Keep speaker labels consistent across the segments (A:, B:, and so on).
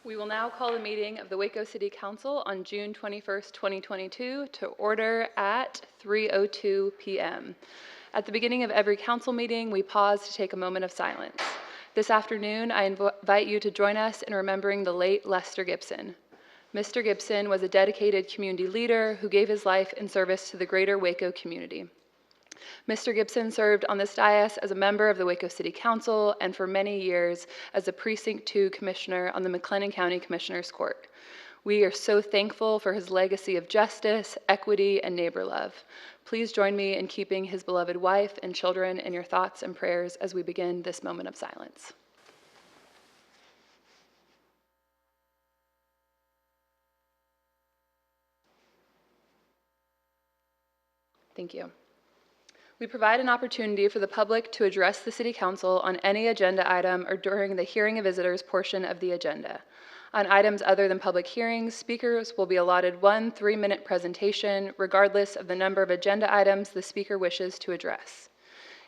A: We will now call the meeting of the Waco City Council on June 21st, 2022 to order at 3:02 p.m. At the beginning of every council meeting, we pause to take a moment of silence. This afternoon, I invite you to join us in remembering the late Lester Gibson. Mr. Gibson was a dedicated community leader who gave his life in service to the greater Waco community. Mr. Gibson served on this dais as a member of the Waco City Council and for many years as a Precinct 2 Commissioner on the McLennan County Commissioner's Court. We are so thankful for his legacy of justice, equity, and neighbor love. Please join me in keeping his beloved wife and children in your thoughts and prayers as we begin this moment of silence. Thank you. We provide an opportunity for the public to address the City Council on any agenda item or during the hearing of visitors portion of the agenda. On items other than public hearings, speakers will be allotted one 3-minute presentation, regardless of the number of agenda items the speaker wishes to address.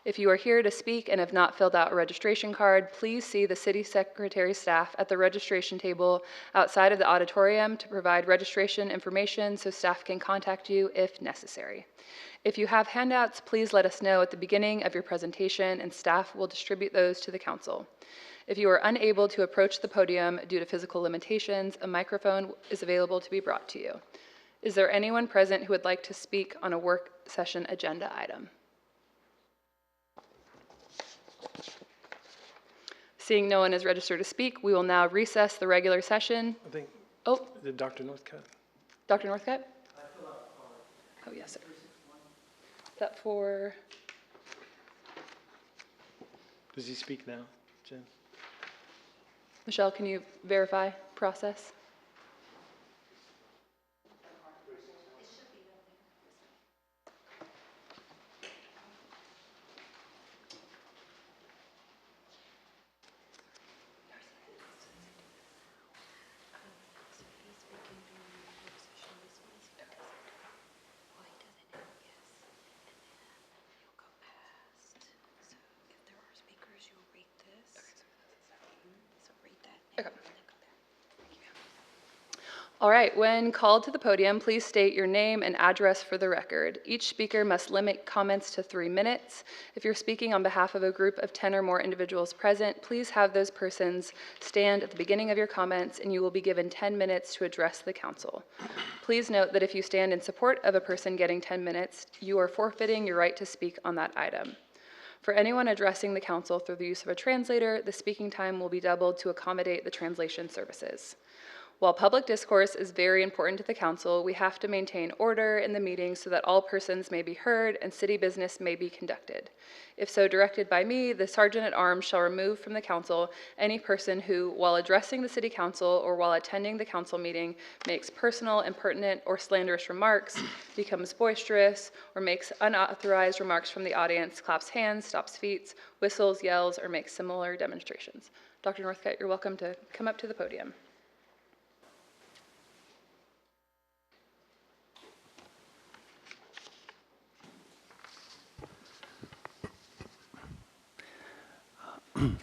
A: If you are here to speak and have not filled out a registration card, please see the City Secretary staff at the registration table outside of the auditorium to provide registration information so staff can contact you if necessary. If you have handouts, please let us know at the beginning of your presentation and staff will distribute those to the council. If you are unable to approach the podium due to physical limitations, a microphone is available to be brought to you. Is there anyone present who would like to speak on a work session agenda item? Seeing no one is registered to speak, we will now recess the regular session.
B: I think.
A: Oh.
B: Did Dr. Northcutt?
A: Dr. Northcutt? Oh, yes, sir. Is that for?
B: Does he speak now, Jen?
A: Michelle, can you verify process? Okay. All right, when called to the podium, please state your name and address for the record. Each speaker must limit comments to 3 minutes. If you're speaking on behalf of a group of 10 or more individuals present, please have those persons stand at the beginning of your comments and you will be given 10 minutes to address the council. Please note that if you stand in support of a person getting 10 minutes, you are forfeiting your right to speak on that item. For anyone addressing the council through the use of a translator, the speaking time will be doubled to accommodate the translation services. While public discourse is very important to the council, we have to maintain order in the meeting so that all persons may be heard and city business may be conducted. If so directed by me, the Sergeant at Arms shall remove from the council any person who, while addressing the city council or while attending the council meeting, makes personal, impertinent, or slanderous remarks, becomes boisterous, or makes unauthorized remarks from the audience, claps hands, stops feet, whistles, yells, or makes similar demonstrations. Dr. Northcutt, you're welcome to come up to the podium.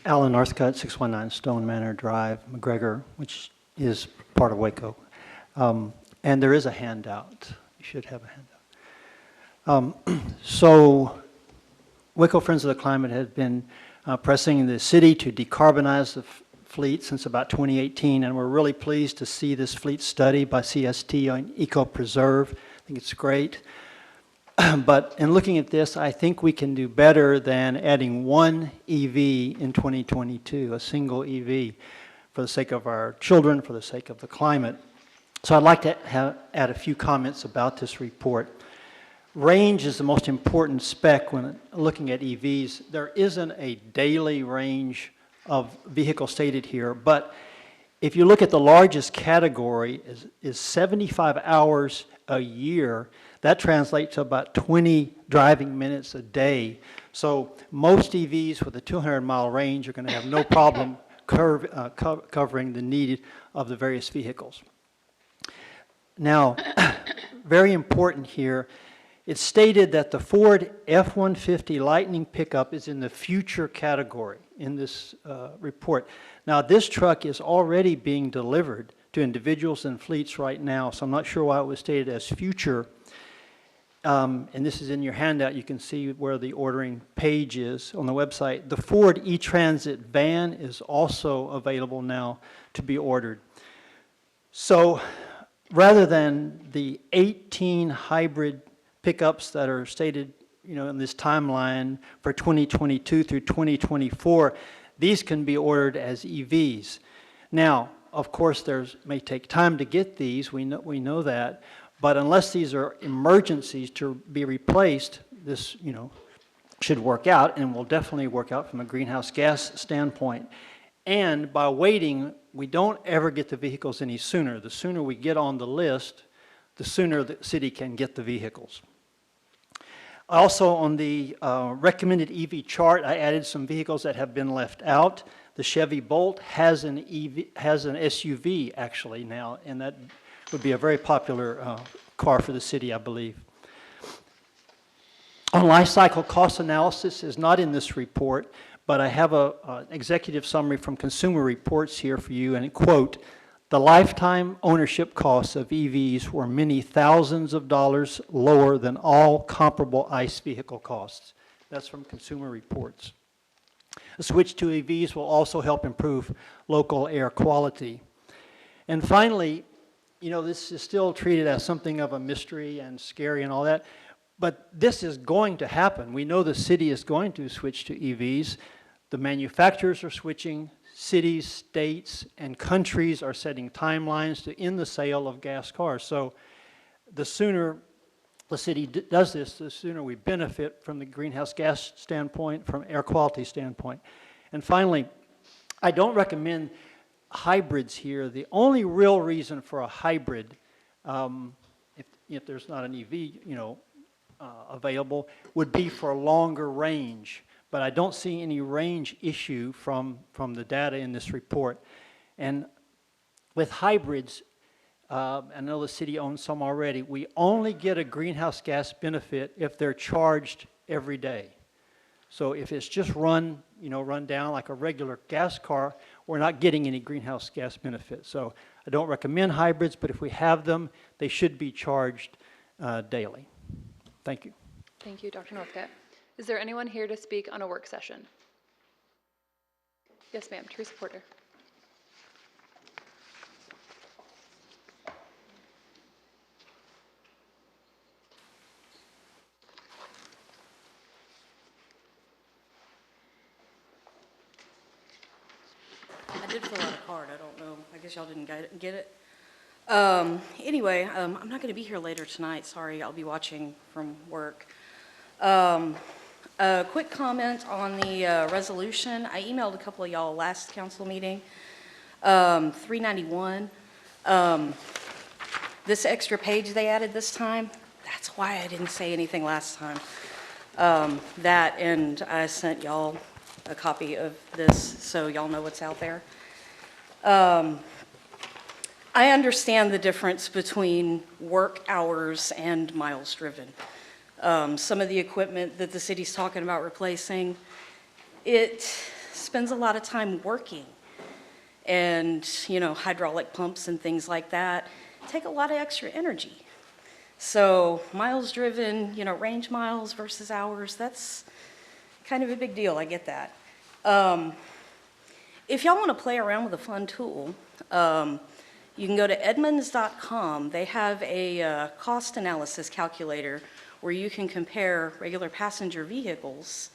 C: Alan Northcutt, 619 Stone Manor Drive, McGregor, which is part of Waco. And there is a handout. You should have a handout. So Waco Friends of the Climate has been pressing the city to decarbonize the fleet since about 2018, and we're really pleased to see this fleet study by CST on Eco-Preserve. I think it's great. But in looking at this, I think we can do better than adding one EV in 2022, a single EV, for the sake of our children, for the sake of the climate. So I'd like to add a few comments about this report. Range is the most important spec when looking at EVs. There isn't a daily range of vehicle stated here, but if you look at the largest category is 75 hours a year. That translates to about 20 driving minutes a day. So most EVs with a 200-mile range are going to have no problem covering the need of the various vehicles. Now, very important here It's stated that the Ford F-150 Lightning pickup is in the future category in this report. Now, this truck is already being delivered to individuals and fleets right now, so I'm not sure why it was stated as future. And this is in your handout. You can see where the ordering page is on the website. The Ford E-Transit van is also available now to be ordered. So rather than the 18 hybrid pickups that are stated, in this timeline for 2022 through 2024, these can be ordered as EVs. Now, of course, may take time to get these. We know that. But unless these are emergencies to be replaced, this, should work out, and will definitely work out from a greenhouse gas standpoint. And by waiting, we don't ever get the vehicles any sooner. The sooner we get on the list, the sooner the city can get the vehicles. Also, on the recommended EV chart, I added some vehicles that have been left out. The Chevy Bolt has an SUV actually now, and that would be a very popular car for the city, I believe. On life cycle cost analysis is not in this report, but I have an executive summary from Consumer Reports here for you, and quote, "The lifetime ownership costs of EVs were many thousands of dollars lower than all comparable ICE vehicle costs." That's from Consumer Reports. A switch to EVs will also help improve local air quality. And finally, this is still treated as something of a mystery and scary and all that, but this is going to happen. We know the city is going to switch to EVs. The manufacturers are switching. Cities, states, and countries are setting timelines to end the sale of gas cars. So the sooner the city does this, the sooner we benefit from the greenhouse gas standpoint, from air quality standpoint. And finally, I don't recommend hybrids here. The only real reason for a hybrid, if there's not an EV, available, would be for longer range. But I don't see any range issue from the data in this report. And with hybrids, I know the city owns some already, we only get a greenhouse gas benefit if they're charged every day. So if it's just run down like a regular gas car, we're not getting any greenhouse gas benefit. So I don't recommend hybrids, but if we have them, they should be charged daily. Thank you.
A: Thank you, Dr. Northcutt. Is there anyone here to speak on a work session? Yes, ma'am. Teresa Porter.
D: I did fill out a card. I don't know. I guess y'all didn't get it. Anyway, I'm not going to be here later tonight. Sorry, I'll be watching from work. A quick comment on the resolution. I emailed a couple of y'all last council meeting. 391. This extra page they added this time, that's why I didn't say anything last time. That, and I sent y'all a copy of this so y'all know what's out there. I understand the difference between work hours and miles driven. Some of the equipment that the city's talking about replacing, it spends a lot of time working. And, hydraulic pumps and things like that take a lot of extra energy. So miles driven, range miles versus hours, that's kind of a big deal. I get that. If y'all want to play around with a fun tool, you can go to Edmunds.com. They have a cost analysis calculator where you can compare regular passenger vehicles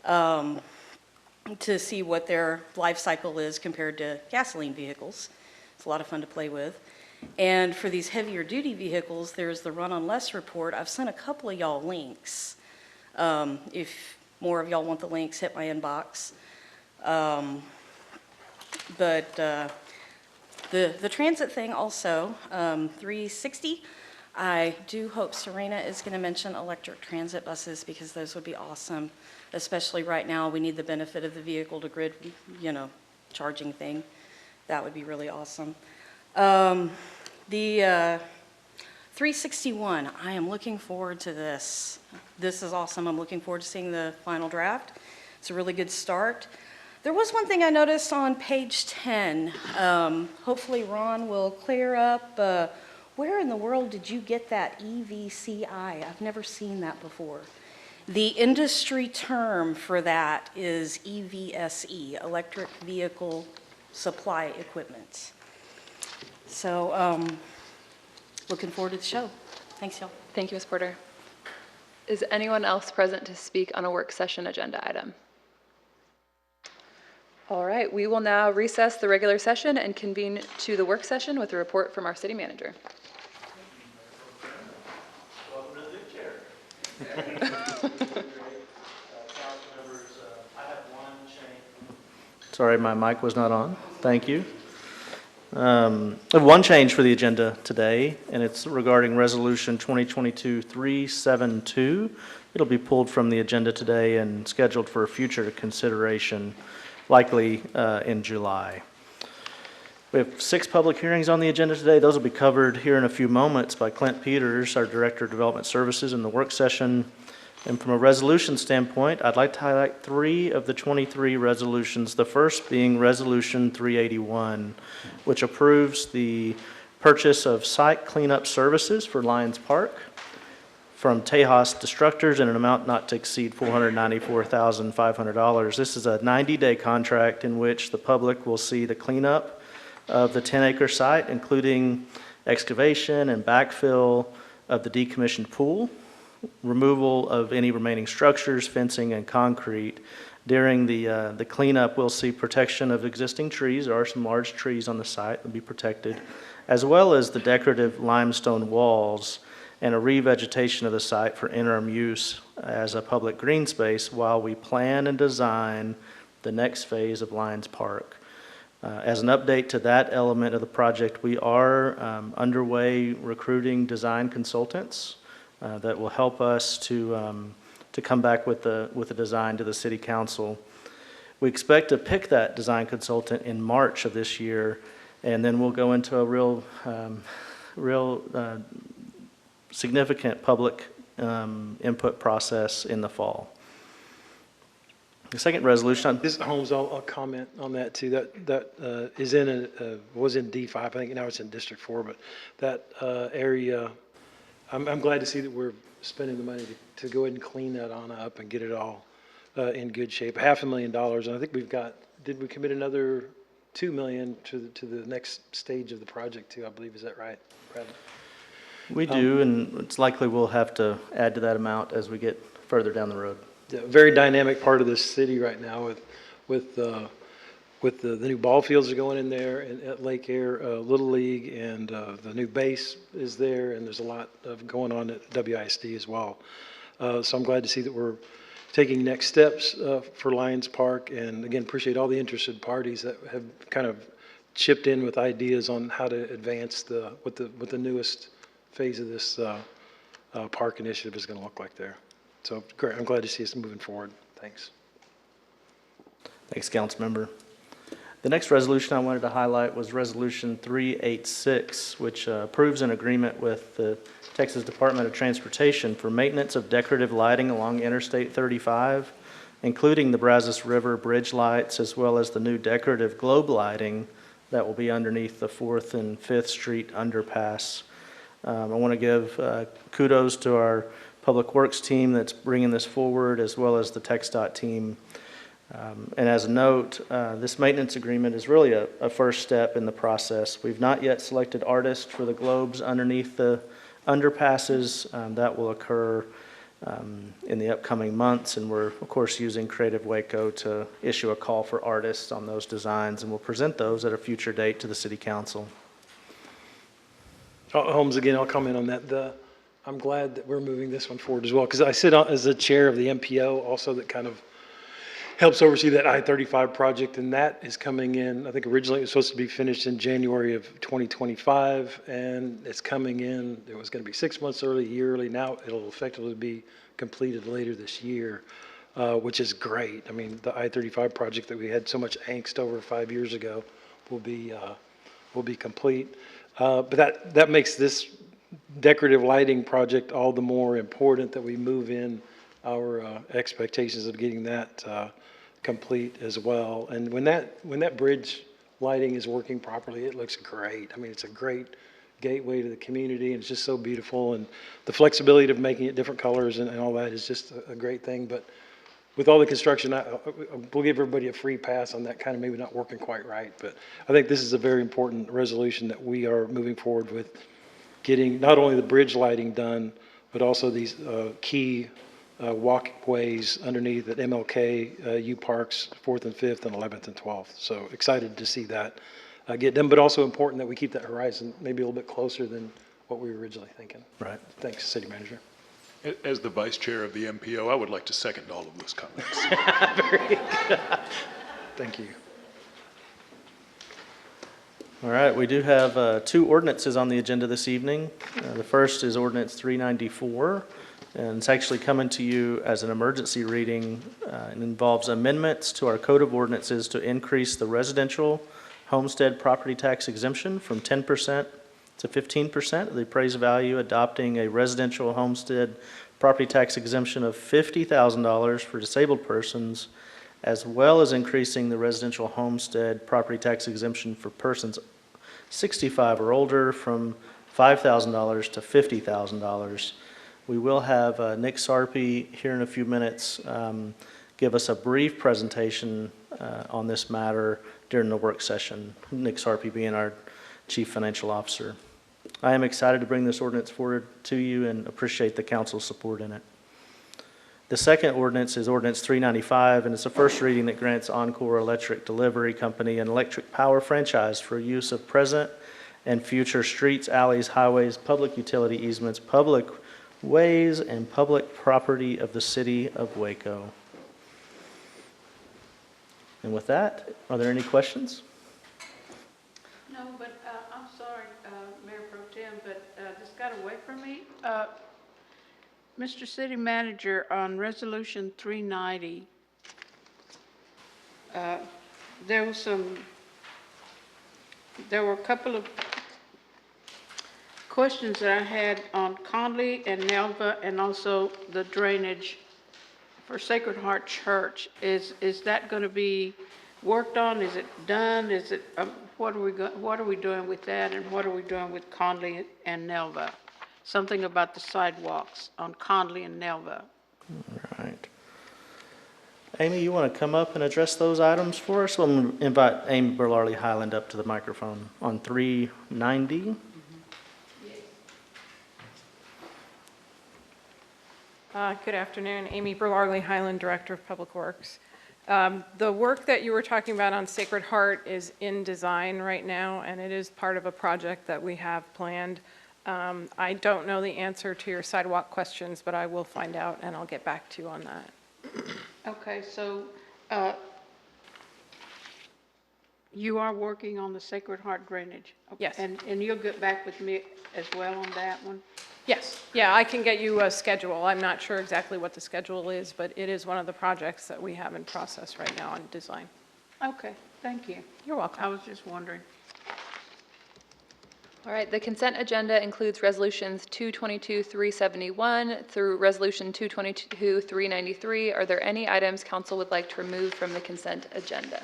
D: to see what their life cycle is compared to gasoline vehicles. It's a lot of fun to play with. And for these heavier duty vehicles, there's the Run on Less report. I've sent a couple of y'all links. If more of y'all want the links, hit my inbox. The transit thing also, 360, I do hope Serena is going to mention electric transit buses because those would be awesome, especially right now. We need the benefit of the vehicle to grid, charging thing. That would be really awesome. The 361, I am looking forward to this. This is awesome. I'm looking forward to seeing the final draft. It's a really good start. There was one thing I noticed on page 10. Hopefully Ron will clear up. Where in the world did you get that EVCI? I've never seen that before. The industry term for that is EVSE, Electric Vehicle Supply Equipment. So, looking forward to the show. Thanks, y'all.
A: Thank you, Ms. Porter. Is anyone else present to speak on a work session agenda item? All right, we will now recess the regular session and convene to the work session with a report from our city manager.
E: Welcome to the new chair. Council members, I have one change. Sorry, my mic was not on. Thank you. I have one change for the agenda today, and it's regarding Resolution 2022-372. It'll be pulled from the agenda today and scheduled for future consideration, likely in July. We have 6 public hearings on the agenda today. Those will be covered here in a few moments by Clint Peters, our Director of Development Services, in the work session. And from a resolution standpoint, I'd like to highlight 3 of the 23 resolutions, the first being Resolution 381, which approves the purchase of site cleanup services for Lions Park from Tejas Destructors in an amount not to exceed $494,500. This is a 90-day contract in which the public will see the cleanup of the 10-acre site, including excavation and backfill of the decommissioned pool, removal of any remaining structures, fencing, and concrete. During the cleanup, we'll see protection of existing trees. There are some large trees on the site that will be protected, as well as the decorative limestone walls and a revegetation of the site for interim use as a public green space while we plan and design the next phase of Lions Park. As an update to that element of the project, we are underway recruiting design consultants that will help us to come back with a design to the City Council. We expect to pick that design consultant in March of this year, and then we'll go into a real significant public input process in the fall. The second resolution.
B: This Holmes, I'll comment on that too. That is in was in D5. I think now it's in District 4, but that area. I'm glad to see that we're spending the money to go ahead and clean that on up and get it all in good shape. $500,000, and I think we've got. Did we commit another $2 million to the next stage of the project too? I believe, is that right, Brad?
E: We do, and it's likely we'll have to add to that amount as we get further down the road.
B: Yeah, very dynamic part of this city right now with the new ball fields are going in there and at Lake Air Little League, and the new base is there, and there's a lot of going on at WISD as well. So I'm glad to see that we're taking next steps for Lions Park, and again, appreciate all the interested parties that have kind of chipped in with ideas on how to advance what the newest phase of this park initiative is going to look like there. So great, I'm glad to see us moving forward. Thanks.
E: Thanks, Councilmember. The next resolution I wanted to highlight was Resolution 386, which approves an agreement with the Texas Department of Transportation for maintenance of decorative lighting along Interstate 35, including the Brazos River bridge lights, as well as the new decorative globe lighting that will be underneath the 4th and 5th Street underpass. I want to give kudos to our Public Works team that's bringing this forward, as well as the TxDOT team. And as a note, this maintenance agreement is really a first step in the process. We've not yet selected artists for the globes underneath the underpasses. That will occur in the upcoming months, and we're, of course, using Creative Waco to issue a call for artists on those designs, and we'll present those at a future date to the City Council.
B: Holmes, again, I'll comment on that. I'm glad that we're moving this one forward as well, because I sit on, as the chair of the MPO also, that kind of helps oversee that I-35 project, and that is coming in. I think originally it was supposed to be finished in January of 2025, and it's coming in. It was going to be 6 months early, a year early. Now it'll effectively be completed later this year, which is great. I mean, the I-35 project that we had so much angst over 5 years ago will be complete. But that makes this decorative lighting project, all the more important that we move in our expectations of getting that complete as well. And when that bridge lighting is working properly, it looks great. I mean, it's a great gateway to the community, and it's just so beautiful. And the flexibility of making it different colors and all that is just a great thing. But with all the construction, we'll give everybody a free pass on that kind of maybe not working quite right. But I think this is a very important resolution that we are moving forward with, getting not only the bridge lighting done, but also these key walkways underneath at MLK, U Parks, 4th and 5th, and 11th and 12th. So excited to see that get done, but also important that we keep that horizon maybe a little bit closer than what we were originally thinking.
E: Right.
B: Thanks, City Manager.
F: As the vice chair of the MPO, I would like to second all of those comments.
B: Very good. Thank you.
E: All right, we do have 2 ordinances on the agenda this evening. The first is ordinance 394, and it's actually coming to you as an emergency reading. It involves amendments to our code of ordinances to increase the residential homestead property tax exemption from 10% to 15% of the appraised value, adopting a residential homestead property tax exemption of $50,000 for disabled persons, as well as increasing the residential homestead property tax exemption for persons 65 or older from $5,000 to $50,000. We will have Nick Sarpy here in a few minutes give us a brief presentation on this matter during the work session, Nick Sarpy being our Chief Financial Officer. I am excited to bring this ordinance forward to you and appreciate the council's support in it. The second ordinance is Ordinance 395, and it's a first reading that grants Encore Electric Delivery Company an electric power franchise for use of present and future streets, alleys, highways, public utility easements, public ways, and public property of the city of Waco. And with that, are there any questions?
G: No, but I'm sorry, Mayor Pro Tem, but this got away from me. Mr. City Manager, on Resolution 390, there were a couple of questions that I had on Conley and Nelva, and also the drainage for Sacred Heart Church. Is that going to be worked on? Is it done? Is it what are we doing with that, and what are we doing with Conley and Nelva? Something about the sidewalks on Conley and Nelva.
E: All right. Amy, you want to come up and address those items for us? We'll invite Amy Berlarley Highland up to the microphone on 390.
H: Good afternoon. Amy Berlarley Highland, Director of Public Works. The work that you were talking about on Sacred Heart is in design right now, and it is part of a project that we have planned. I don't know the answer to your sidewalk questions, but I will find out and I'll get back to you on that.
G: Okay, so you are working on the Sacred Heart drainage? Okay.
H: Yes.
G: And you'll get back with me as well on that one?
H: Yes. Yeah, I can get you a schedule. I'm not sure exactly what the schedule is, but it is one of the projects that we have in process right now in design.
G: Okay, thank you.
H: You're welcome.
G: I was just wondering.
A: All right, the consent agenda includes resolutions 222-371 through resolution 222-393. Are there any items council would like to remove from the consent agenda?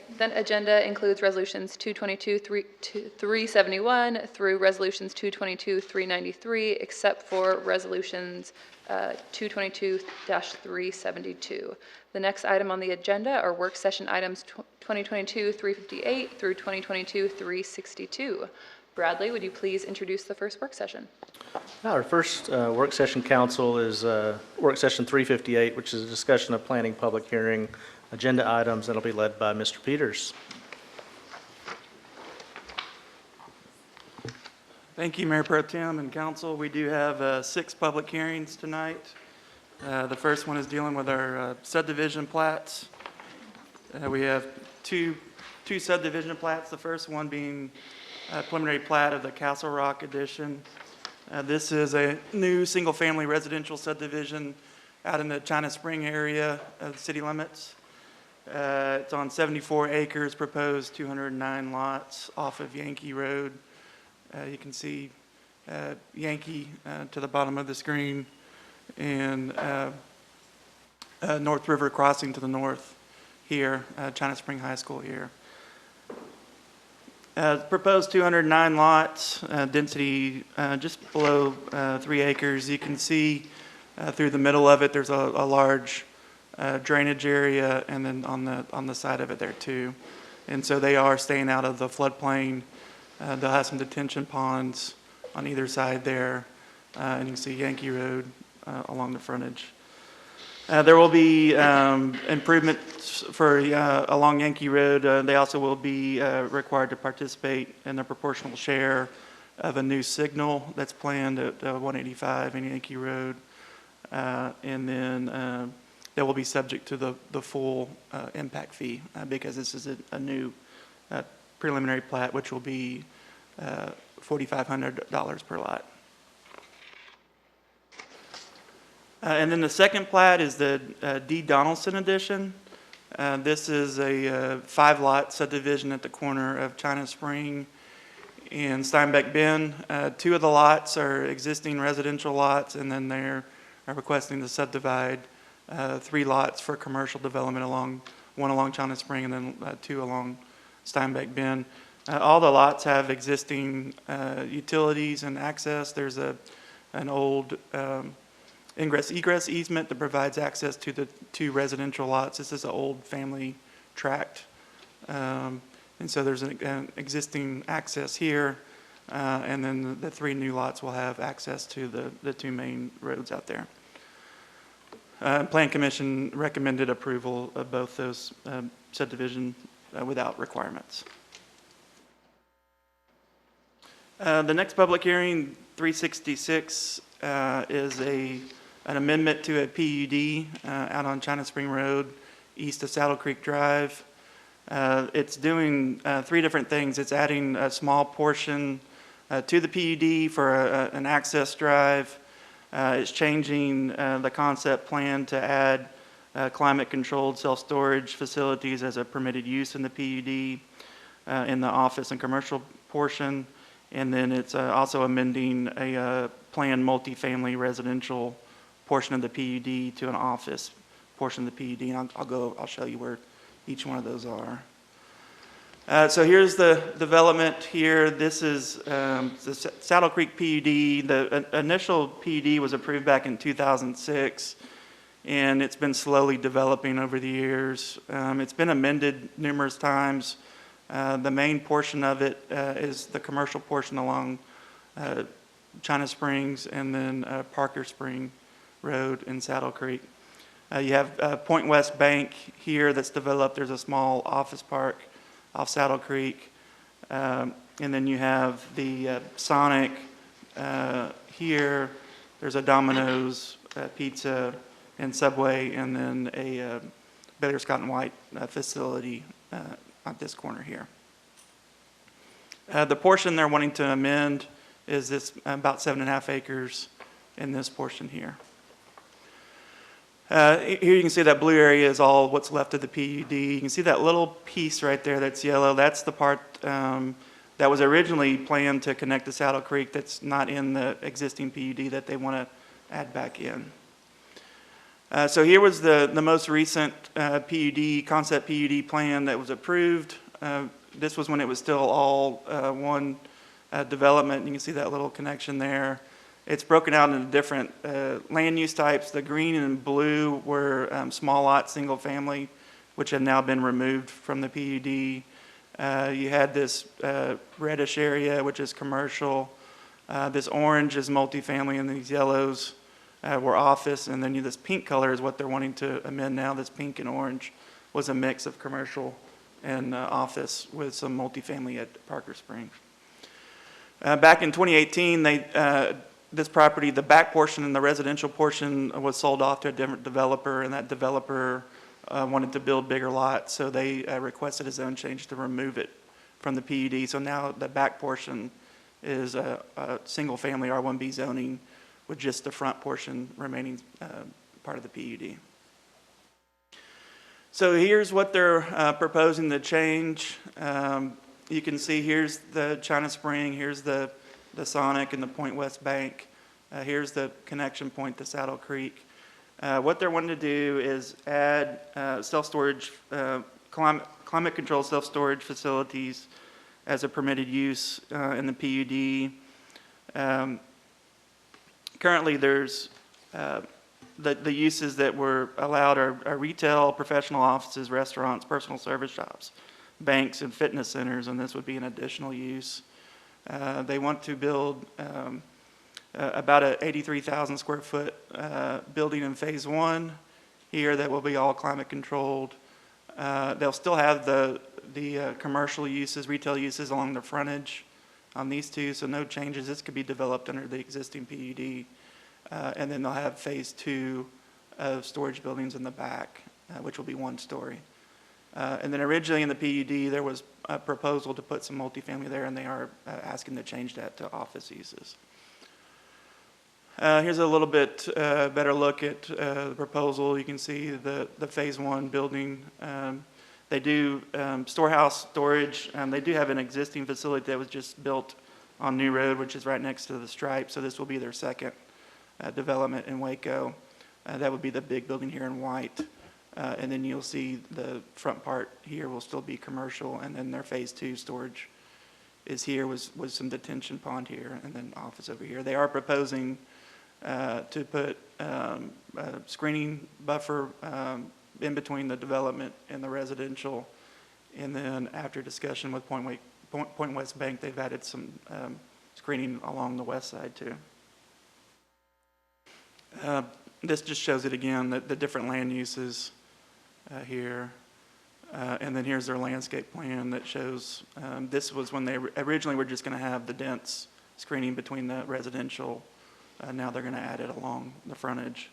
A: Consent agenda includes resolutions 222-371 through resolutions 222-393, except for resolutions 222-372. The next item on the agenda are work session items 2022-358 through 2022-362. Bradley, would you please introduce the first work session?
E: Our first work session, council, is work session 358, which is a discussion of planning public hearing agenda items that'll be led by Mr. Peters.
I: Thank you, Mayor Pro Tem and council. We do have 6 public hearings tonight. The first one is dealing with our subdivision plats. We have two subdivision plats, the first one being a preliminary plat of the Castle Rock addition. This is a new single-family residential subdivision out in the China Spring area of the city limits. It's on 74 acres, proposed 209 lots off of Yankee Road. You can see Yankee to the bottom of the screen, and North River Crossing to the north here, China Spring High School here. Proposed 209 lots, density just below 3 acres. You can see through the middle of it, there's a large drainage area, and then on the side of it there too. And so they are staying out of the floodplain. They'll have some detention ponds on either side there, and you can see Yankee Road along the frontage. There will be improvements for along Yankee Road. They also will be required to participate in a proportional share of a new signal that's planned at 185 in Yankee Road. And then they will be subject to the full impact fee because this is a new preliminary plat, which will be $4,500 per lot. And then the second plat is the D. Donaldson Edition. This is a 5-lot subdivision at the corner of China Spring and Steinbeck Bend. 2 of the lots are existing residential lots, and then they're requesting to subdivide 3 lots for commercial development, one along China Spring and then 2 along Steinbeck Bend. All the lots have existing utilities and access. There's an old ingress-egress easement that provides access to the 2 residential lots. This is an old family tract. And so there's an existing access here, and then the 3 new lots will have access to the 2 main roads out there. Plan Commission recommended approval of both those subdivision without requirements. The next public hearing, 366, is an amendment to a PUD out on China Spring Road, east of Saddle Creek Drive. It's doing 3 different things. It's adding a small portion to the PUD for an access drive. It's changing the concept plan to add climate-controlled self-storage facilities as a permitted use in the PUD in the office and commercial portion. And then it's also amending a planned multifamily residential portion of the PUD to an office portion of the PUD. And I'll show you where each one of those are. So here's the development here. This is the Saddle Creek PUD. The initial PUD was approved back in 2006, and it's been slowly developing over the years. It's been amended numerous times. The main portion of it is the commercial portion along China Springs and then Parker Spring Road in Saddle Creek. You have Point West Bank here that's developed. There's a small office park off Saddle Creek. And then you have the Sonic here. There's a Domino's Pizza and Subway, and then a Baylor Scott & White facility at this corner here. The portion they're wanting to amend is this about 7.5 acres in this portion here. Here you can see that blue area is all what's left of the PUD. You can see that little piece right there that's yellow. That's the part that was originally planned to connect to Saddle Creek that's not in the existing PUD that they want to add back in. So here was the most recent PUD, concept PUD plan that was approved. This was when it was still all one development. You can see that little connection there. It's broken out into different land use types. The green and blue were small lot, single family, which have now been removed from the PUD. You had this reddish area, which is commercial. This orange is multifamily, and these yellows were office. And then this pink color is what they're wanting to amend now. This pink and orange was a mix of commercial and office with some multifamily at Parker Springs. Back in 2018, this property, the back portion and the residential portion was sold off to a different developer, and that developer wanted to build bigger lots, so they requested a zone change to remove it from the PUD. So now the back portion is a single-family R1B zoning with just the front portion remaining part of the PUD. So here's what they're proposing to change. You can see here's the China Spring, here's the Sonic and the Point West Bank. Here's the connection point to Saddle Creek. What they're wanting to do is add self-storage, climate control self-storage facilities as a permitted use in the PUD. Currently, there's the uses that were allowed are retail, professional offices, restaurants, personal service shops, banks, and fitness centers, and this would be an additional use. They want to build about a 83,000 square foot building in phase 1 here that will be all climate controlled. They'll still have the commercial uses, retail uses along the frontage on these two, so no changes. This could be developed under the existing PUD. And then they'll have phase 2 of storage buildings in the back, which will be 1 story. And then originally in the PUD, there was a proposal to put some multifamily there, and they are asking to change that to office uses. Here's a little bit better look at the proposal. You can see the phase 1 building. They do storehouse storage. They do have an existing facility that was just built on New Road, which is right next to the Stripe. So this will be their second development in Waco. That would be the big building here in white. And then you'll see the front part here will still be commercial, and then their phase 2 storage is here with some detention pond here, and then office over here. They are proposing to put a screening buffer in between the development and the residential, and then after discussion with Point West Bank, they've added some screening along the west side too. This just shows it again, the different land uses here. And then here's their landscape plan that shows, this was when they originally were just going to have the dense screening between the residential. Now they're going to add it along the frontage.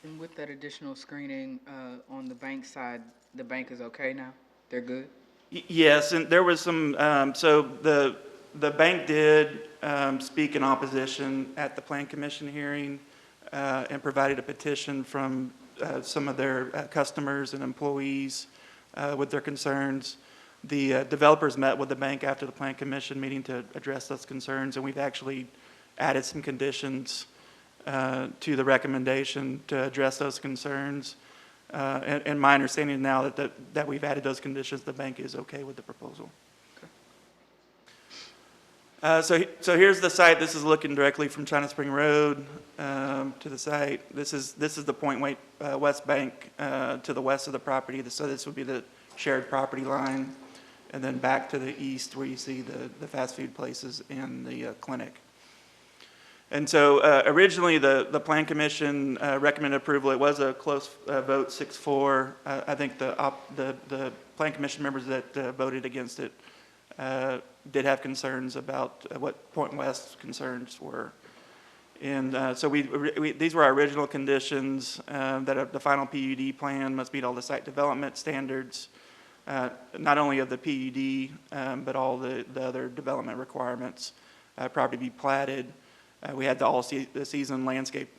J: And with that additional screening on the bank side, the bank is okay now? They're good?
I: Yes, and there was some, so the bank did speak in opposition at the Plan Commission hearing and provided a petition from some of their customers and employees with their concerns. The developers met with the bank after the Plan Commission meeting to address those concerns, and we've actually added some conditions to the recommendation to address those concerns. And my understanding now that we've added those conditions, the bank is okay with the proposal. So here's the site. This is looking directly from China Spring Road to the site. This is the Point West Bank to the west of the property. So this would be the shared property line, and then back to the east where you see the fast food places and the clinic. And so originally the Plan Commission recommended approval. It was a close vote, 6-4. I think the Plan Commission members that voted against it did have concerns about what Point West's concerns were. And so these were our original conditions, that the final PUD plan must meet all the site development standards, not only of the PUD, but all the other development requirements. Property be platted. We had the all-season landscape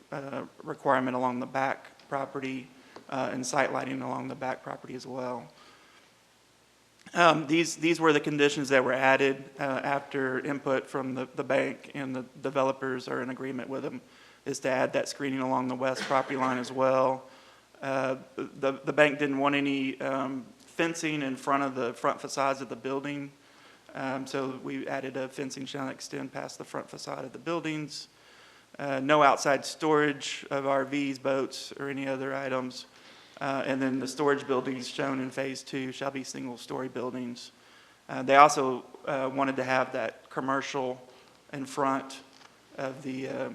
I: requirement along the back property, and site lighting along the back property as well. These were the conditions that were added after input from the bank, and the developers are in agreement with them, is to add that screening along the west property line as well. The bank didn't want any fencing in front of the front facades of the building, so we added a fencing shall not extend past the front facade of the buildings. No outside storage of RVs, boats, or any other items. And then the storage buildings shown in phase 2 shall be single-story buildings. They also wanted to have that commercial in front of the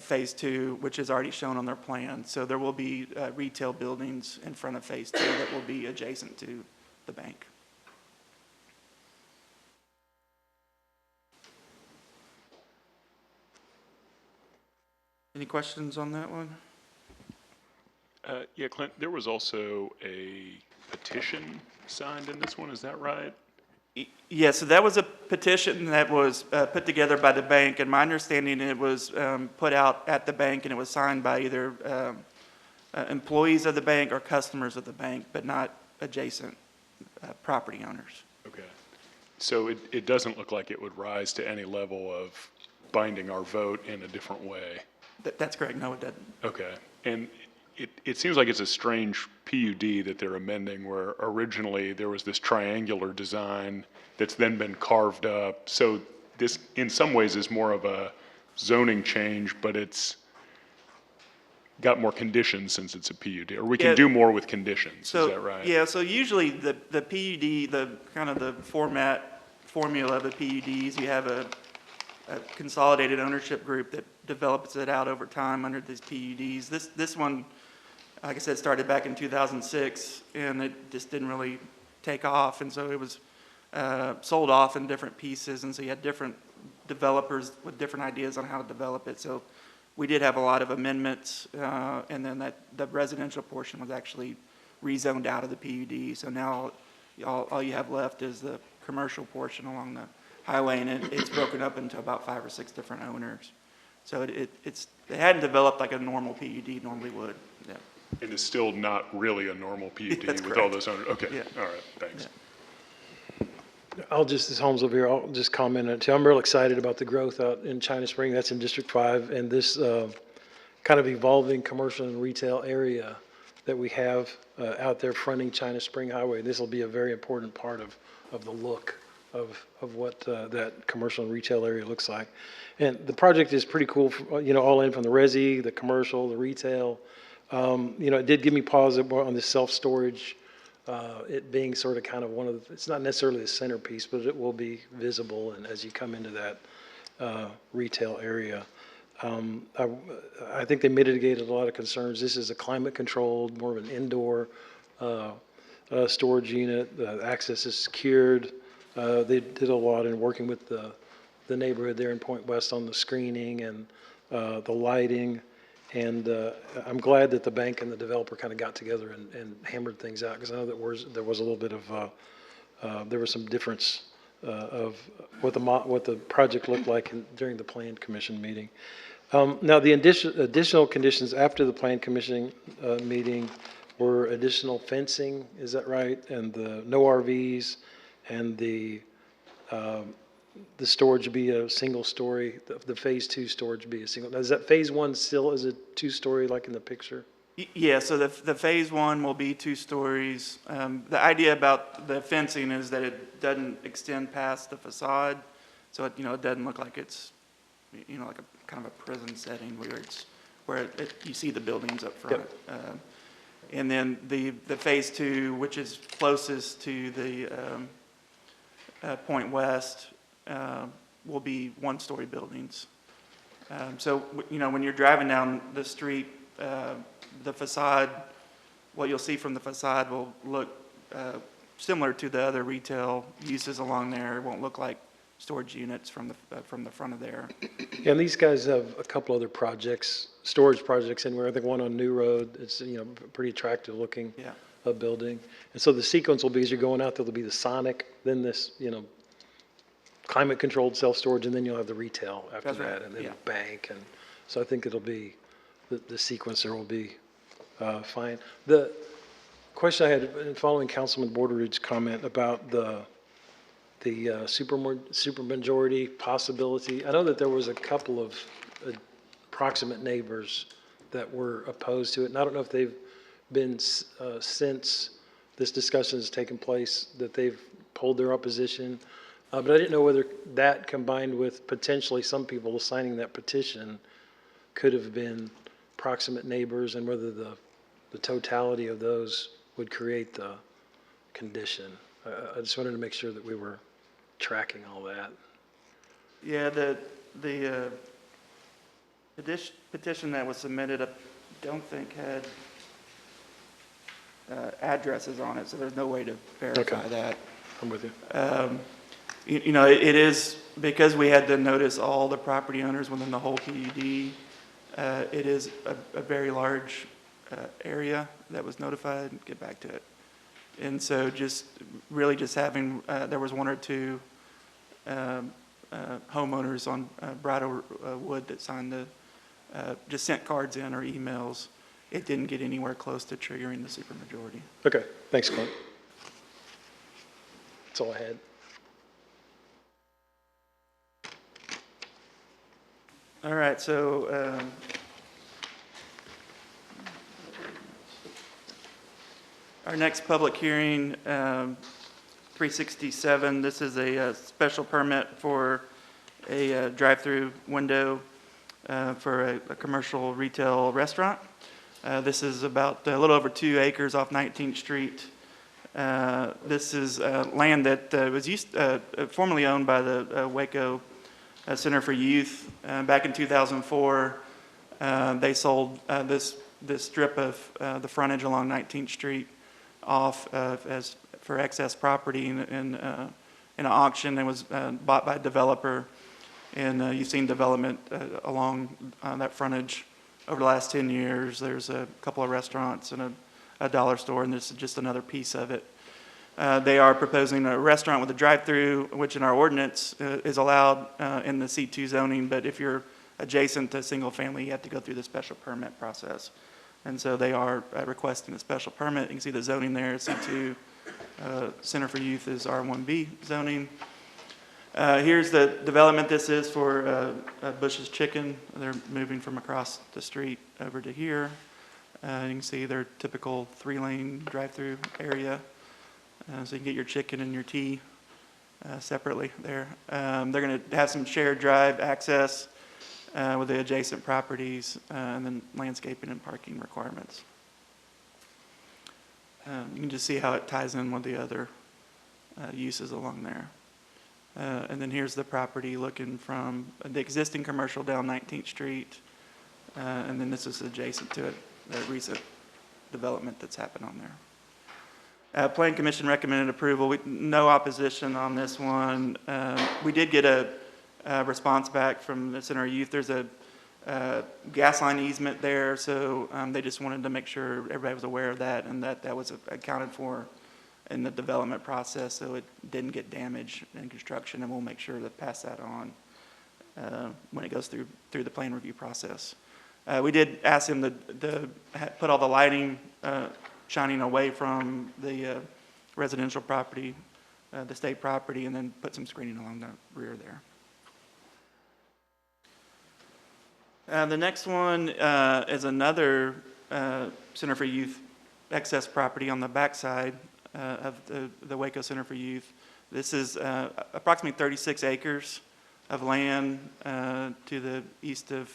I: phase 2, which is already shown on their plan. So there will be retail buildings in front of phase 2 that will be adjacent to the bank. Any questions on that one?
F: Yeah, Clint, there was also a petition signed in this one, is that right?
I: Yeah, so that was a petition that was put together by the bank, and my understanding it was put out at the bank, and it was signed by either employees of the bank or customers of the bank, but not adjacent property owners.
F: Okay. So it doesn't look like it would rise to any level of binding our vote in a different way.
I: That's correct. No, it doesn't.
F: Okay. And it seems like it's a strange PUD that they're amending, where originally there was this triangular design that's then been carved up. So this, in some ways, is more of a zoning change, but it's got more conditions since it's a PUD, or we can
I: Yeah.
F: do more with conditions,
I: So,
F: is that right?
I: Yeah, so usually the PUD, the kind of the formula of the PUDs, you have a consolidated ownership group that develops it out over time under these PUDs. This one, like I said, started back in 2006, and it just didn't really take off, and so it was sold off in different pieces, and so you had different developers with different ideas on how to develop it. So we did have a lot of amendments, and then the residential portion was actually rezoned out of the PUD. So now all you have left is the commercial portion along the highway, and it's broken up into about 5 or 6 different owners. So it hadn't developed like a normal PUD normally would. Yeah.
F: And it's still not really a normal PUD
I: That's
F: with all
I: correct.
F: those owners? Okay,
I: Yeah.
F: all right, thanks.
B: This Holmes over here, I'll just comment on it too. I'm real excited about the growth out in China Spring. That's in District 5, and this kind of evolving commercial and retail area that we have out there fronting China Spring Highway. This will be a very important part of the look of what that commercial and retail area looks like. And the project is pretty cool, all in from the resi, the commercial, the retail. It did give me pause on this self-storage, it being sort of kind of one of the, it's not necessarily the centerpiece, but it will be visible and as you come into that retail area. I think they mitigated a lot of concerns. This is a climate-controlled, more of an indoor storage unit. The access is secured. They did a lot in working with the neighborhood there in Point West on the screening and the lighting. And I'm glad that the bank and the developer kind of got together and hammered things out, because I know that there was a little bit of, there was some difference of what the project looked like during the Plan Commission meeting. Now, the additional conditions after the Plan Commission meeting were additional fencing, is that right? And the no RVs, and the storage be a single story, the phase 2 storage be a single. Now, is that phase 1 still is a 2-story like in the picture?
I: Yeah, so the phase 1 will be 2 stories. The idea about the fencing is that it doesn't extend past the facade, so it doesn't look like it's like a kind of a prison setting where you see the buildings up front.
B: Yep.
I: And then the phase 2, which is closest to the Point West, will be 1-story buildings. So when you're driving down the street, the facade, what you'll see from the facade will look similar to the other retail uses along there. It won't look like storage units from the front of there.
B: Yeah, and these guys have a couple other projects, storage projects anywhere. I think one on New Road. It's pretty attractive looking building. And so the sequence will be, as you're going out, there'll be the Sonic, then this climate controlled self-storage, and then you'll have the retail after
I: That's right.
B: that, and then the bank. And so I think it'll be the sequence there will be fine. The question I had in following Councilman Borderidge's comment about the supermajority possibility, I know that there was a couple of proximate neighbors that were opposed to it, and I don't know if they've been, since this discussion has taken place, that they've pulled their opposition, but I didn't know whether that combined with potentially some people signing that petition could have been proximate neighbors, and whether the totality of those would create the condition. I just wanted to make sure that we were tracking all that.
I: Yeah, the petition that was submitted, I don't think had addresses on it, so there's no way to verify that.
B: I'm with you.
I: It is, because we had to notice all the property owners within the whole PUD, it is a very large area that was notified. Get back to it. And so just having, there was 1 or 2 homeowners on Bridlewood that signed just sent cards in or emails. it didn't get anywhere close to triggering the supermajority.
B: Okay, thanks, Clint. That's all I had.
I: All right, so our next public hearing, 367, this is a special permit for a drive-through window for a commercial retail restaurant. This is about a little over 2 acres off 19th Street. This is land that was formerly owned by the Waco Center for Youth. Back in 2004, they sold this strip of the frontage along 19th Street off as for excess property in an auction that was bought by a developer. And you've seen development along that frontage over the last 10 years. There's a couple of restaurants and a dollar store, and this is just another piece of it. They are proposing a restaurant with a drive-through, which in our ordinance is allowed in the C2 zoning, but if you're adjacent to single family, you have to go through the special permit process. And so they are requesting a special permit. You can see the zoning there, C2. Center for Youth is R1B zoning. Here's the development. This is for Bush's Chicken. They're moving from across the street over to here. You can see their typical 3-lane drive-through area. So you can get your chicken and your tea separately there. They're going to have some shared drive access with the adjacent properties and then landscaping and parking requirements. You can just see how it ties in with the other uses along there. And then here's the property looking from the existing commercial down 19th Street. And then this is adjacent to it, the recent development that's happened on there. Plan Commission recommended approval. No opposition on this one. We did get a response back from the Center of Youth. There's a gas line easement there, so they just wanted to make sure everybody was aware of that and that was accounted for in the development process, so it didn't get damaged in construction, and we'll make sure to pass that on when it goes through the plan review process. We did ask them to put all the lighting shining away from the residential property, the state property, and then put some screening along the rear there. The next one is another Center for Youth excess property on the backside of the Waco Center for Youth. This is approximately 36 acres of land to the east of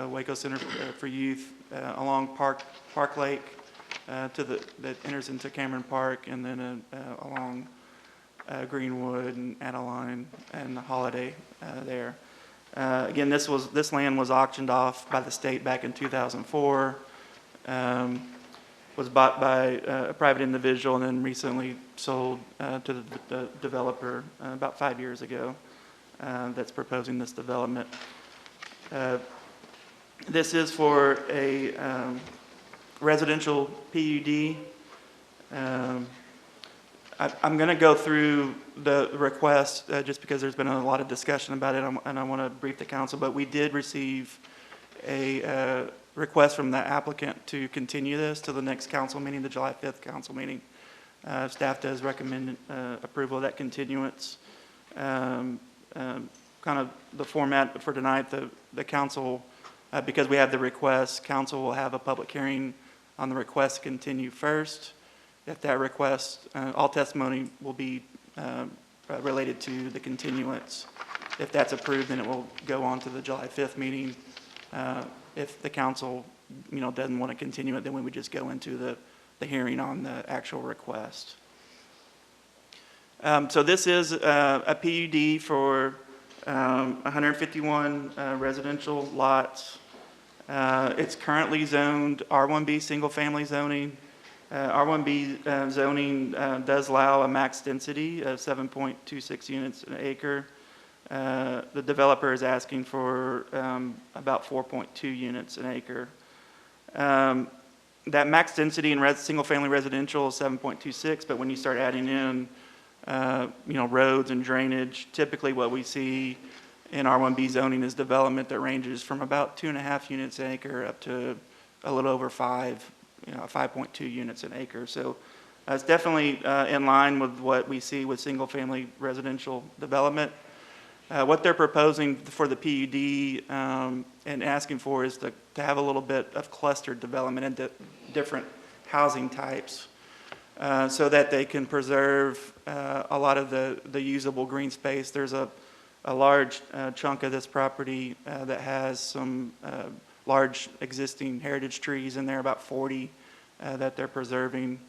I: Waco Center for Youth along Park Lake that enters into Cameron Park, and then along Greenwood and Adeline and Holiday there. Again, this land was auctioned off by the state back in 2004. Was bought by a private individual and then recently sold to the developer about 5 years ago that's proposing this development. This is for a residential PUD. I'm going to go through the request just because there's been a lot of discussion about it, and I want to brief the council, but we did receive a request from the applicant to continue this to the next council meeting, the July 5th council meeting. Staff does recommend approval of that continuance. Kind of the format for tonight, the council, because we have the request, council will have a public hearing on the request to continue first. If that request, all testimony will be related to the continuance. If that's approved, then it will go on to the July 5th meeting. If the council, doesn't want to continue it, then we would just go into the hearing on the actual request. So this is a PUD for 151 residential lots. It's currently zoned R1B single family zoning. R1B zoning does allow a max density of 7.26 units an acre. The developer is asking for about 4.2 units an acre. That max density in single-family residential is 7.26, but when you start adding in, roads and drainage, typically what we see in R1B zoning is development that ranges from about 2.5 units an acre up to a little over 5.2 units an acre. So it's definitely in line with what we see with single-family residential development. What they're proposing for the PUD and asking for is to have a little bit of clustered development into different housing types so that they can preserve a lot of the usable green space. There's a large chunk of this property that has some large existing heritage trees in there, about 40 that they're preserving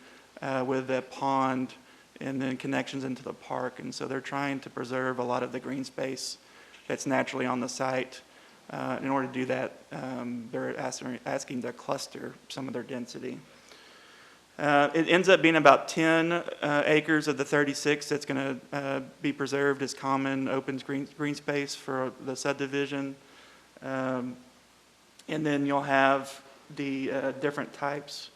I: with a pond and then connections into the park. And so they're trying to preserve a lot of the green space that's naturally on the site. In order to do that, they're asking to cluster some of their density. It ends up being about 10 acres of the 36 that's going to be preserved as common open green space for the subdivision. And then you'll have the different types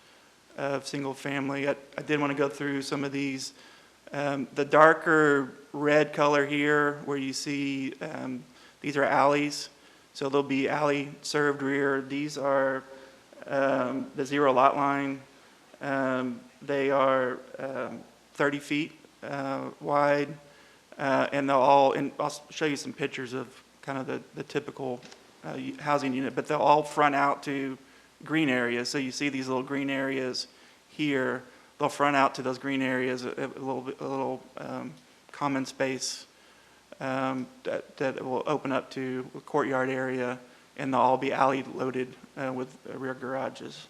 I: of single family. I did want to go through some of these. The darker red color here where you see these are alleys. So there'll be alley served rear. These are the zero lot line. They are 30 feet wide, and they'll all, and I'll show you some pictures of kind of the typical housing unit, but they'll all front out to green areas. So you see these little green areas here. They'll front out to those green areas, a little common space that will open up to a courtyard area, and they'll all be alley loaded with rear garages.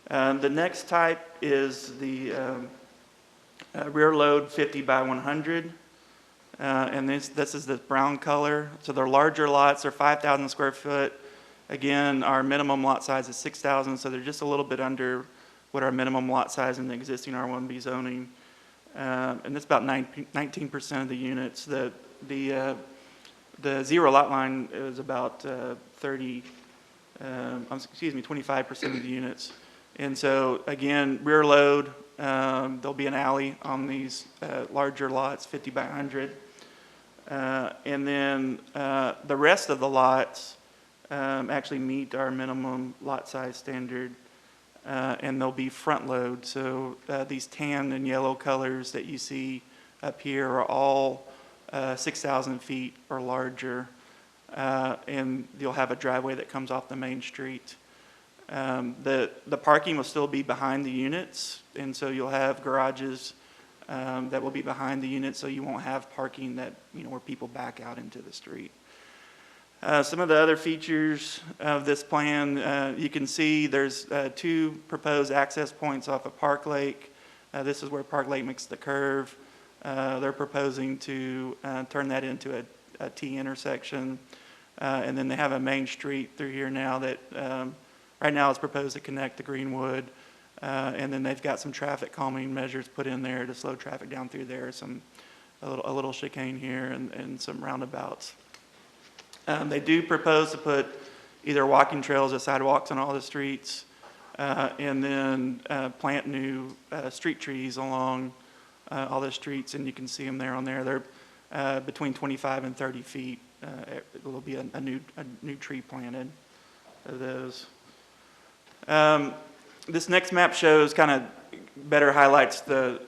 I: The next type is the rear load 50 by 100. And this is the brown color. So they're larger lots. They're 5,000 square foot. Again, our minimum lot size is 6,000, so they're just a little bit under what our minimum lot size in the existing R1B zoning. And it's about 19% of the units. The zero lot line is about 25% of the units. And so again, rear load, there'll be an alley on these larger lots, 50 by 100. And then the rest of the lots actually meet our minimum lot size standard, and they'll be front load. So these tan and yellow colors that you see up here are all 6,000 feet or larger, and you'll have a driveway that comes off the main street. The parking will still be behind the units, and so you'll have garages that will be behind the units, so you won't have parking that, where people back out into the street. Some of the other features of this plan, you can see there's 2 proposed access points off of Park Lake. This is where Park Lake makes the curve. They're proposing to turn that into a T intersection, and then they have a main street through here now that right now it's proposed to connect to Greenwood, and then they've got some traffic calming measures put in there to slow traffic down through there, a little chicane here and some roundabouts. They do propose to put either walking trails or sidewalks on all the streets, and then plant new street trees along all the streets, and you can see them there on there. They're between 25 and 30 feet. It will be a new tree planted of those. This next map shows kind of better highlights the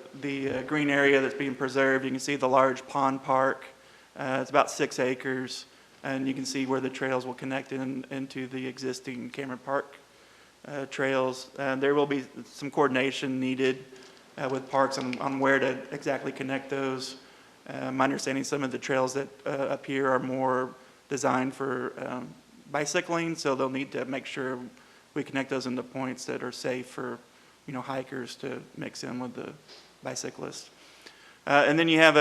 I: green area that's being preserved. You can see the large pond park. It's about 6 acres, and you can see where the trails will connect into the existing Cameron Park trails. There will be some coordination needed with parks on where to exactly connect those. My understanding, some of the trails that up here are more designed for bicycling, so they'll need to make sure we connect those into points that are safe for, hikers to mix in with the bicyclists. And then you have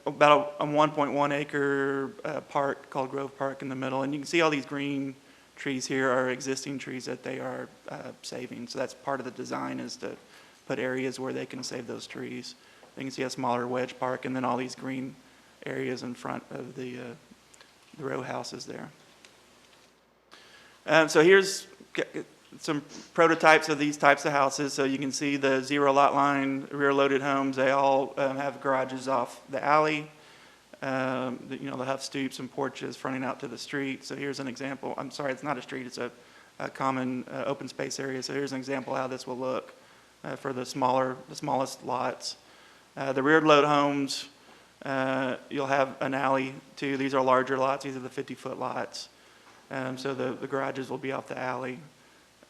I: about a 1.1 acre park called Grove Park in the middle, and you can see all these green trees here are existing trees that they are saving. So that's part of the design, is to put areas where they can save those trees. You can see a smaller wedge park, and then all these green areas in front of the row houses there. So here's some prototypes of these types of houses. So you can see the zero lot line, rear loaded homes. They all have garages off the alley. They'll have stoops and porches fronting out to the street. So here's an example. I'm sorry, it's not a street. It's a common open space area. So here's an example how this will look for the smallest lots. The rear load homes, you'll have an alley too. These are larger lots. These are the 50-foot lots. So the garages will be off the alley.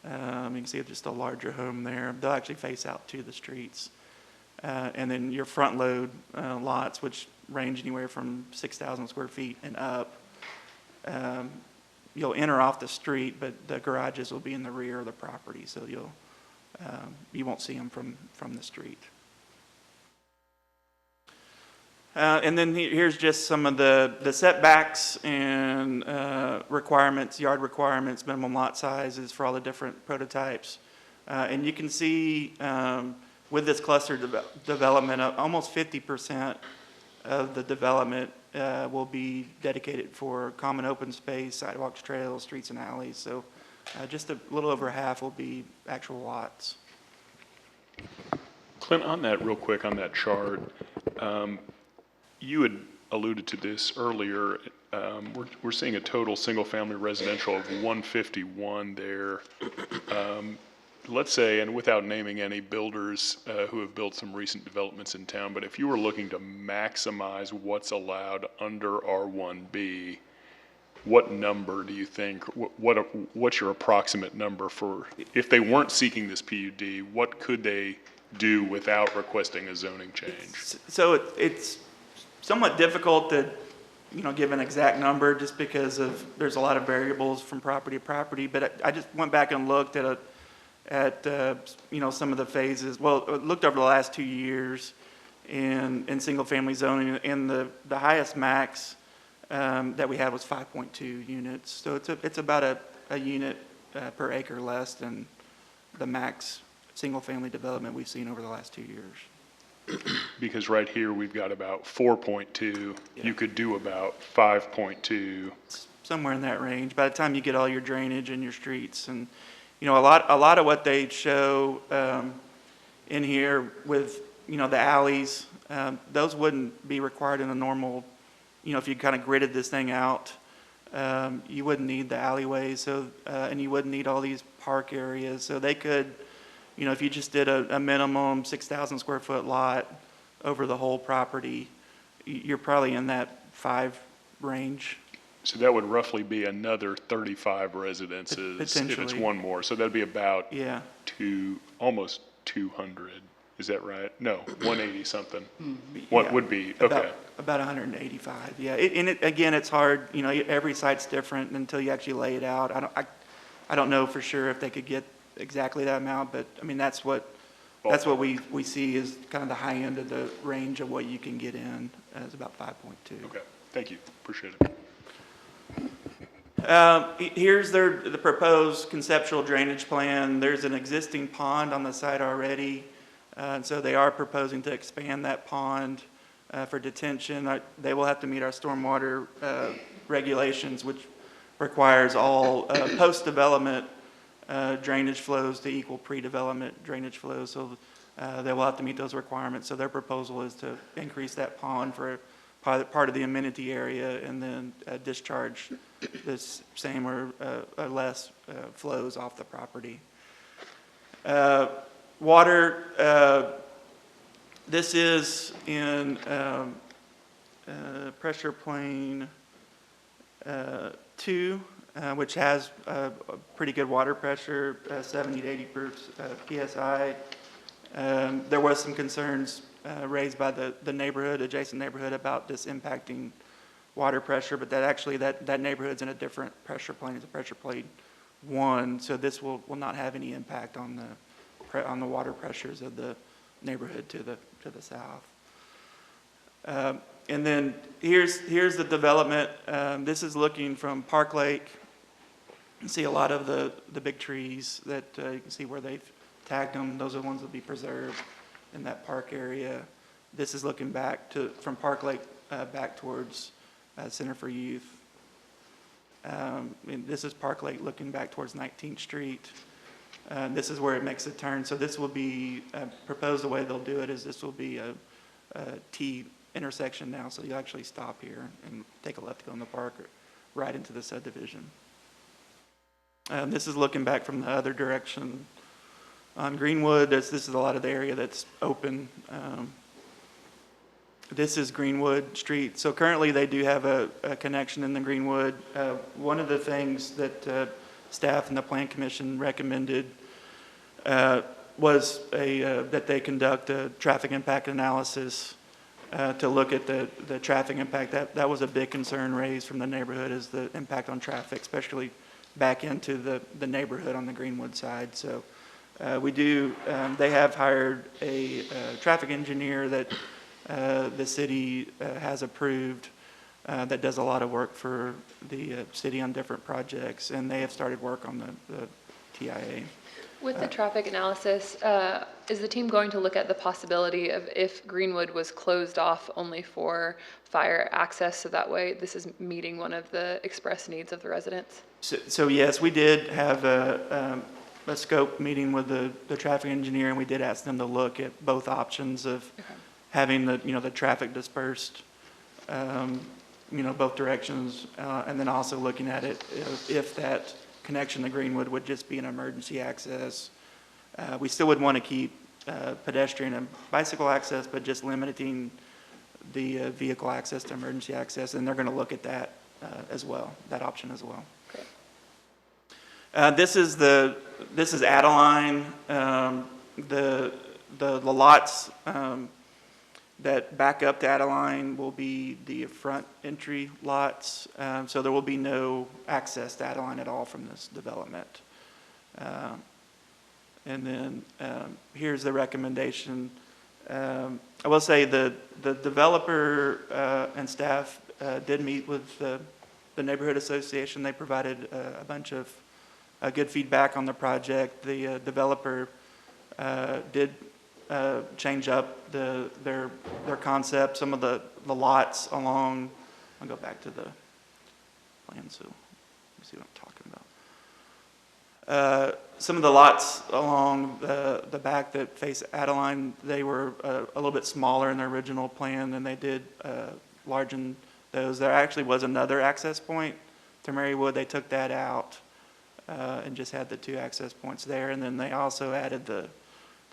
I: You can see just a larger home there. They'll actually face out to the streets. And then your front load lots, which range anywhere from 6,000 square feet and up, you'll enter off the street, but the garages will be in the rear of the property, so you won't see them from the street. And then here's just some of the setbacks and requirements, yard requirements, minimum lot sizes for all the different prototypes. And you can see with this cluster development, almost 50% of the development will be dedicated for common open space, sidewalks, trails, streets, and alleys. So just a little over half will be actual lots.
F: Clint, on that real quick, on that chart, you had alluded to this earlier. We're seeing a total single-family residential of 151 there. Let's say, and without naming any builders who have built some recent developments in town, but if you were looking to maximize what's allowed under R1B, what number do you think, what's your approximate number for, if they weren't seeking this PUD, what could they do without requesting a zoning change?
I: So it's somewhat difficult to give an exact number just because there's a lot of variables from property to property, but I just went back and looked at some of the phases. Well, I looked over the last 2 years in single family zoning, and the highest max that we had was 5.2 units. So it's about a unit per acre less than the max single family development we've seen over the last 2 years.
F: Because right here, we've got about 4.2.
I: Yeah.
F: You could do about 5.2.
I: Somewhere in that range. By the time you get all your drainage and your streets, and a lot of what they show in here with the alleys, those wouldn't be required in a normal. If you kind of gridded this thing out, you wouldn't need the alleyways. So and you wouldn't need all these park areas. So they could. If you just did a minimum 6,000 square foot lot over the whole property, you're probably in that 5 range.
F: So that would roughly be another 35 residences if it's
I: Potentially.
F: one more. So that'd be about
I: Yeah.
F: almost 200. Is that right? No, 180 something.
I: Yeah.
F: What would be, okay.
I: About 185, yeah. Again, it's hard, every site's different until you actually lay it out. I don't know for sure if they could get exactly that amount, but I mean, that's what we see is kind of the high end of the range of what you can get in, is about 5.2.
F: Okay, thank you, appreciate it.
I: Here's the proposed conceptual drainage plan. There's an existing pond on the site already, and so they are proposing to expand that pond for detention. They will have to meet our stormwater regulations, which requires all post-development drainage flows to equal pre-development drainage flows. So they will have to meet those requirements. So their proposal is to increase that pond for part of the amenity area and then discharge this same or less flows off the property. Water, this is in pressure plane 2, which has a pretty good water pressure, 70 to 80 psi. There was some concerns raised by the neighborhood, adjacent neighborhood, about this impacting water pressure, but that neighborhood's in a different pressure plane. It's a pressure plane 1, so this will not have any impact on the water pressures of the neighborhood to the south. And then here's the development. This is looking from Park Lake. You can see a lot of the big trees that you can see where they've tagged them. Those are the ones that will be preserved in that park area. This is looking back from Park Lake back towards Center for Youth. And this is Park Lake looking back towards 19th Street. This is where it makes a turn. So this will be proposed. The way they'll do it is this will be a T intersection now. So you actually stop here and take a left to go in the park or right into the subdivision. This is looking back from the other direction. On Greenwood, this is a lot of the area that's open. This is Greenwood Street. So currently they do have a connection in the Greenwood. One of the things that staff and the Plan Commission recommended was that they conduct a traffic impact analysis to look at the traffic impact. That was a big concern raised from the neighborhood, is the impact on traffic, especially back into the neighborhood on the Greenwood side. So they have hired a traffic engineer that the city has approved that does a lot of work for the city on different projects, and they have started work on the TIA.
A: With the traffic analysis, is the team going to look at the possibility of if Greenwood was closed off only for fire access, so that way this is meeting one of the express needs of the residents?
I: So yes, we did have a scope meeting with the traffic engineer, and we did ask them to look at both options of having the traffic dispersed, both directions, and then also looking at it if that connection to Greenwood would just be an emergency access. We still would want to keep pedestrian and bicycle access, but just limiting the vehicle access to emergency access, and they're going to look at that as well, that option as well.
A: Great.
I: This is Adeline. The lots that back up to Adeline will be the front entry lots, so there will be no access to Adeline at all from this development. And then here's the recommendation. I will say the developer and staff did meet with the neighborhood association. They provided a bunch of good feedback on the project. The developer did change up their concept. Some of the lots along, I'll go back to the plan so you see what I'm talking about. Some of the lots along the back that face Adeline, they were a little bit smaller in their original plan, and they did largen those. There actually was another access point to Marywood. They took that out and just had the two access points there, and then they also added the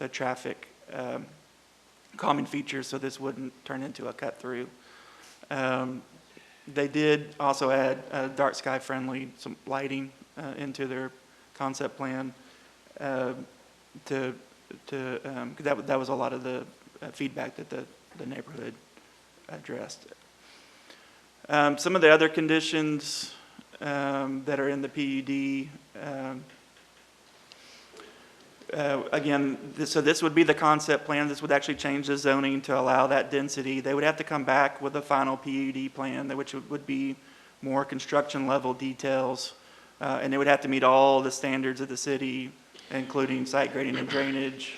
I: traffic calming features, so this wouldn't turn into a cut through. They did also add dark sky friendly, some lighting into their concept plan that was a lot of the feedback that the neighborhood addressed. Some of the other conditions that are in the PUD, again, so this would be the concept plan. This would actually change the zoning to allow that density. They would have to come back with a final PUD plan, which would be more construction level details, and they would have to meet all the standards of the city, including site grading and drainage,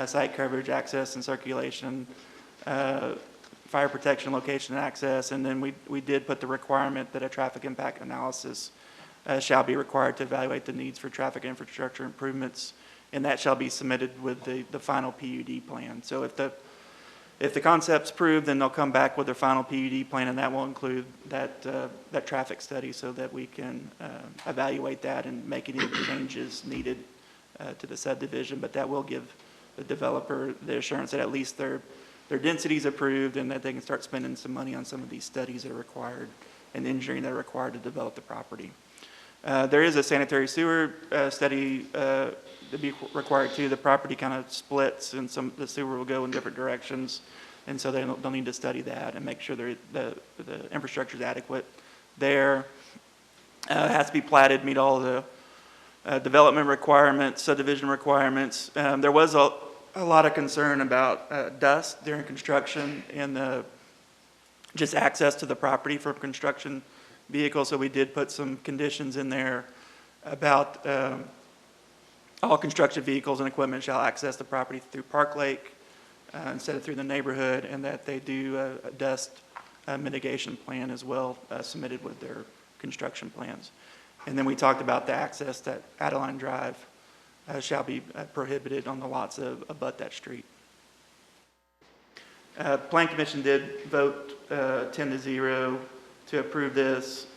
I: site coverage, access and circulation, fire protection, location and access, and then we did put the requirement that a traffic impact analysis shall be required to evaluate the needs for traffic infrastructure improvements, and that shall be submitted with the final PUD plan. So if the concept's approved, then they'll come back with their final PUD plan, and that will include that traffic study so that we can evaluate that and make any changes needed to the subdivision. But that will give the developer the assurance that at least their density is approved and that they can start spending some money on some of these studies that are required and engineering that are required to develop the property. There is a sanitary sewer study to be required too. The property kind of splits, and the sewer will go in different directions, and so they'll need to study that and make sure the infrastructure is adequate there. It has to be platted, meet all the development requirements, subdivision requirements. There was a lot of concern about dust during construction and just access to the property from construction vehicles, so we did put some conditions in there about all construction vehicles and equipment shall access the property through Park Lake instead of through the neighborhood, and that they do a dust mitigation plan as well submitted with their construction plans. And then we talked about the access that Adeline Drive shall be prohibited on the lots that abut that street. Plan Commission did vote 10-0 to approve this.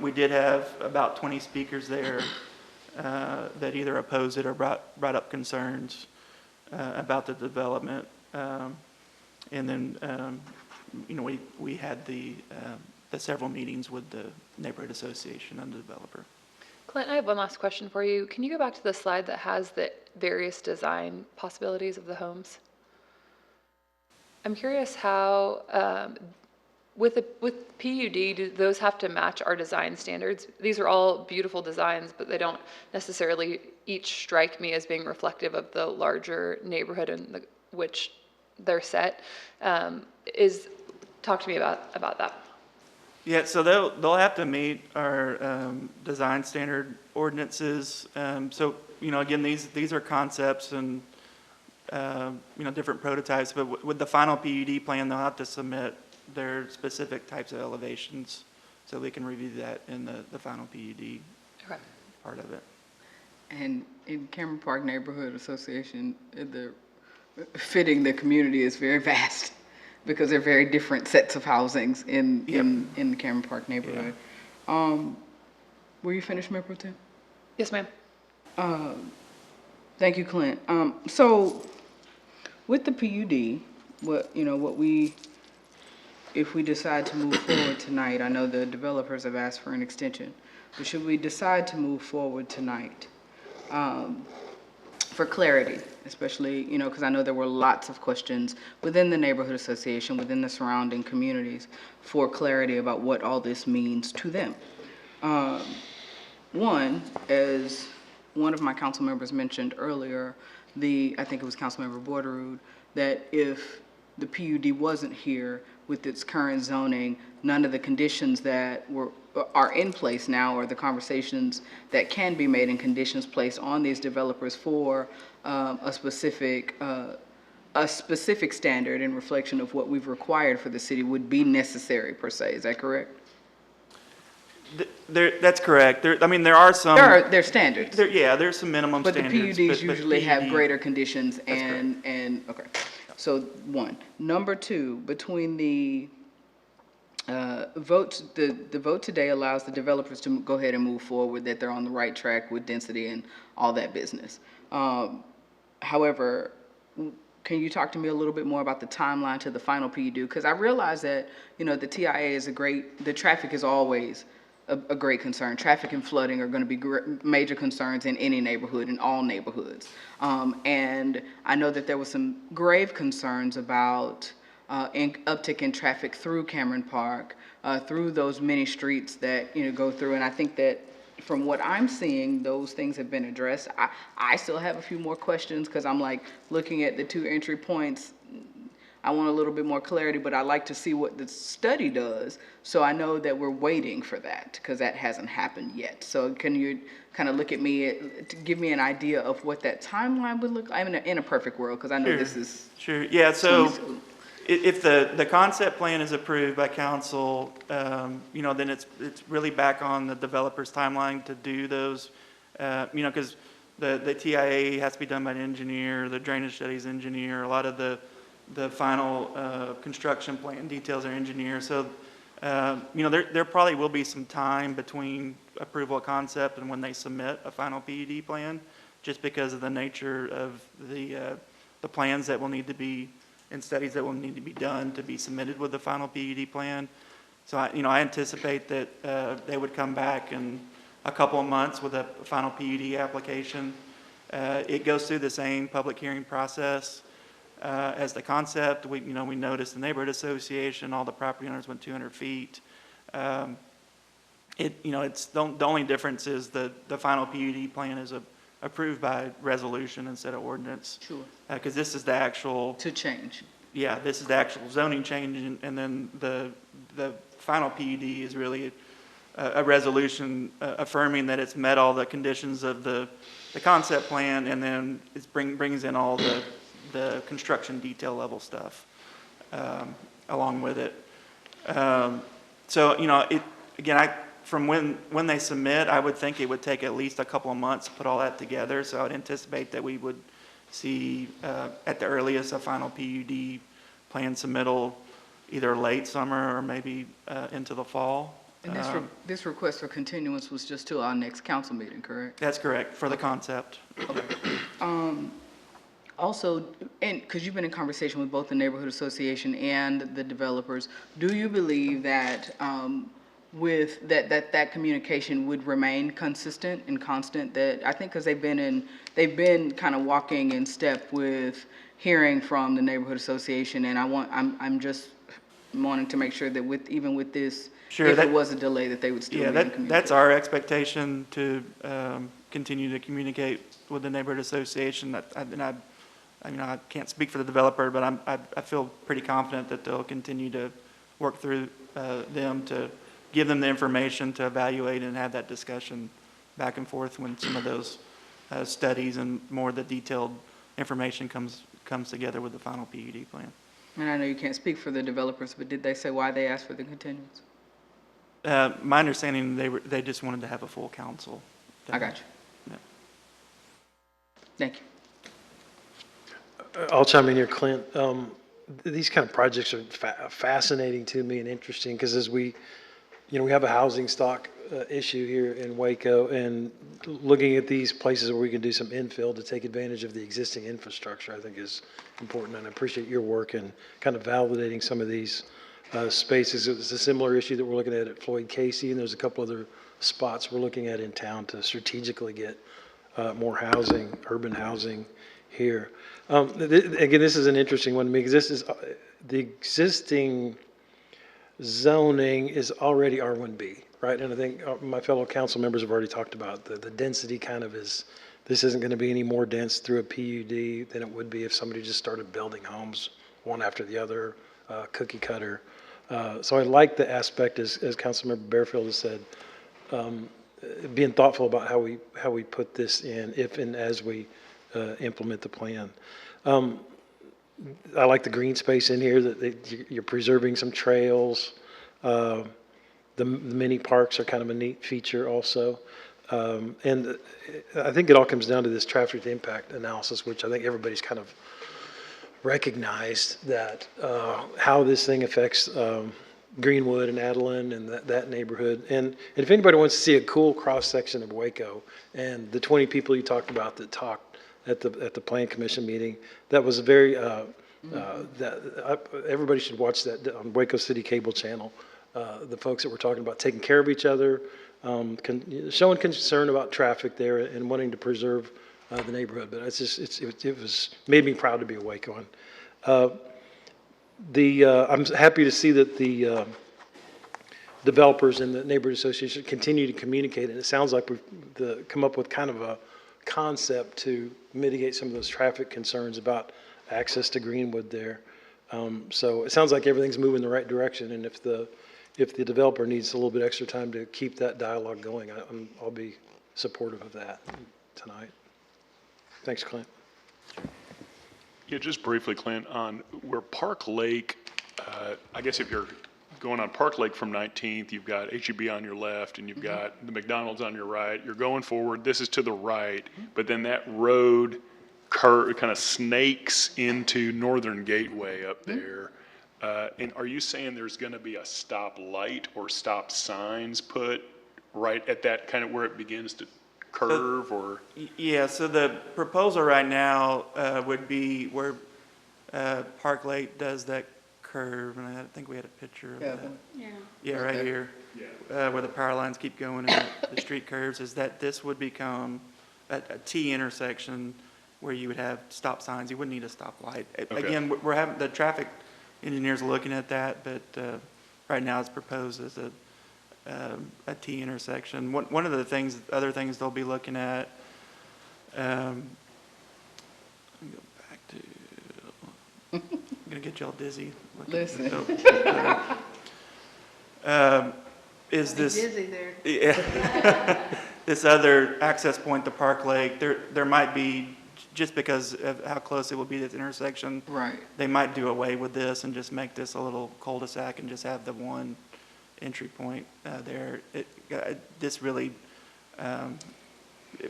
I: We did have about 20 speakers there that either opposed it or brought up concerns about the development. And then, we had the several meetings with the neighborhood association and the developer.
A: Clint, I have one last question for you. Can you go back to the slide that has the various design possibilities of the homes? I'm curious how, with PUD, do those have to match our design standards? These are all beautiful designs, but they don't necessarily each strike me as being reflective of the larger neighborhood in which they're set. Talk to me about that.
I: Yeah, so they'll have to meet our design standard ordinances. So, again, these are concepts and, different prototypes, but with the final PUD plan, they'll have to submit their specific types of elevations so we can review that in the final PUD part of it.
J: And in Cameron Park Neighborhood Association, fitting the community is very vast because they're very different sets of housings in the Cameron Park neighborhood. Yeah. Were you finished, Mayor Pro Tem?
A: Yes, ma'am.
J: Thank you, Clint. So with the PUD, if we decide to move forward tonight, I know the developers have asked for an extension, but should we decide to move forward tonight, for clarity, especially, because I know there were lots of questions within the neighborhood association, within the surrounding communities, for clarity about what all this means to them. One, as one of my council members mentioned earlier, I think it was Councilmember Borderud, that if the PUD wasn't here with its current zoning, none of the conditions that are in place now, or the conversations that can be made and conditions placed on these developers for a specific standard in reflection of what we've required for the city would be necessary per se. Is that correct?
I: That's correct. There are some.
J: There's standards.
I: There's some minimum
J: but
I: standards.
J: But the PUDs usually have greater conditions and okay. So one. Number two, between the vote, the vote today allows the developers to go ahead and move forward, that they're on the right track with density and all that business. However, can you talk to me a little bit more about the timeline to the final PUD? Because I realize that, the TIA is the traffic is always a great concern. Traffic and flooding are going to be major concerns in any neighborhood, in all neighborhoods. And I know that there was some grave concerns about uptick in traffic through Cameron Park, through those many streets that, go through. And I think that from what I'm seeing, those things have been addressed. I still have a few more questions because I'm like looking at the two entry points. I want a little bit more clarity, but I like to see what the study does. So I know that we're waiting for that because that hasn't happened yet. So can you kind of look at me to give me an idea of what that timeline would look like? I mean, in a perfect world, because I know this is.
I: Sure. Yeah. So if the concept plan is approved by council, then it's really back on the developer's timeline to do those, because the TIA has to be done by an engineer, the drainage studies engineer, a lot of the final construction plan details are engineered. So, there probably will be some time between approval of concept and when they submit a final PUD plan, just because of the nature of the plans that will need to be and studies that will need to be done to be submitted with the final PUD plan. So, I anticipate that they would come back in a couple of months with a final PUD application. It goes through the same public hearing process as the concept. We noticed the neighborhood association, all the property owners went 200 feet. It's the only difference is the final PUD plan is approved by resolution instead of ordinance.
J: Sure.
I: Because this is the actual.
J: To change.
I: Yeah, this is the actual zoning change, and then the final PUD is really a resolution affirming that it's met all the conditions of the concept plan, and then it brings in all the construction detail level stuff along with it. So, from when they submit, I would think it would take at least a couple of months to put all that together. So I would anticipate that we would see at the earliest a final PUD plan submittal either late summer or maybe into the fall.
J: And this request for continuance was just to our next council meeting, correct?
I: That's correct, for the concept.
J: Also, and because you've been in conversation with both the neighborhood association and the developers, do you believe that with that communication would remain consistent and constant? That I think because they've been kind of walking in step with hearing from the neighborhood association, and I'm just wanting to make sure that even with this,
I: Sure,
J: if
I: that-
J: it was a delay, that they would still be
I: Yeah,
J: in communication.
I: that's our expectation, to continue to communicate with the neighborhood association. I can't speak for the developer, but I feel pretty confident that they'll continue to work through them to give them the information to evaluate and have that discussion back and forth when some of those studies and more of the detailed information comes together with the final PUD plan.
J: And I know you can't speak for the developers, but did they say why they asked for the continuance?
I: My understanding, they just wanted to have a full council.
J: I got you.
I: Yeah.
J: Thank you.
B: I'll chime in here, Clint. These kind of projects are fascinating to me and interesting because as we have a housing stock issue here in Waco, and looking at these places where we can do some infill to take advantage of the existing infrastructure, I think is important. And I appreciate your work in kind of validating some of these spaces. It was a similar issue that we're looking at Floyd Casey, and there's a couple other spots we're looking at in town to strategically get more housing, urban housing here. Again, this is an interesting one to me because this is the existing zoning is already R1B, right? And I think my fellow council members have already talked about the density kind of is, this isn't going to be any more dense through a PUD than it would be if somebody just started building homes one after the other, cookie cutter. So I like the aspect, as Councilmember Bearfield has said, being thoughtful about how we put this in, if and as we implement the plan. I like the green space in here, that you're preserving some trails. The mini parks are kind of a neat feature also. And I think it all comes down to this traffic impact analysis, which I think everybody's kind of recognized that how this thing affects Greenwood and Adeline and that neighborhood. And if anybody wants to see a cool cross-section of Waco, and the 20 people you talked about that talked at the Plan Commission meeting, that was very, everybody should watch that on Waco City Cable Channel. The folks that were talking about taking care of each other, showing concern about traffic there and wanting to preserve the neighborhood. But it was made me proud to be a Wacoan. I'm happy to see that the developers and the neighborhood association continue to communicate, and it sounds like we've come up with kind of a concept to mitigate some of those traffic concerns about access to Greenwood there. So it sounds like everything's moving in the right direction, and if the developer needs a little bit extra time to keep that dialogue going, I'll be supportive of that tonight. Thanks, Clint.
F: Yeah, just briefly, Clint, on where Park Lake, I guess if you're going on Park Lake from 19th, you've got HEB on your left and you've got the McDonald's on your right. You're going forward, this is to the right, but then that road kind of snakes into Northern Gateway up there. And are you saying there's going to be a stop light or stop signs put right at that kind of where it begins to curve, or?
I: Yeah, so the proposal right now would be where Park Lake does that curve, and I think we had a picture of that. Yeah, right here, where the power lines keep going and the street curves, is that this would become a T intersection where you would have stop signs. You wouldn't need a stoplight.
F: Okay.
I: Again, we're having, the traffic engineers are looking at that, but right now it's proposed as a T intersection. One of the other things they'll be looking at, let me go back to, I'm gonna get y'all dizzy.
J: Listen.
I: Is this,
G: Busy there.
I: yeah, this other access point to Park Lake, there might be, just because of how close it will be to this intersection,
J: Right.
I: they might do away with this and just make this a little cul-de-sac and just have the one entry point there. This really,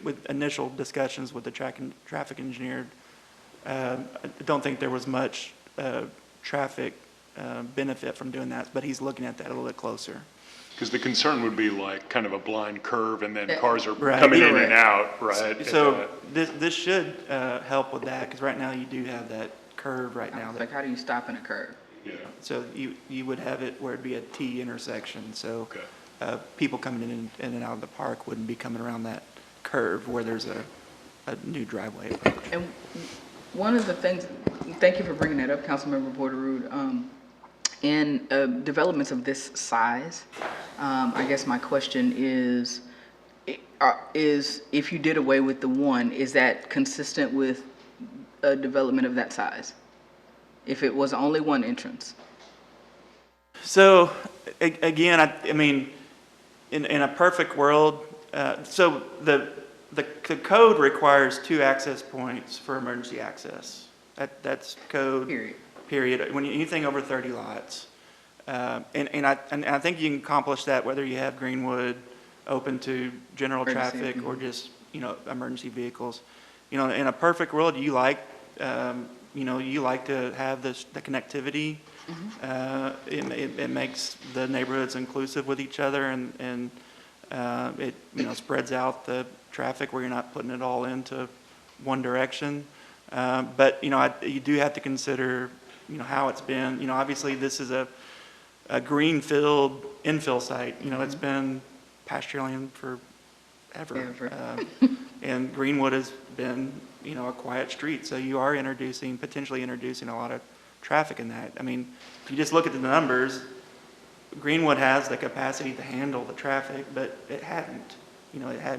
I: with initial discussions with the traffic engineer, I don't think there was much traffic benefit from doing that, but he's looking at that a little bit closer.
F: Because the concern would be like kind of a blind curve and then
J: Yeah.
F: cars are
I: Right.
F: coming in
J: Correct.
F: and out, right?
I: So this should help with that, because right now you do have that curve right now.
J: Like, how do you stop in a curve?
F: Yeah,
I: So you would have it where it'd be a T intersection, so
F: okay.
I: people coming in and out of the park wouldn't be coming around that curve where there's a new driveway approach.
J: And one of the things, thank you for bringing that up, Councilmember Porter-Ruud. In developments of this size, I guess my question is if you did away with the one, is that consistent with a development of that size? If it was only one entrance?
I: So again, I mean, in a perfect world, so the code requires 2 access points for emergency access. That's code. Period. When anything over 30 lots. And I think you can accomplish that whether you have Greenwood open to general traffic or just, emergency vehicles. In a perfect world, you like to have the connectivity. It makes the neighborhoods inclusive with each other, and it spreads out the traffic where you're not putting it all into one direction. But you do have to consider how it's been. Obviously this is a greenfield infill site. It's been pastureland forever. And Greenwood has been a quiet street, so you are potentially introducing a lot of traffic in that. I mean, if you just look at the numbers, Greenwood has the capacity to handle the traffic, but it hadn't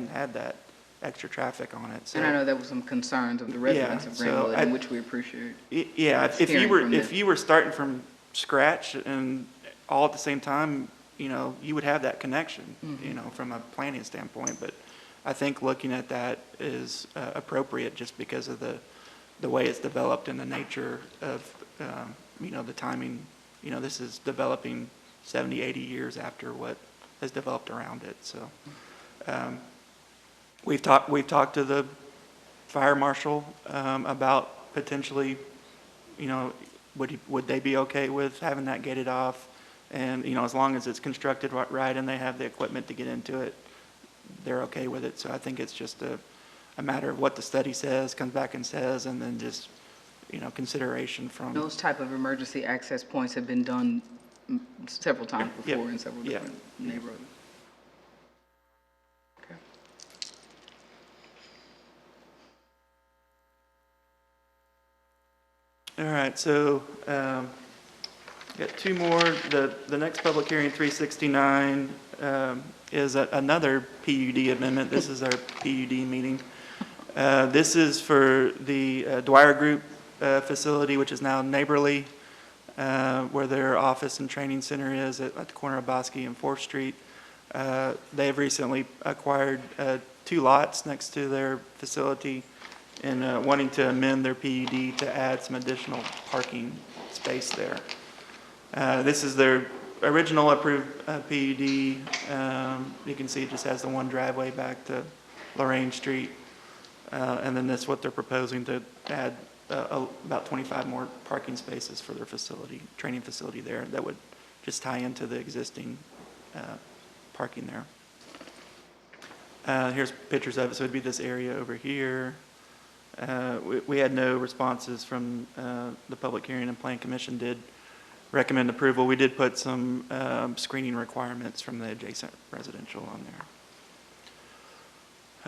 I: had that extra traffic on it. So,
J: And I know there were some concerns of the residents of Greenwood, in which we appreciate.
I: Yeah, if you were starting from scratch and all at the same time, you would have that connection, from a planning standpoint. But I think looking at that is appropriate just because of the way it's developed and the nature of, the timing. This is developing 70, 80 years after what has developed around it. So we've talked to the fire marshal about potentially, would they be okay with having that gated off? And, as long as it's constructed right and they have the equipment to get into it, they're okay with it. So I think it's just a matter of what the study says, comes back and says, and then just, consideration from.
J: Those type of emergency access points have been done several times before in several different neighborhoods. Okay.
I: All right, so got 2 more. The next public hearing, 369, is another PUD amendment. This is our PUD meeting. This is for the Dwyer Group facility, which is now Neighborly, where their office and training center is at the corner of Bosque and 4th Street. They have recently acquired 2 lots next to their facility and wanting to amend their PUD to add some additional parking space there. This is their original approved PUD. You can see it just has the one driveway back to Lorraine Street. And then that's what they're proposing to add about 25 more parking spaces for their facility, training facility there. That would just tie into the existing parking there. Here's pictures of it. So it'd be this area over here. We had no responses from the public hearing, and Plan Commission did recommend approval. We did put some screening requirements from the adjacent residential on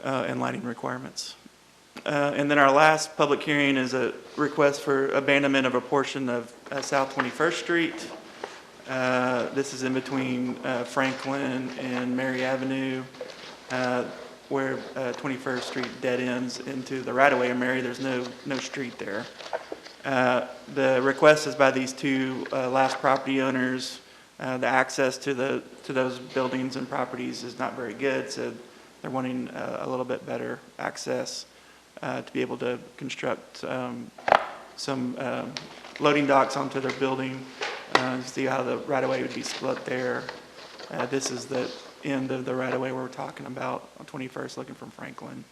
I: there, and lighting requirements. And then our last public hearing is a request for abandonment of a portion of South 21st Street. This is in between Franklin and Mary Avenue, where 21st Street dead ends into the right-of-way of Mary. There's no street there. The request is by these 2 last property owners. The access to those buildings and properties is not very good, so they're wanting a little bit better access to be able to construct some loading docks onto their building. See how the right-of-way would be split there. This is the end of the right-of-way we're talking about on 21st, looking from Franklin.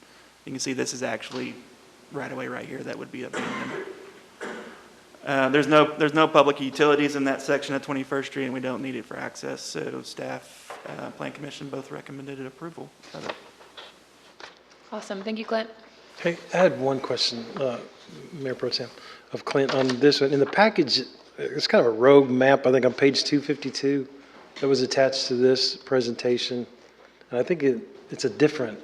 I: You can see this is actually right-of-way right here that would be abandoned. There's no public utilities in that section of 21st Street, and we don't need it for access, so staff Plan Commission both recommended approval of it.
A: Awesome. Thank you, Clint.
B: Hey, I had one question, Mayor Pro Tem, of Clint, on this one. In the package, it's kind of a rogue map, I think on page 252, that was attached to this presentation. And I think it's a different,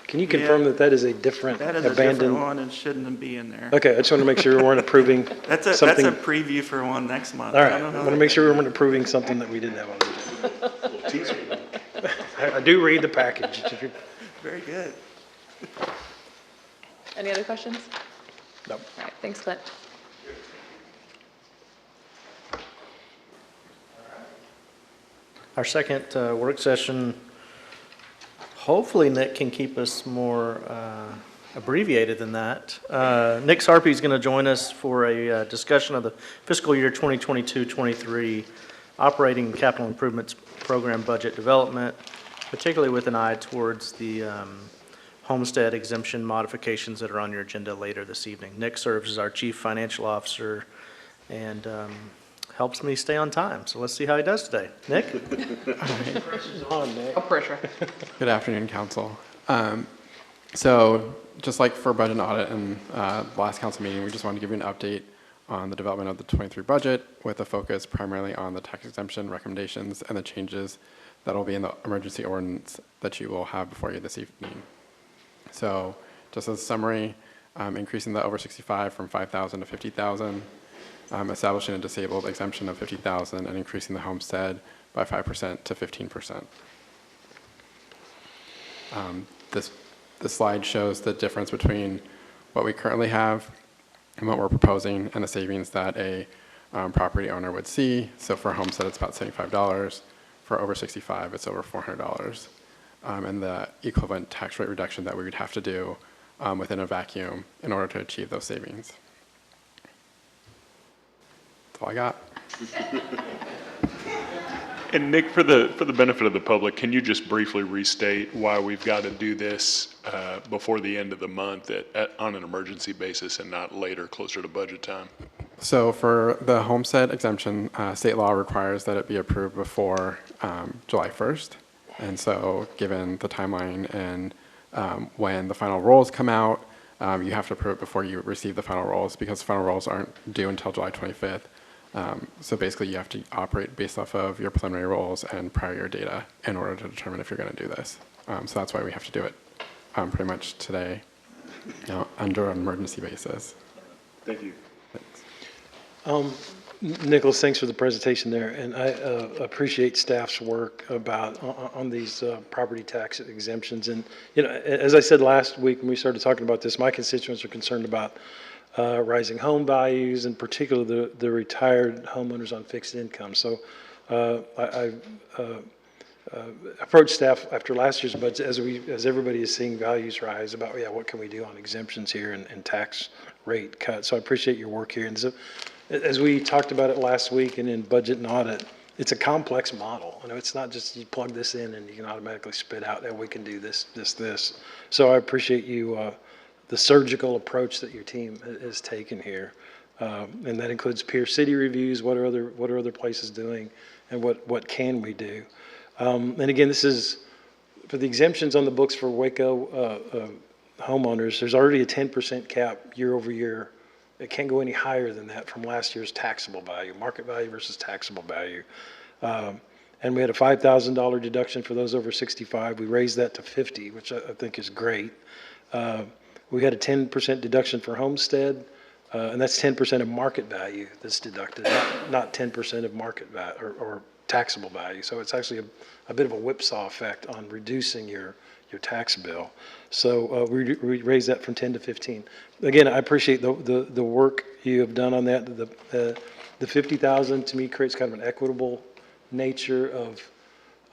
B: can you confirm
I: Yeah.
B: that that is a different
I: That is a different
B: abandoned?
I: one and shouldn't be in there.
B: Okay, I just want to make sure we weren't approving
I: That's a
B: something.
I: preview for one next month.
B: All
I: I
B: right,
I: don't
B: I
I: know
B: want to
I: that
B: make sure we
I: yet.
B: weren't approving something that we didn't have on the agenda. I do read the package.
I: Very good.
A: Any other questions?
B: Nope.
A: All right, thanks, Clint.
E: Our second work session, hopefully Nick can keep us more abbreviated than that. Nick Sarpy is going to join us for a discussion of the fiscal year 2022-23 operating capital improvements program budget development, particularly with an eye towards the homestead exemption modifications that are on your agenda later this evening. Nick serves as our Chief Financial Officer and helps me stay on time. So let's see how he does today. Nick?
J: No pressure.
K: Good afternoon, Council. So just like for budget and audit and the last council meeting, we just wanted to give you an update on the development of the 23 budget with a focus primarily on the tax exemption recommendations and the changes that will be in the emergency ordinance that you will have before you this evening. So just as a summary, increasing the over 65 from 5,000 to 50,000, establishing a disabled exemption of 50,000 and increasing the homestead by 5% to 15%. This slide shows the difference between what we currently have and what we're proposing and the savings that a property owner would see. So for a homestead, it's about $75. For over 65, it's over $400. And the equivalent tax rate reduction that we would have to do within a vacuum in order to achieve those savings. That's all I got.
F: And Nick, for the benefit of the public, can you just briefly restate why we've got to do this before the end of the month on an emergency basis and not later, closer to budget time?
K: So for the homestead exemption, state law requires that it be approved before July 1st. And so given the timeline and when the final rolls come out, you have to approve it before you receive the final rolls because the final rolls aren't due until July 25th. So basically you have to operate based off of your preliminary rolls and prior year data in order to determine if you're going to do this. So that's why we have to do it pretty much today, under an emergency basis.
F: Thank you.
K: Thanks.
B: Nicholas, thanks for the presentation there, and I appreciate staff's work on these property tax exemptions. And as I said last week when we started talking about this, my constituents are concerned about rising home values, in particular the retired homeowners on fixed income. So I approached staff after last year's budget, as everybody is seeing values rise, about what can we do on exemptions here and tax rate cuts. So I appreciate your work here. And so, as we talked about it last week and in budget and audit, it's a complex model. It's not just you plug this in and you can automatically spit out that we can do this. So I appreciate you, the surgical approach that your team has taken here. And that includes peer city reviews, what are other places doing, and what can we do. And again, this is for the exemptions on the books for Waco homeowners. There's already a 10% cap year over year. It can't go any higher than that from last year's taxable value, market value versus taxable value. And we had a $5,000 deduction for those over 65. We raised that to 50, which I think is great. We had a 10% deduction for homestead, and that's 10% of market value that's deducted, not 10% of market value or taxable value. So it's actually a bit of a whipsaw effect on reducing your tax bill. So we raised that from 10 to 15. Again, I appreciate the work you have done on that. The 50,000 to me creates kind of an equitable nature of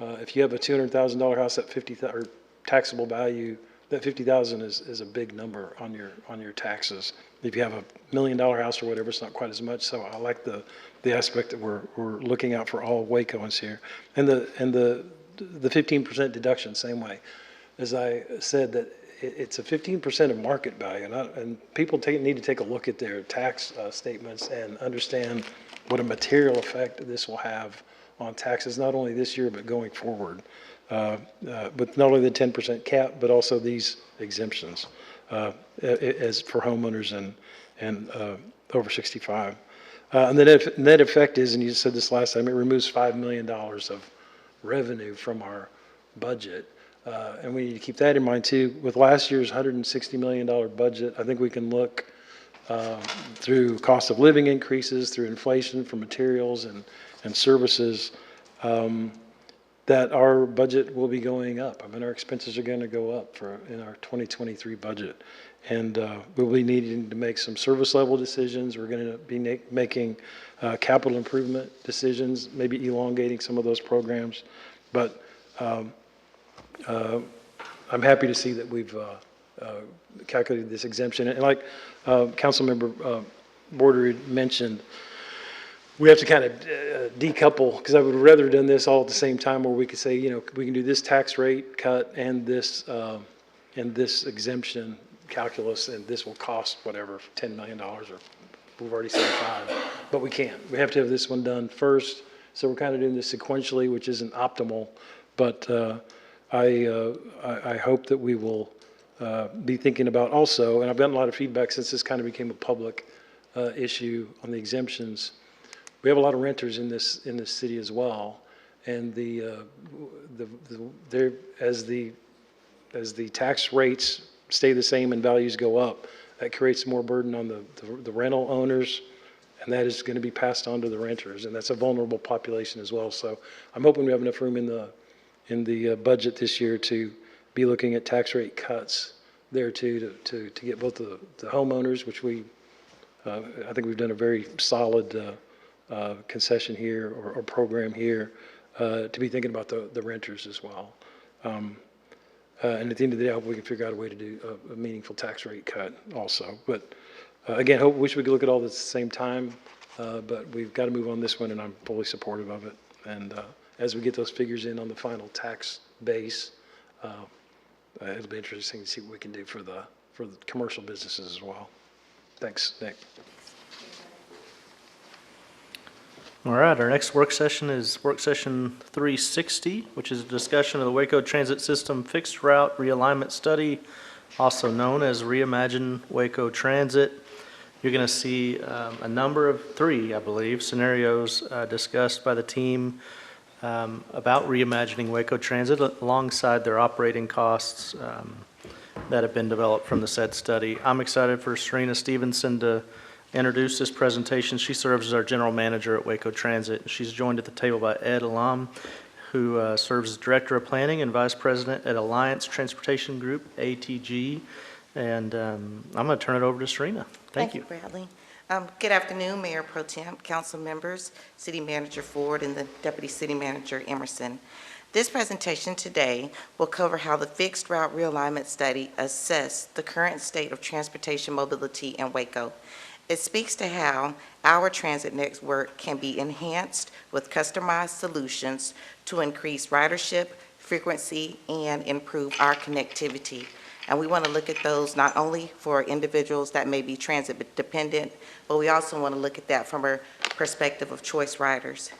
B: if you have a $200,000 house at 50,000 or taxable value, that 50,000 is a big number on your taxes. If you have $1 million house or whatever, it's not quite as much. So I like the aspect that we're looking out for all Wacoans here, and the 15% deduction, same way. As I said, that it's a 15% of market value, and people need to take a look at their tax statements and understand what a material effect this will have on taxes, not only this year, but going forward. With not only the 10% cap, but also these exemptions as for homeowners and over 65. And the net effect is, and you said this last time, it removes $5 million of revenue from our budget. And we need to keep that in mind too. With last year's $160 million budget, I think we can look through cost of living increases, through inflation for materials and services, that our budget will be going up. I mean, our expenses are going to go up in our 2023 budget. And we'll be needing to make some service level decisions. We're going to be making capital improvement decisions, maybe elongating some of those programs. But I'm happy to see that we've calculated this exemption. And like Councilmember Border had mentioned, we have to kind of decouple, because I would rather done this all at the same time, where we could say, you know, we can do this tax rate cut and this exemption calculus, and this will cost whatever, $10 million, or we've already said 5, but we can't. We have to have this one done first, so we're kind of doing this sequentially, which isn't optimal, but I hope that we will be thinking about also, and I've gotten a lot of feedback since this kind of became a public issue on the exemptions. We have a lot of renters in this city as well, and as the tax rates stay the same and values go up, that creates more burden on the rental owners, and that is going to be passed on to the renters, and that's a vulnerable population as well. So I'm hoping we have enough room in the budget this year to be looking at tax rate cuts there too, to get both the homeowners, which I think we've done a very solid concession here or program here, to be thinking about the renters as well. And at the end of the day, I hope we can figure out a way to do a meaningful tax rate cut also. But again, wish we could look at all this at the same time, but we've got to move on this one, and I'm fully supportive of it. And as we get those figures in on the final tax base, it'll be interesting to see what we can do for the commercial businesses as well. Thanks, Nick.
E: All right, our next work session is work session 360, which is a discussion of the Waco Transit System Fixed Route Realignment Study, also known as Reimagine Waco Transit. You're going to see a number of 3, I believe, scenarios discussed by the team about reimagining Waco Transit alongside their operating costs that have been developed from the said study. I'm excited for Serena Stevenson to introduce this presentation. She serves as our general manager at Waco Transit. She's joined at the table by Ed Alam, who serves as director of planning and vice president at Alliance Transportation Group, ATG. And I'm going to turn it over to Serena. Thank you.
L: Bradley. Good afternoon, Mayor Pro Tem, council members, City Manager Ford, and the Deputy City Manager Emerson. This presentation today will cover how the Fixed Route Realignment Study assessed the current state of transportation mobility in Waco. It speaks to how our transit network can be enhanced with customized solutions to increase ridership, frequency, and improve our connectivity. And we want to look at those not only for individuals that may be transit dependent, but we also want to look at that from a perspective of choice riders.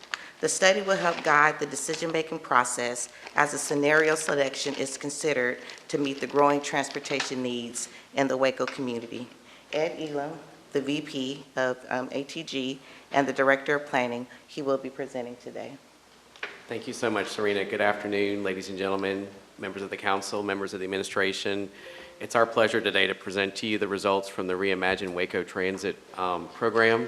L: The study will help guide the decision-making process as a scenario selection is considered to meet the growing transportation needs in the Waco community. Ed Elam, the VP of ATG and the Director of Planning, he will be presenting today.
M: Thank you so much, Serena. Good afternoon, ladies and gentlemen, members of the council, members of the administration. It's our pleasure today to present to you the results from the Reimagine Waco Transit program.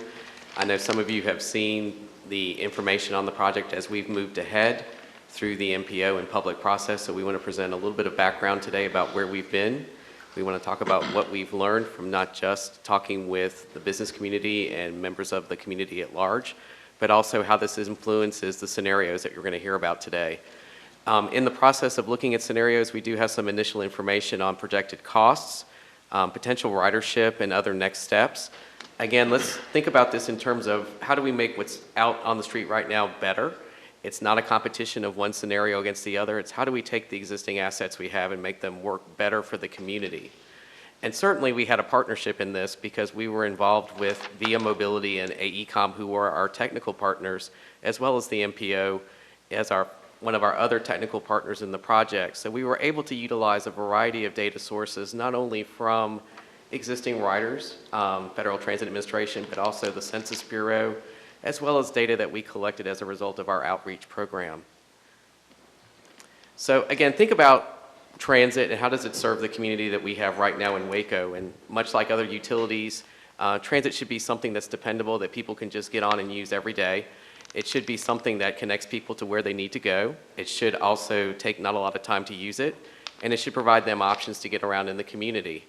M: I know some of you have seen the information on the project as we've moved ahead through the MPO and public process, so we want to present a little bit of background today about where we've been. We want to talk about what we've learned from not just talking with the business community and members of the community at large, but also how this influences the scenarios that you're going to hear about today. In the process of looking at scenarios, we do have some initial information on projected costs, potential ridership, and other next steps. Again, let's think about this in terms of how do we make what's out on the street right now better. It's not a competition of one scenario against the other. It's how do we take the existing assets we have and make them work better for the community. And certainly we had a partnership in this because we were involved with Via Mobility and AECOM, who were our technical partners, as well as the MPO as one of our other technical partners in the project. So we were able to utilize a variety of data sources, not only from existing riders, Federal Transit Administration, but also the Census Bureau, as well as data that we collected as a result of our outreach program. So again, think about transit and how does it serve the community that we have right now in Waco. And much like other utilities, transit should be something that's dependable, that people can just get on and use every day. It should be something that connects people to where they need to go. It should also take not a lot of time to use it, and it should provide them options to get around in the community.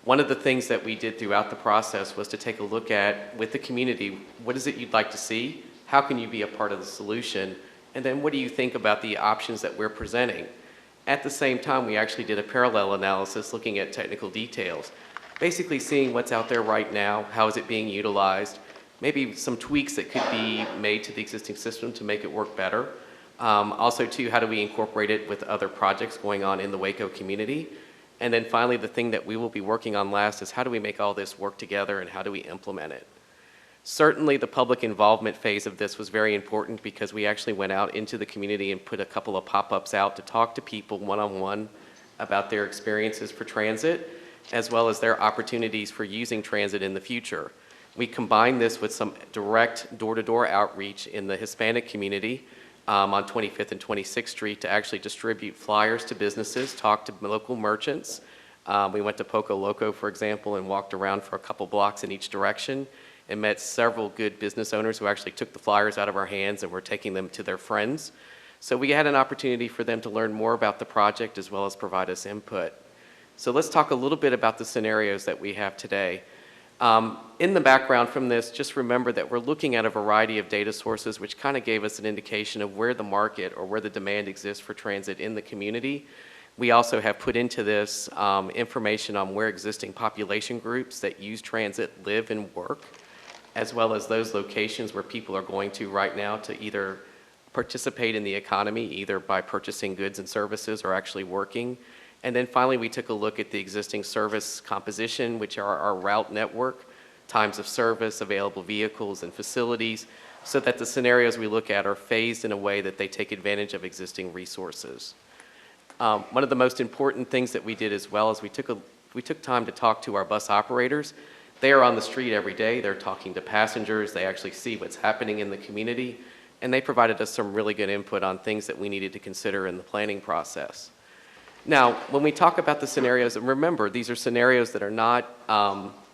M: One of the things that we did throughout the process was to take a look at, with the community, what is it you'd like to see? How can you be a part of the solution? And then what do you think about the options that we're presenting? At the same time, we actually did a parallel analysis looking at technical details, basically seeing what's out there right now, how is it being utilized, maybe some tweaks that could be made to the existing system to make it work better. Also, too, how do we incorporate it with other projects going on in the Waco community? And then finally, the thing that we will be working on last is how do we make all this work together and how do we implement it? Certainly, the public involvement phase of this was very important because we actually went out into the community and put a couple of pop-ups out to talk to people one-on-one about their experiences for transit, as well as their opportunities for using transit in the future. We combined this with some direct door-to-door outreach in the Hispanic community on 25th and 26th Street to actually distribute flyers to businesses, talk to local merchants. We went to Poco Loco, for example, and walked around for a couple blocks in each direction and met several good business owners who actually took the flyers out of our hands and were taking them to their friends. So we had an opportunity for them to learn more about the project as well as provide us input. So let's talk a little bit about the scenarios that we have today. In the background from this, just remember that we're looking at a variety of data sources which kind of gave us an indication of where the market or where the demand exists for transit in the community. We also have put into this information on where existing population groups that use transit live and work, as well as those locations where people are going to right now to either participate in the economy, either by purchasing goods and services or actually working. And then finally, we took a look at the existing service composition, which are our route network, times of service, available vehicles and facilities, so that the scenarios we look at are phased in a way that they take advantage of existing resources. One of the most important things that we did as well is we took time to talk to our bus operators. They are on the street every day. They're talking to passengers. They actually see what's happening in the community, and they provided us some really good input on things that we needed to consider in the planning process. Now, when we talk about the scenarios, and remember, these are scenarios that are not,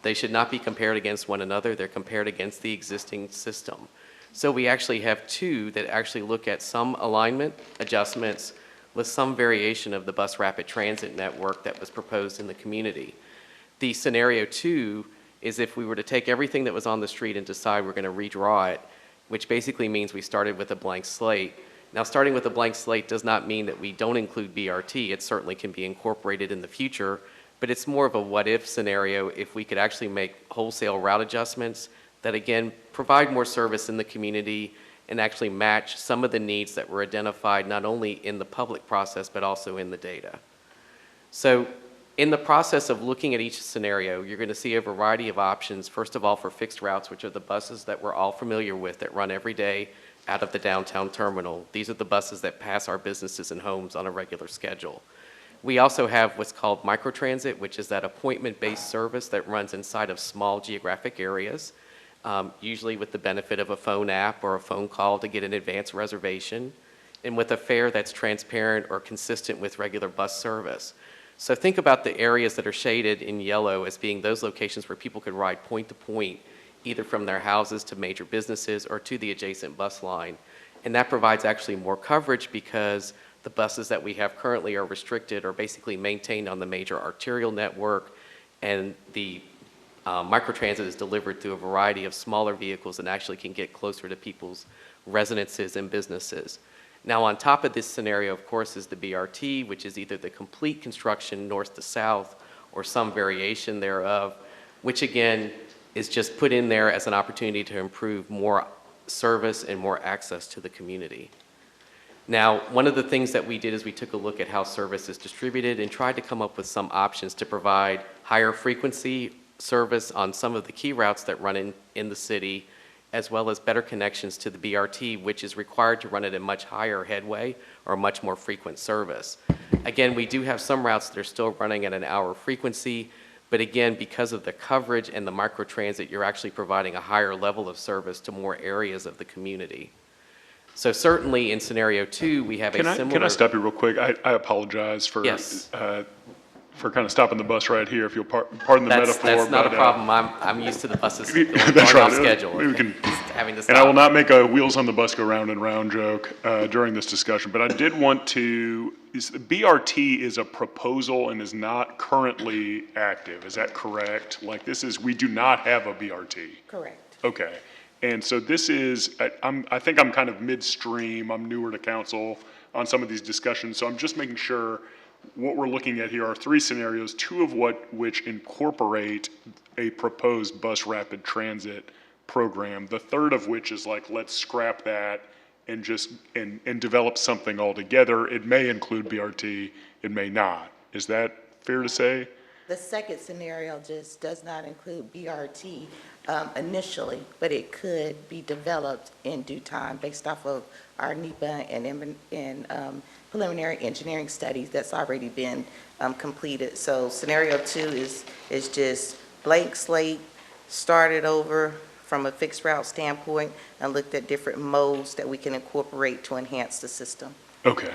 M: they should not be compared against one another. They're compared against the existing system. So we actually have two that actually look at some alignment adjustments with some variation of the bus rapid transit network that was proposed in the community. The scenario 2 is if we were to take everything that was on the street and decide we're going to redraw it, which basically means we started with a blank slate. Now, starting with a blank slate does not mean that we don't include BRT. It certainly can be incorporated in the future, but it's more of a what-if scenario if we could actually make wholesale route adjustments that, again, provide more service in the community and actually match some of the needs that were identified not only in the public process but also in the data. So in the process of looking at each scenario, you're going to see a variety of options, first of all for fixed routes, which are the buses that we're all familiar with that run every day out of the downtown terminal. These are the buses that pass our businesses and homes on a regular schedule. We also have what's called microtransit, which is that appointment-based service that runs inside of small geographic areas, usually with the benefit of a phone app or a phone call to get an advance reservation, and with a fare that's transparent or consistent with regular bus service. So think about the areas that are shaded in yellow as being those locations where people could ride point to point, either from their houses to major businesses or to the adjacent bus line. And that provides actually more coverage because the buses that we have currently are restricted or basically maintained on the major arterial network, and the microtransit is delivered through a variety of smaller vehicles and actually can get closer to people's residences and businesses. Now, on top of this scenario, of course, is the BRT, which is either the complete construction north to south or some variation thereof, which again is just put in there as an opportunity to improve more service and more access to the community. Now, one of the things that we did is we took a look at how service is distributed and tried to come up with some options to provide higher frequency service on some of the key routes that run in the city, as well as better connections to the BRT, which is required to run at a much higher headway or much more frequent service. Again, we do have some routes that are still running at an hour frequency, but again, because of the coverage and the microtransit, you're actually providing a higher level of service to more areas of the community. So certainly in scenario 2, we have a similar...
F: Can I stop you real quick? I apologize for
M: Yes.
F: For kind of stopping the bus right here, if you'll pardon the metaphor.
M: That's not a
F: but,
M: problem. I'm used to the buses going
F: That's right.
M: off schedule.
F: Maybe we can,
M: Having to
F: and I will
M: stop.
F: not make a wheels on the bus go round and round joke during this discussion, but I did want to, BRT is a proposal and is not currently active. Is that correct? Like we do not have a BRT.
L: Correct.
F: Okay. And so this is, I think I'm kind of midstream. I'm newer to council on some of these discussions, so I'm just making sure what we're looking at here are 3 scenarios, 2 of which incorporate a proposed bus rapid transit program. The third of which is like, let's scrap that and just, and develop something altogether. It may include BRT, it may not. Is that fair to say?
L: The second scenario just does not include BRT initially, but it could be developed in due time based off of our NEPA and preliminary engineering studies that's already been completed. So scenario 2 is just blank slate, started over from a fixed route standpoint and looked at different modes that we can incorporate to enhance the system.
F: Okay,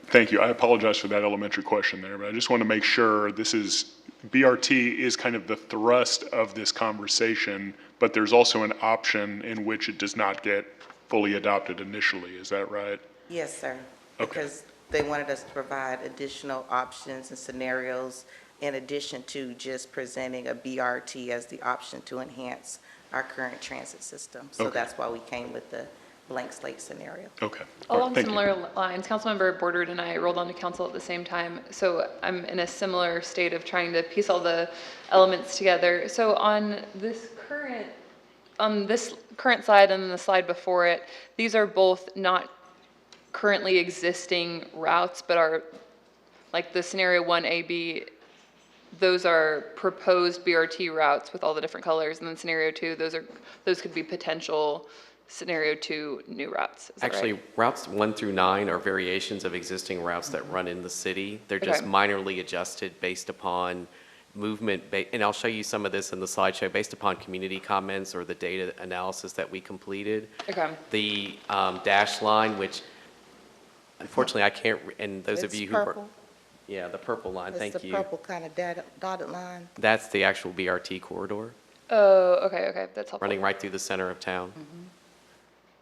F: thank you. I apologize for that elementary question there, but I just want to make sure BRT is kind of the thrust of this conversation, but there's also an option in which it does not get fully adopted initially. Is that right?
L: Yes, sir.
F: Okay.
L: Because they wanted us to provide additional options and scenarios in addition to just presenting a BRT as the option to enhance our current transit system. So
F: Okay.
L: that's why we came with the blank slate scenario.
F: Okay. All right,
A: Along
F: thank you.
A: similar lines, Councilmember Bordard and I rolled onto council at the same time, so I'm in a similar state of trying to piece all the elements together. So on this current slide and the slide before it, these are both not currently existing routes, but are like the scenario 1AB, those are proposed BRT routes with all the different colors, and then scenario 2, those could be potential scenario 2 new routes. Is that
M: Actually,
A: right?
M: routes 1 through 9 are variations of existing routes that run in the city. They're just
A: Okay.
M: minorly adjusted based upon movement, and I'll show you some of this in the slideshow, based upon community comments or the data analysis that we completed.
A: Okay.
M: The dash line, which unfortunately I can't, and those of
L: It's
M: you who were.
L: purple.
M: Yeah, the purple line, thank
L: It's the
M: you.
L: purple kind of dotted line.
M: That's the actual BRT corridor,
A: Oh, okay, that's helpful.
M: running right through the center of town.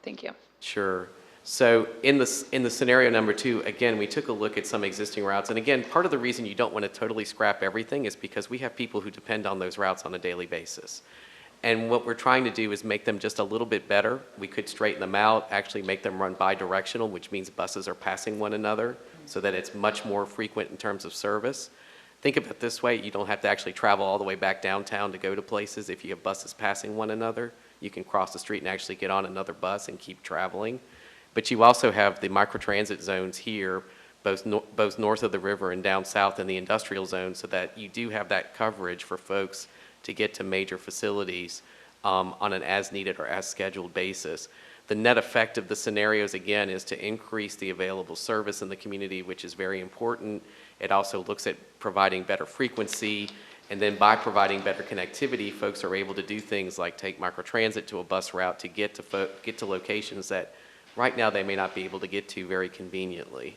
A: Thank you.
M: Sure. So in the scenario number 2, again, we took a look at some existing routes. And again, part of the reason you don't want to totally scrap everything is because we have people who depend on those routes on a daily basis. And what we're trying to do is make them just a little bit better. We could straighten them out, actually make them run bi-directional, which means buses are passing one another so that it's much more frequent in terms of service. Think of it this way, you don't have to actually travel all the way back downtown to go to places. If you have buses passing one another, you can cross the street and actually get on another bus and keep traveling. But you also have the microtransit zones here, both north of the river and down south in the industrial zone, so that you do have that coverage for folks to get to major facilities on an as-needed or as-scheduled basis. The net effect of the scenarios, again, is to increase the available service in the community, which is very important. It also looks at providing better frequency, and then by providing better connectivity, folks are able to do things like take microtransit to a bus route to get to locations that right now they may not be able to get to very conveniently.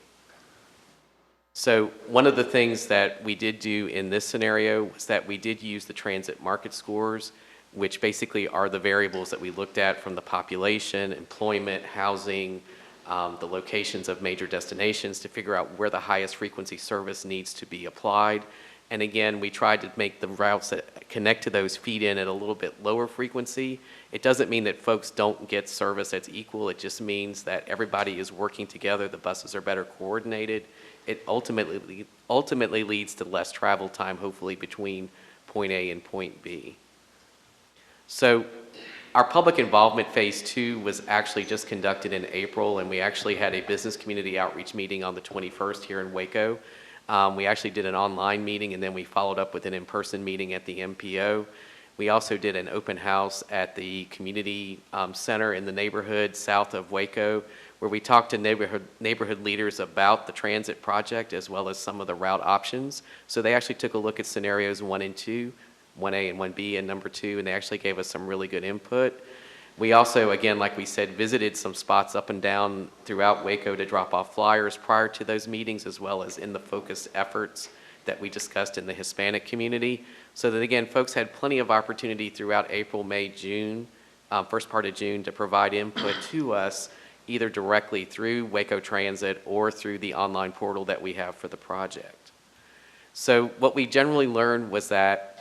M: So one of the things that we did do in this scenario was that we did use the transit market scores, which basically are the variables that we looked at from the population, employment, housing, the locations of major destinations to figure out where the highest frequency service needs to be applied. And again, we tried to make the routes that connect to those feed in at a little bit lower frequency. It doesn't mean that folks don't get service that's equal. It just means that everybody is working together. The buses are better coordinated. It ultimately leads to less travel time, hopefully, between point A and point B. So our public involvement phase 2 was actually just conducted in April, and we actually had a business community outreach meeting on the 21st here in Waco. We actually did an online meeting, and then we followed up with an in-person meeting at the MPO. We also did an open house at the community center in the neighborhood south of Waco, where we talked to neighborhood leaders about the transit project as well as some of the route options. So they actually took a look at scenarios 1 and 2, 1A and 1B and number 2, and they actually gave us some really good input. We also, again, like we said, visited some spots up and down throughout Waco to drop off flyers prior to those meetings, as well as in the focus efforts that we discussed in the Hispanic community. So that, again, folks had plenty of opportunity throughout April, May, June, first part of June, to provide input to us, either directly through Waco Transit or through the online portal that we have for the project. So what we generally learned was that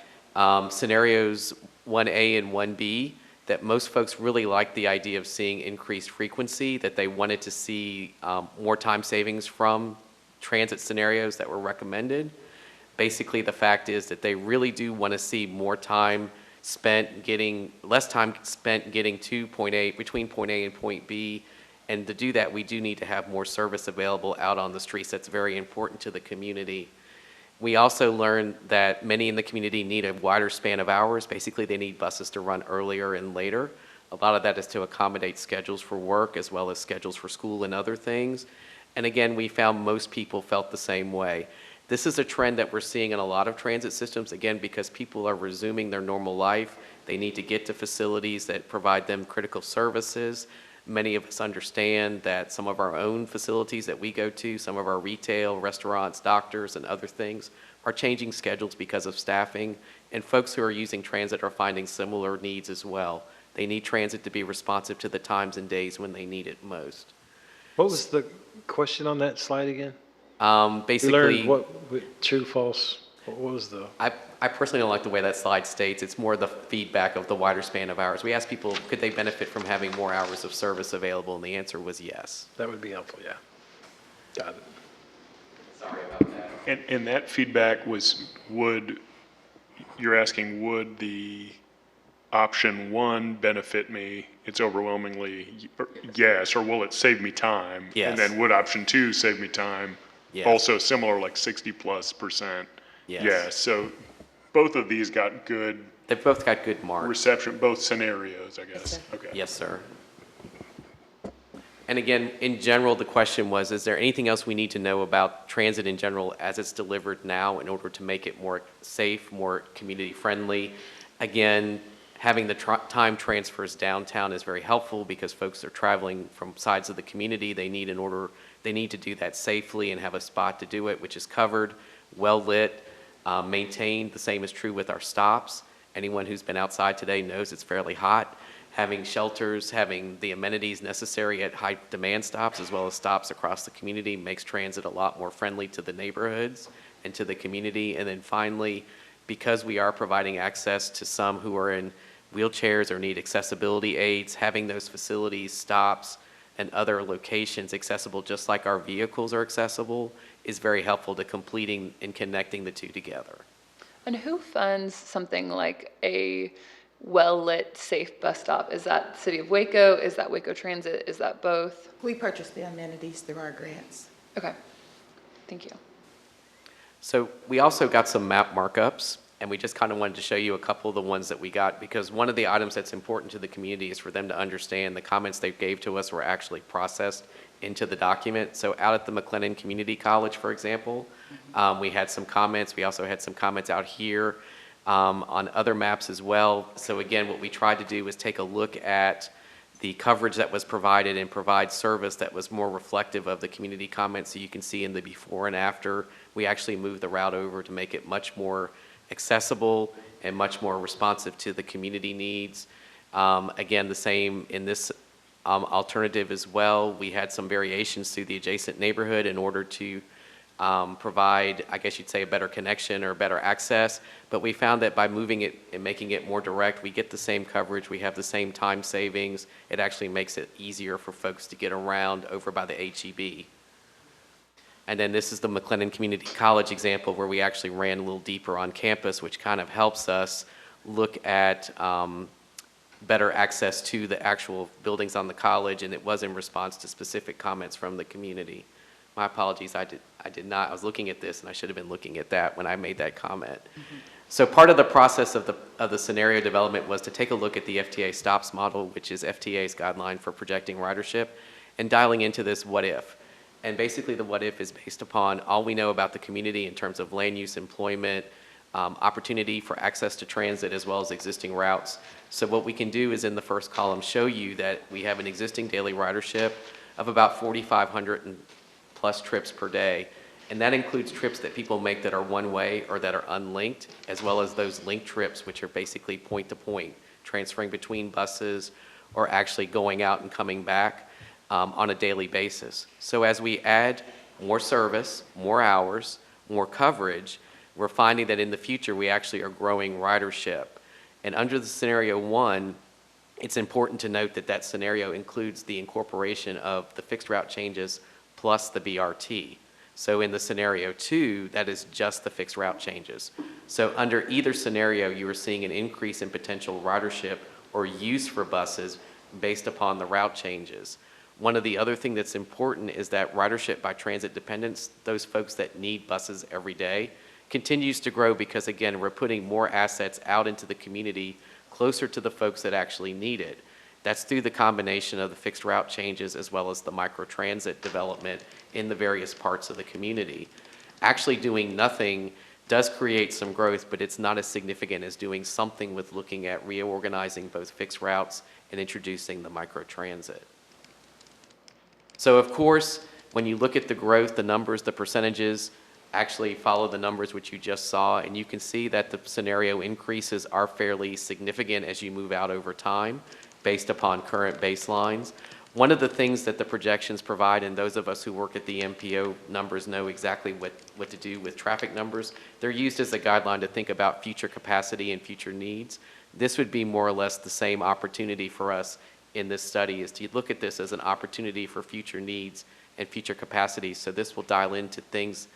M: scenarios 1A and 1B, that most folks really liked the idea of seeing increased frequency, that they wanted to see more time savings from transit scenarios that were recommended. Basically, the fact is that they really do want to see more time spent getting, less time spent getting to point A, between point A and point B. And to do that, we do need to have more service available out on the streets. That's very important to the community. We also learned that many in the community need a wider span of hours. Basically, they need buses to run earlier and later. A lot of that is to accommodate schedules for work as well as schedules for school and other things. And again, we found most people felt the same way. This is a trend that we're seeing in a lot of transit systems, again, because people are resuming their normal life. They need to get to facilities that provide them critical services. Many of us understand that some of our own facilities that we go to, some of our retail, restaurants, doctors, and other things are changing schedules because of staffing, and folks who are using transit are finding similar needs as well. They need transit to be responsive to the times and days when they need it most.
B: What was the question on that slide again?
M: Basically,
B: we learned what true, false, what was the?
M: I personally don't like the way that slide states. It's more the feedback of the wider span of hours. We asked people, could they benefit from having more hours of service available, and the answer was yes.
B: That would be helpful, yeah. Got it.
M: Sorry about that.
F: And that feedback was, you're asking, would the option 1 benefit me? It's overwhelmingly yes, or will it save me time?
M: Yes.
F: And then would option 2 save me time?
M: Yes.
F: Also similar, like 60+%.
M: Yes.
F: Yes, so both of these got good
M: They've both got good marks.
F: reception, both scenarios, I guess. Okay.
M: Yes, sir. And again, in general, the question was, is there anything else we need to know about transit in general as it's delivered now in order to make it more safe, more community friendly? Again, having the time transfers downtown is very helpful because folks are traveling from sides of the community. They need to do that safely and have a spot to do it, which is covered, well lit, maintained. The same is true with our stops. Anyone who's been outside today knows it's fairly hot. Having shelters, having the amenities necessary at high demand stops as well as stops across the community makes transit a lot more friendly to the neighborhoods and to the community. And then finally, because we are providing access to some who are in wheelchairs or need accessibility aids, having those facilities, stops, and other locations accessible just like our vehicles are accessible is very helpful to completing and connecting the two together.
A: And who funds something like a well-lit, safe bus stop? Is that City of Waco? Is that Waco Transit? Is that both?
L: We purchase the amenities through our grants.
A: Okay, thank you.
M: So we also got some map markups, and we just kind of wanted to show you a couple of the ones that we got, because one of the items that's important to the community is for them to understand the comments they gave to us were actually processed into the document. So out at the McLennan Community College, for example, we had some comments. We also had some comments out here on other maps as well. So again, what we tried to do was take a look at the coverage that was provided and provide service that was more reflective of the community comments. So you can see in the before and after, we actually moved the route over to make it much more accessible and much more responsive to the community needs. Again, the same in this alternative as well. We had some variations through the adjacent neighborhood in order to provide, I guess you'd say, a better connection or better access. But we found that by moving it and making it more direct, we get the same coverage, we have the same time savings. It actually makes it easier for folks to get around over by the HEB. And then this is the McLennan Community College example where we actually ran a little deeper on campus, which kind of helps us look at better access to the actual buildings on the college, and it was in response to specific comments from the community. My apologies, I did not. I was looking at this, and I should have been looking at that when I made that comment. So part of the process of the scenario development was to take a look at the FTA STOPS model, which is FTA's guideline for projecting ridership, and dialing into this what if. And basically the what if is based upon all we know about the community in terms of land use, employment, opportunity for access to transit, as well as existing routes. So what we can do is in the first column show you that we have an existing daily ridership of about 4,500 plus trips per day. And that includes trips that people make that are one-way or that are unlinked, as well as those linked trips, which are basically point-to-point, transferring between buses or actually going out and coming back on a daily basis. So as we add more service, more hours, more coverage, we're finding that in the future we actually are growing ridership. And under the scenario 1, it's important to note that that scenario includes the incorporation of the fixed route changes plus the BRT. So in the scenario 2, that is just the fixed route changes. So under either scenario, you are seeing an increase in potential ridership or use for buses based upon the route changes. One of the other things that's important is that ridership by transit dependents, those folks that need buses every day, continues to grow because, again, we're putting more assets out into the community closer to the folks that actually need it. That's through the combination of the fixed route changes as well as the microtransit development in the various parts of the community. Actually doing nothing does create some growth, but it's not as significant as doing something with looking at reorganizing both fixed routes and introducing the microtransit. So of course, when you look at the growth, the numbers, the percentages actually follow the numbers which you just saw, and you can see that the scenario increases are fairly significant as you move out over time based upon current baselines. One of the things that the projections provide, and those of us who work at the MPO numbers know exactly what to do with traffic numbers, they're used as a guideline to think about future capacity and future needs. This would be more or less the same opportunity for us in this study, is to look at this as an opportunity for future needs and future capacities. So this will dial into things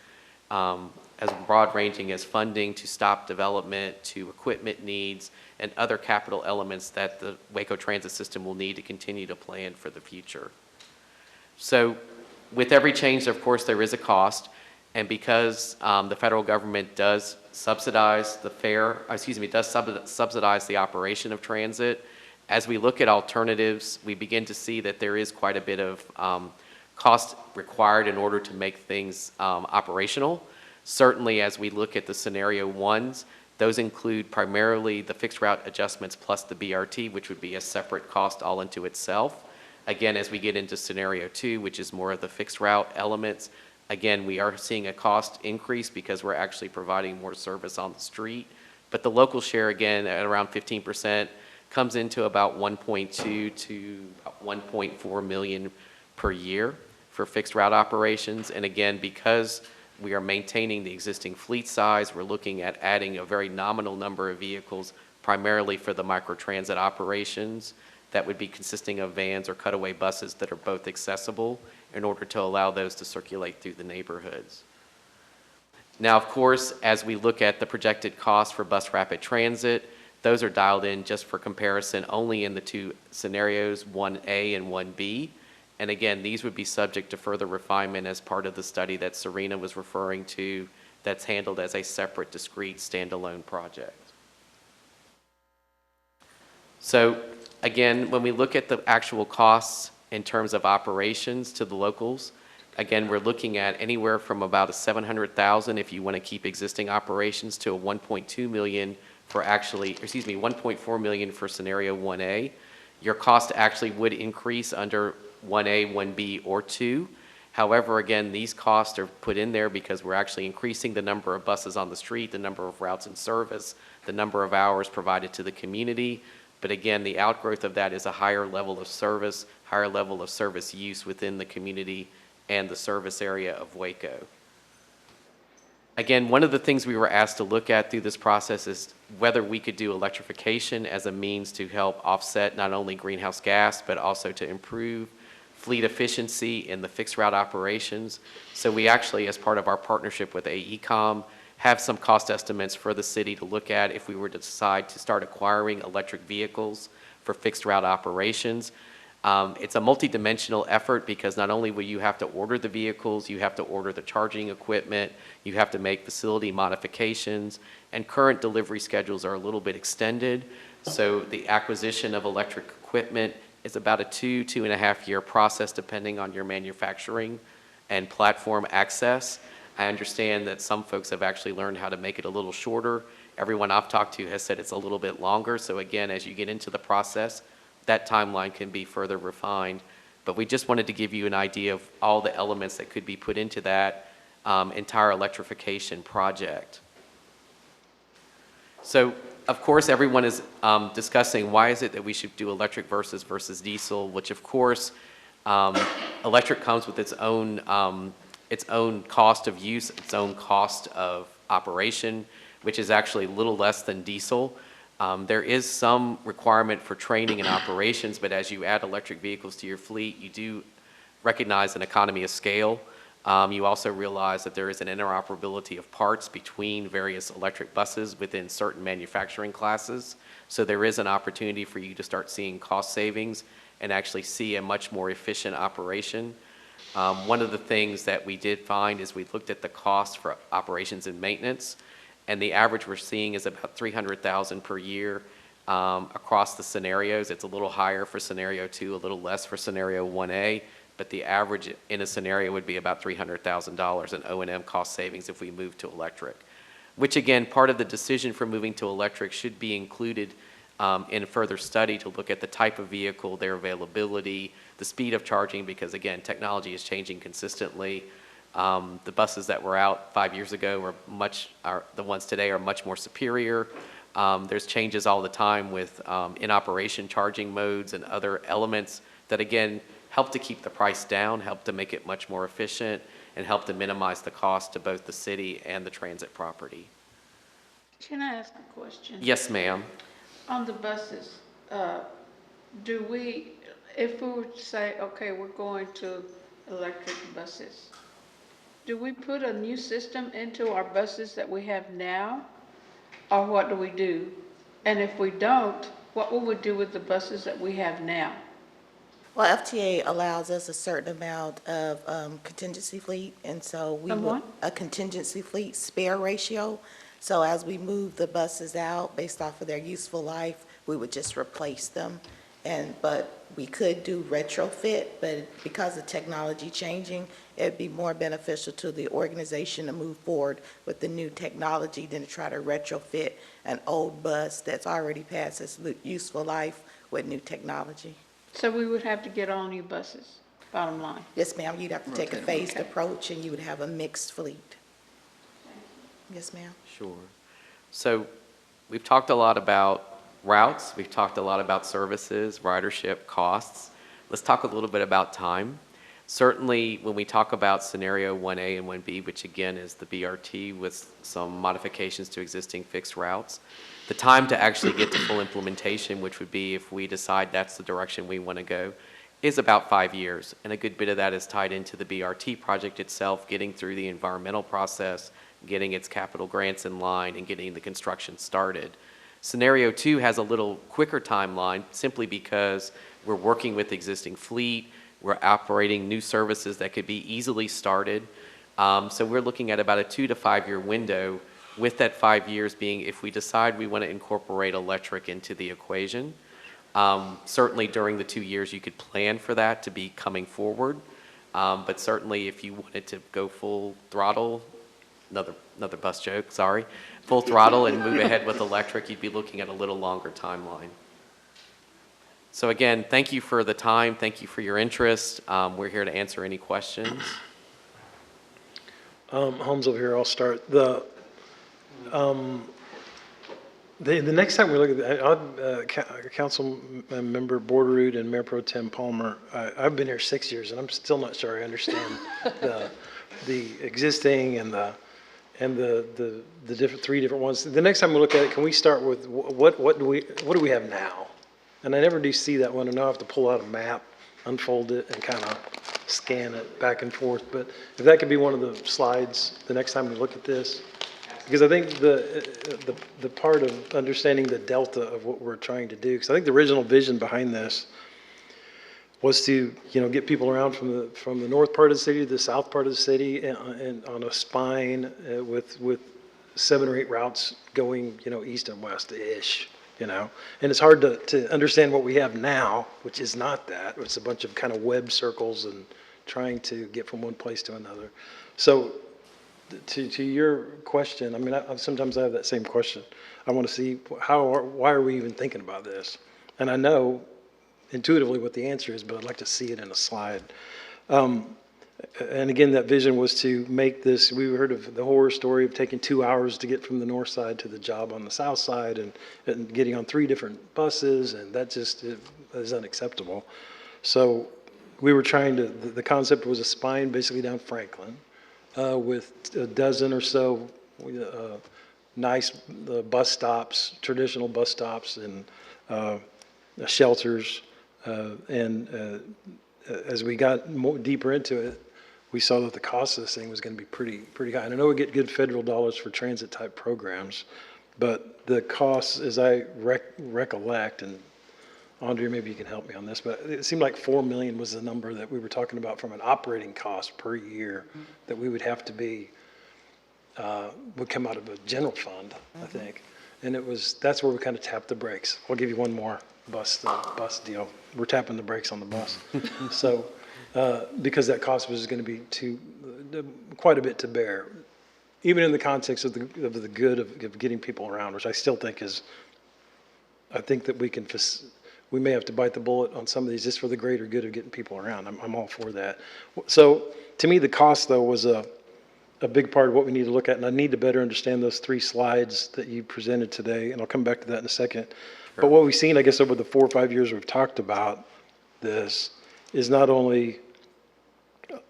M: as broad-ranging as funding to stop development, to equipment needs, and other capital elements that the Waco transit system will need to continue to plan for the future. So with every change, of course, there is a cost, and because the federal government does subsidize the fare, does subsidize the operation of transit, as we look at alternatives, we begin to see that there is quite a bit of cost required in order to make things operational. Certainly, as we look at the scenario 1s, those include primarily the fixed route adjustments plus the BRT, which would be a separate cost all into itself. Again, as we get into scenario 2, which is more of the fixed route elements, again, we are seeing a cost increase because we're actually providing more service on the street. But the local share, again, at around 15%, comes into about 1.2 to 1.4 million per year for fixed route operations. And again, because we are maintaining the existing fleet size, we're looking at adding a very nominal number of vehicles, primarily for the microtransit operations, that would be consisting of vans or cutaway buses that are both accessible in order to allow those to circulate through the neighborhoods. Now, of course, as we look at the projected cost for bus rapid transit, those are dialed in just for comparison only in the two scenarios, 1A and 1B. And again, these would be subject to further refinement as part of the study that Serena was referring to, that's handled as a separate, discrete, standalone project. So again, when we look at the actual costs in terms of operations to the locals, again, we're looking at anywhere from about a $700,000 if you want to keep existing operations to a $1.2 million for actually, $1.4 million for scenario 1A. Your cost actually would increase under 1A, 1B, or 2. However, again, these costs are put in there because we're actually increasing the number of buses on the street, the number of routes in service, the number of hours provided to the community. But again, the outgrowth of that is a higher level of service use within the community and the service area of Waco. Again, one of the things we were asked to look at through this process is whether we could do electrification as a means to help offset not only greenhouse gas, but also to improve fleet efficiency in the fixed route operations. So we actually, as part of our partnership with AECOM, have some cost estimates for the city to look at if we were to decide to start acquiring electric vehicles for fixed route operations. It's a multidimensional effort because not only will you have to order the vehicles, you have to order the charging equipment, you have to make facility modifications, and current delivery schedules are a little bit extended. So the acquisition of electric equipment is about a 2.5 year process depending on your manufacturing and platform access. I understand that some folks have actually learned how to make it a little shorter. Everyone I've talked to has said it's a little bit longer. So again, as you get into the process, that timeline can be further refined. But we just wanted to give you an idea of all the elements that could be put into that entire electrification project. So, of course, everyone is discussing why is it that we should do electric versus diesel, which of course, electric comes with its own cost of use, its own cost of operation, which is actually a little less than diesel. There is some requirement for training and operations, but as you add electric vehicles to your fleet, you do recognize an economy of scale. You also realize that there is an interoperability of parts between various electric buses within certain manufacturing classes. So there is an opportunity for you to start seeing cost savings and actually see a much more efficient operation. One of the things that we did find is we looked at the cost for operations and maintenance, and the average we're seeing is about $300,000 per year across the scenarios. It's a little higher for scenario 2, a little less for scenario 1A, but the average in a scenario would be about $300,000 in O&M cost savings if we move to electric, which again, part of the decision for moving to electric should be included in further study to look at the type of vehicle, their availability, the speed of charging, because again, technology is changing consistently. The buses that were out 5 years ago the ones today are much more superior. There's changes all the time with in-operation charging modes and other elements that again, help to keep the price down, help to make it much more efficient, and help to minimize the cost to both the city and the transit property.
G: Can I ask a question?
M: Yes, ma'am.
G: On the buses, if we were to say, okay, we're going to electric buses, do we put a new system into our buses that we have now? Or what do we do? And if we don't, what will we do with the buses that we have now?
L: Well, FTA allows us a certain amount of contingency fleet, and so we will, a contingency fleet spare ratio. So as we move the buses out based off of their useful life, we would just replace them. But we could do retrofit, but because of technology changing, it'd be more beneficial to the organization to move forward with the new technology than to try to retrofit an old bus that's already past its useful life with new technology.
G: So we would have to get all new buses, bottom line?
L: Yes, ma'am. You'd have to take a phased approach, and you would have a mixed fleet. Yes, ma'am.
M: Sure. So we've talked a lot about routes. We've talked a lot about services, ridership, costs. Let's talk a little bit about time. Certainly, when we talk about scenario 1A and 1B, which again is the BRT with some modifications to existing fixed routes, the time to actually get to full implementation, which would be if we decide that's the direction we want to go, is about 5 years. And a good bit of that is tied into the BRT project itself, getting through the environmental process, getting its capital grants in line, and getting the construction started. Scenario 2 has a little quicker timeline simply because we're working with existing fleet, we're operating new services that could be easily started. So we're looking at about a 2 to 5 year window, with that 5 years being if we decide we want to incorporate electric into the equation. Certainly during the 2 years you could plan for that to be coming forward, but certainly if you wanted to go full throttle, another bus joke, sorry, full throttle and move ahead with electric, you'd be looking at a little longer timeline. So again, thank you for the time, thank you for your interest. We're here to answer any questions.
B: Holmes over here, I'll start. The next time we look at Council Member Borderoot and Mayor Pro Tem Palmer, I've been here 6 years and I'm still not sure I understand the existing and the different 3 different ones. The next time we look at it, can we start with what do we have now? And I never do see that one, and now I have to pull out a map, unfold it, and kind of scan it back and forth. But if that could be one of the slides the next time we look at this. Because I think the part of understanding the delta of what we're trying to do, because I think the original vision behind this was to, get people around from the north part of the city to the south part of the city and on a spine with 7 or 8 routes going, east and west-ish, And it's hard to understand what we have now, which is not that. It's a bunch of kind of web circles and trying to get from one place to another. So to your question, I mean, sometimes I have that same question. I want to see why are we even thinking about this? And I know intuitively what the answer is, but I'd like to see it in a slide. And again, that vision was to make this, we heard of the horror story of taking 2 hours to get from the north side to the job on the south side and getting on 3 different buses, and that just is unacceptable. So we were trying to, the concept was a spine basically down Franklin with a dozen or so nice bus stops, traditional bus stops and shelters. As we got deeper into it, we saw that the cost of this thing was going to be pretty high. And I know we get good federal dollars for transit type programs, but the costs, as I recollect, and Andrea, maybe you can help me on this, but it seemed like 4 million was the number that we were talking about from an operating cost per year that we would have to be, would come out of a general fund, I think. And that's where we kind of tapped the brakes. I'll give you one more bus deal. We're tapping the brakes on the bus. So, because that cost was going to be quite a bit to bear, even in the context of the good of getting people around, which I still think I think that we may have to bite the bullet on some of these just for the greater good of getting people around. I'm all for that. So to me, the cost though was a big part of what we need to look at, and I need to better understand those 3 slides that you presented today, and I'll come back to that in a second. Sure. But what we've seen, I guess, over the 4 or 5 years we've talked about this is not only,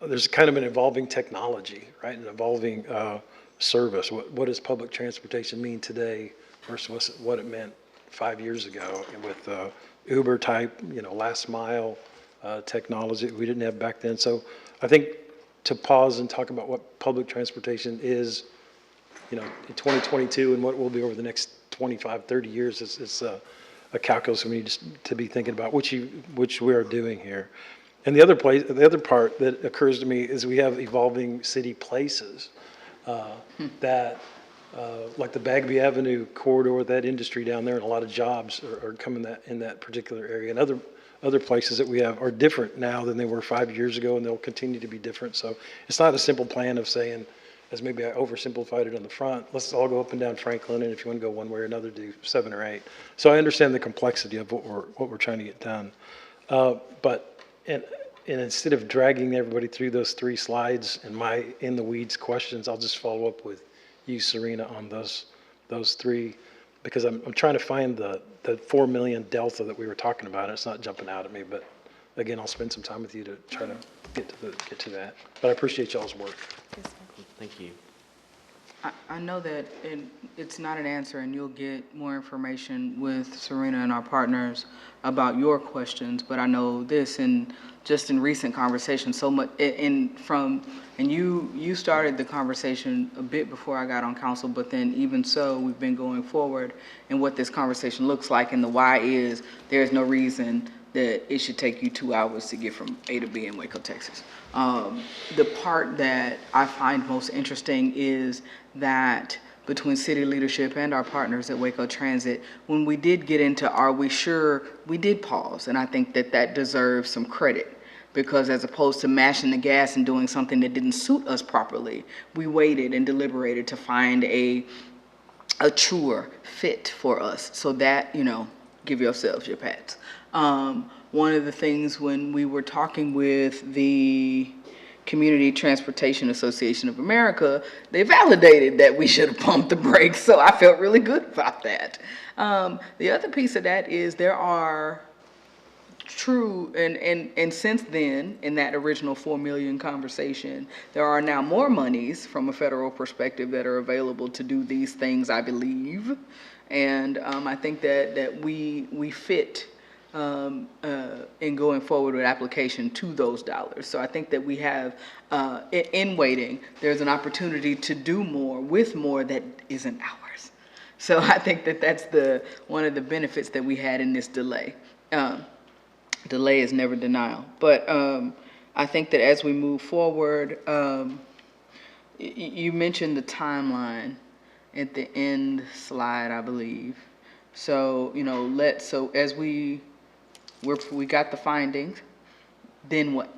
B: there's kind of an evolving technology, right, an evolving service. What does public transportation mean today versus what it meant 5 years ago with Uber type, last mile technology we didn't have back then. So I think to pause and talk about what public transportation is, in 2022 and what will be over the next 25, 30 years is a calculus we need to be thinking about, which we are doing here. And the other part that occurs to me is we have evolving city places that, like the Bagby Avenue corridor, that industry down there, and a lot of jobs are coming in that particular area. And other places that we have are different now than they were 5 years ago, and they'll continue to be different. So it's not a simple plan of saying, as maybe I oversimplified it on the front, let's all go up and down Franklin, and if you want to go one way or another, do 7 or 8. So I understand the complexity of what we're trying to get done. And instead of dragging everybody through those 3 slides and my in the weeds questions, I'll just follow up with you, Serena, on those 3, because I'm trying to find the 4 million delta that we were talking about. It's not jumping out at me, but again, I'll spend some time with you to try to get to that. But I appreciate y'all's work.
M: Thank you.
J: I know that it's not an answer, and you'll get more information with Serena and our partners about your questions, but I know this, and just in recent conversations, so much, and you started the conversation a bit before I got on council, but then even so, we've been going forward, and what this conversation looks like, and the why is, there's no reason that it should take you 2 hours to get from A to B in Waco, Texas. The part that I find most interesting is that between city leadership and our partners at Waco Transit, when we did get into are we sure, we did pause, and I think that deserves some credit, because as opposed to mashing the gas and doing something that didn't suit us properly, we waited and deliberated to find a truer fit for us. So that, give yourselves your pats. One of the things when we were talking with the Community Transportation Association of America, they validated that we should have pumped the brakes, so I felt really good about that. The other piece of that is there are true, and since then, in that original 4 million conversation, there are now more monies from a federal perspective that are available to do these things, I believe. And I think that we fit in going forward with application to those dollars. So I think that we have, in waiting, there's an opportunity to do more with more that isn't ours. So I think that that's one of the benefits that we had in this delay. Delay is never denial. But I think that as we move forward, you mentioned the timeline at the end slide, I believe. So, so as we got the findings, then what?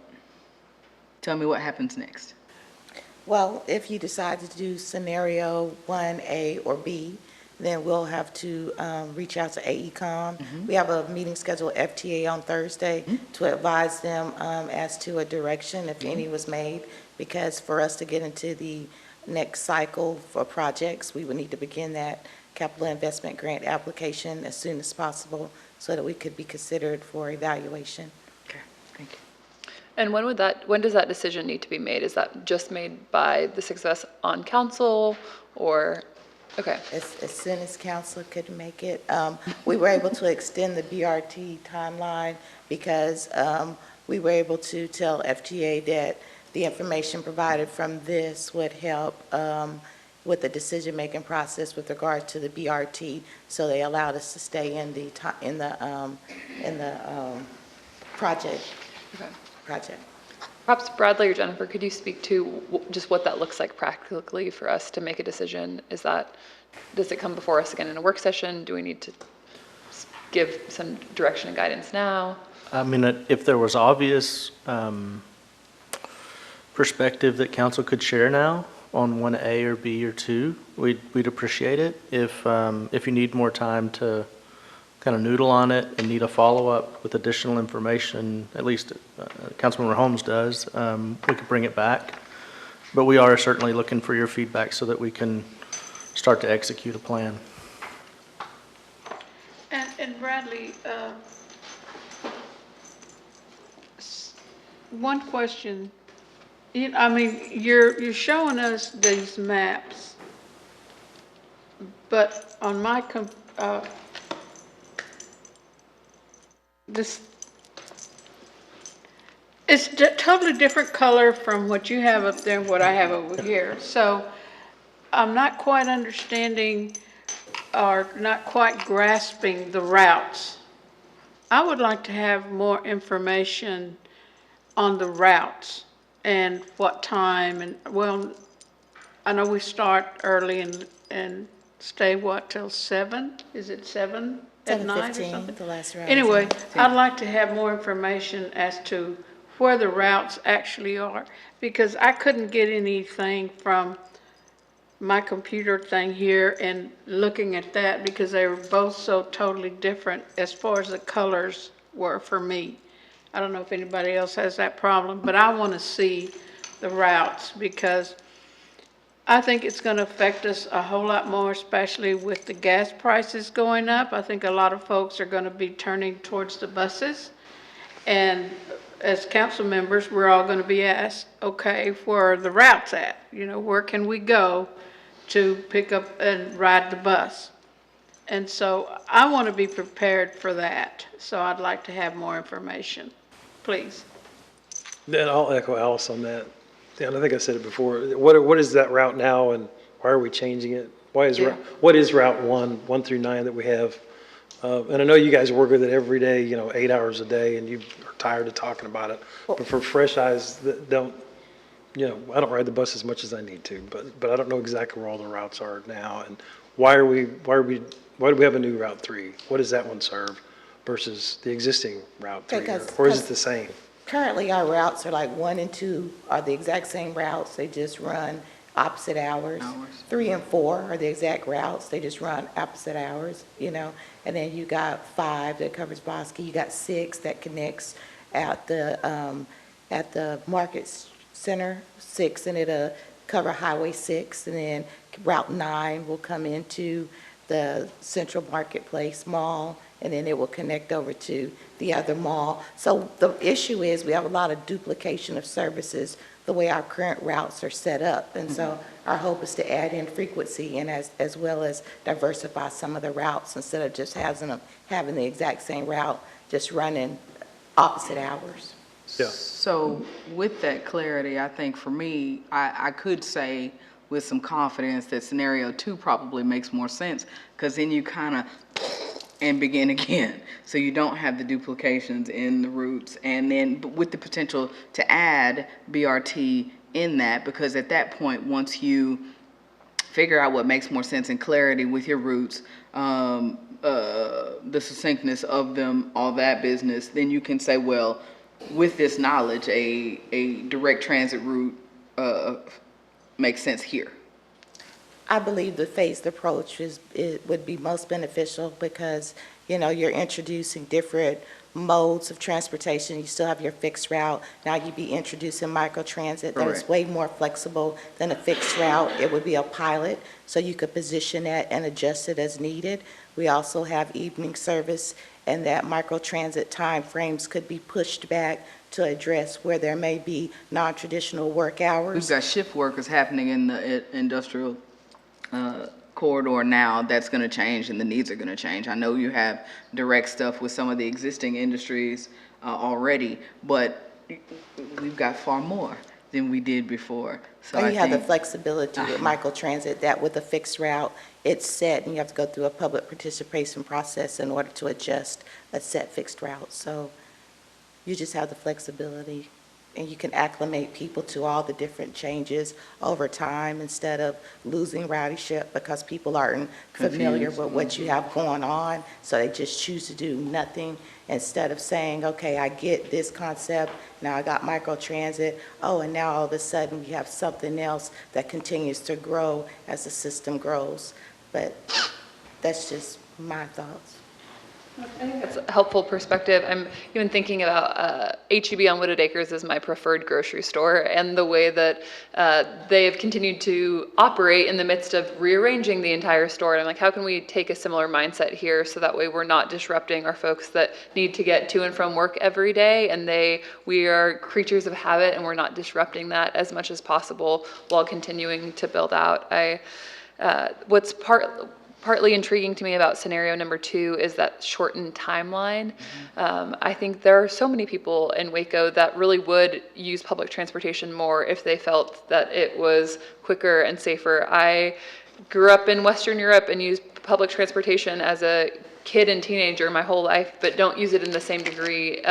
J: Tell me what happens next.
L: Well, if you decide to do scenario 1A or B, then we'll have to reach out to AECom. We have a meeting scheduled with FTA on Thursday to advise them as to a direction, if any was made, because for us to get into the next cycle for projects, we would need to begin that capital investment grant application as soon as possible so that we could be considered for evaluation.
J: Okay, thank you.
A: And when does that decision need to be made? Is that just made by the success on council, or, okay.
L: As soon as council could make it. We were able to extend the BRT timeline because we were able to tell FTA that the information provided from this would help with the decision-making process with regard to the BRT. So they allowed us to stay in the project.
A: Okay.
L: Project.
A: Perhaps Bradley or Jennifer, could you speak to just what that looks like practically for us to make a decision? Does it come before us again in a work session? Do we need to give some direction and guidance now?
E: I mean, if there was obvious perspective that council could share now on 1A or B or 2, we'd appreciate it. If you need more time to kind of noodle on it and need a follow-up with additional information, at least Councilmember Holmes does, we could bring it back. But we are certainly looking for your feedback so that we can start to execute a plan.
G: And Bradley, one question. I mean, you're showing us these maps, but on my it's totally different color from what you have up there and what I have over here. So I'm not quite understanding or not quite grasping the routes. I would like to have more information on the routes and what time, and well, I know we start early and stay till 7? Is it 7 at night or
L: 7:15,
G: something?
L: the last round.
G: Anyway, I'd like to have more information as to where the routes actually are, because I couldn't get anything from my computer thing here and looking at that, because they were both so totally different as far as the colors were for me. I don't know if anybody else has that problem, but I want to see the routes, because I think it's going to affect us a whole lot more, especially with the gas prices going up. I think a lot of folks are going to be turning towards the buses. And as council members, we're all going to be asked, okay, where are the routes at? Where can we go to pick up and ride the bus? And so I want to be prepared for that. So I'd like to have more information, please.
B: Then I'll echo Alice on that. And I think I said it before. What is that route now, and why are we changing it? What is Route 1 through 9 that we have? And I know you guys work with it every day, 8 hours a day, and you are tired of talking about it. But for fresh eyes that don't, I don't ride the bus as much as I need to, but I don't know exactly where all the routes are now. And why do we have a new Route 3? What does that one serve versus the existing Route 3? Or is it the same?
L: Currently, our routes are like 1 and 2 are the exact same routes. They just run opposite hours. 3 and 4 are the exact routes. They just run opposite hours, And then you got 5 that covers Bosque. You got 6 that connects at the Market Center, 6, and it'll cover Highway 6. And then Route 9 will come into the Central Marketplace Mall, and then it will connect over to the other mall. So the issue is we have a lot of duplication of services the way our current routes are set up. And so our hope is to add in frequency and as well as diversify some of the routes instead of just having the exact same route just running opposite hours.
B: Yeah.
J: So with that clarity, I think for me, I could say with some confidence that scenario 2 probably makes more sense, because then you kind of and begin again. So you don't have the duplications in the routes, and then with the potential to add BRT in that, because at that point, once you figure out what makes more sense and clarity with your routes, the succinctness of them, all that business, then you can say, well, with this knowledge, a direct transit route makes sense here.
L: I believe the phased approach would be most beneficial because, you know, you're introducing different modes of transportation. You still have your fixed route. Now you'd be introducing microtransit that is
J: Correct.
L: way more flexible than a fixed route. It would be a pilot, so you could position that and adjust it as needed. We also have evening service, and that microtransit timeframes could be pushed back to address where there may be non-traditional work hours.
J: We've got shift workers happening in the industrial corridor now. That's going to change, and the needs are going to change. I know you have direct stuff with some of the existing industries already, but we've got far more than we did before. So
L: And
J: I
L: you have the
J: think
L: flexibility with microtransit that with a fixed route, it's set and you have to go through a public participation process in order to adjust a set fixed route. So you just have the flexibility and you can acclimate people to all the different changes over time instead of losing ridership because people aren't familiar
J: Confused.
L: with what you have going on. So they just choose to do nothing instead of saying, okay, I get this concept. Now I got microtransit. Oh, and now all of a sudden we have something else that continues to grow as the system grows. But that's just my thoughts.
A: I think that's a helpful perspective. I'm even thinking about H-E-B on Wooded Acres as my preferred grocery store, and the way that they have continued to operate in the midst of rearranging the entire store. And I'm like, how can we take a similar mindset here so that way we're not disrupting our folks that need to get to and from work every day, and we are creatures of habit, and we're not disrupting that as much as possible while continuing to build out. What's partly intriguing to me about scenario number 2 is that shortened timeline. I think there are so many people in Waco that really would use public transportation more if they felt that it was quicker and safer. I grew up in Western Europe and used public transportation as a kid and teenager my whole life, but don't use it in the same degree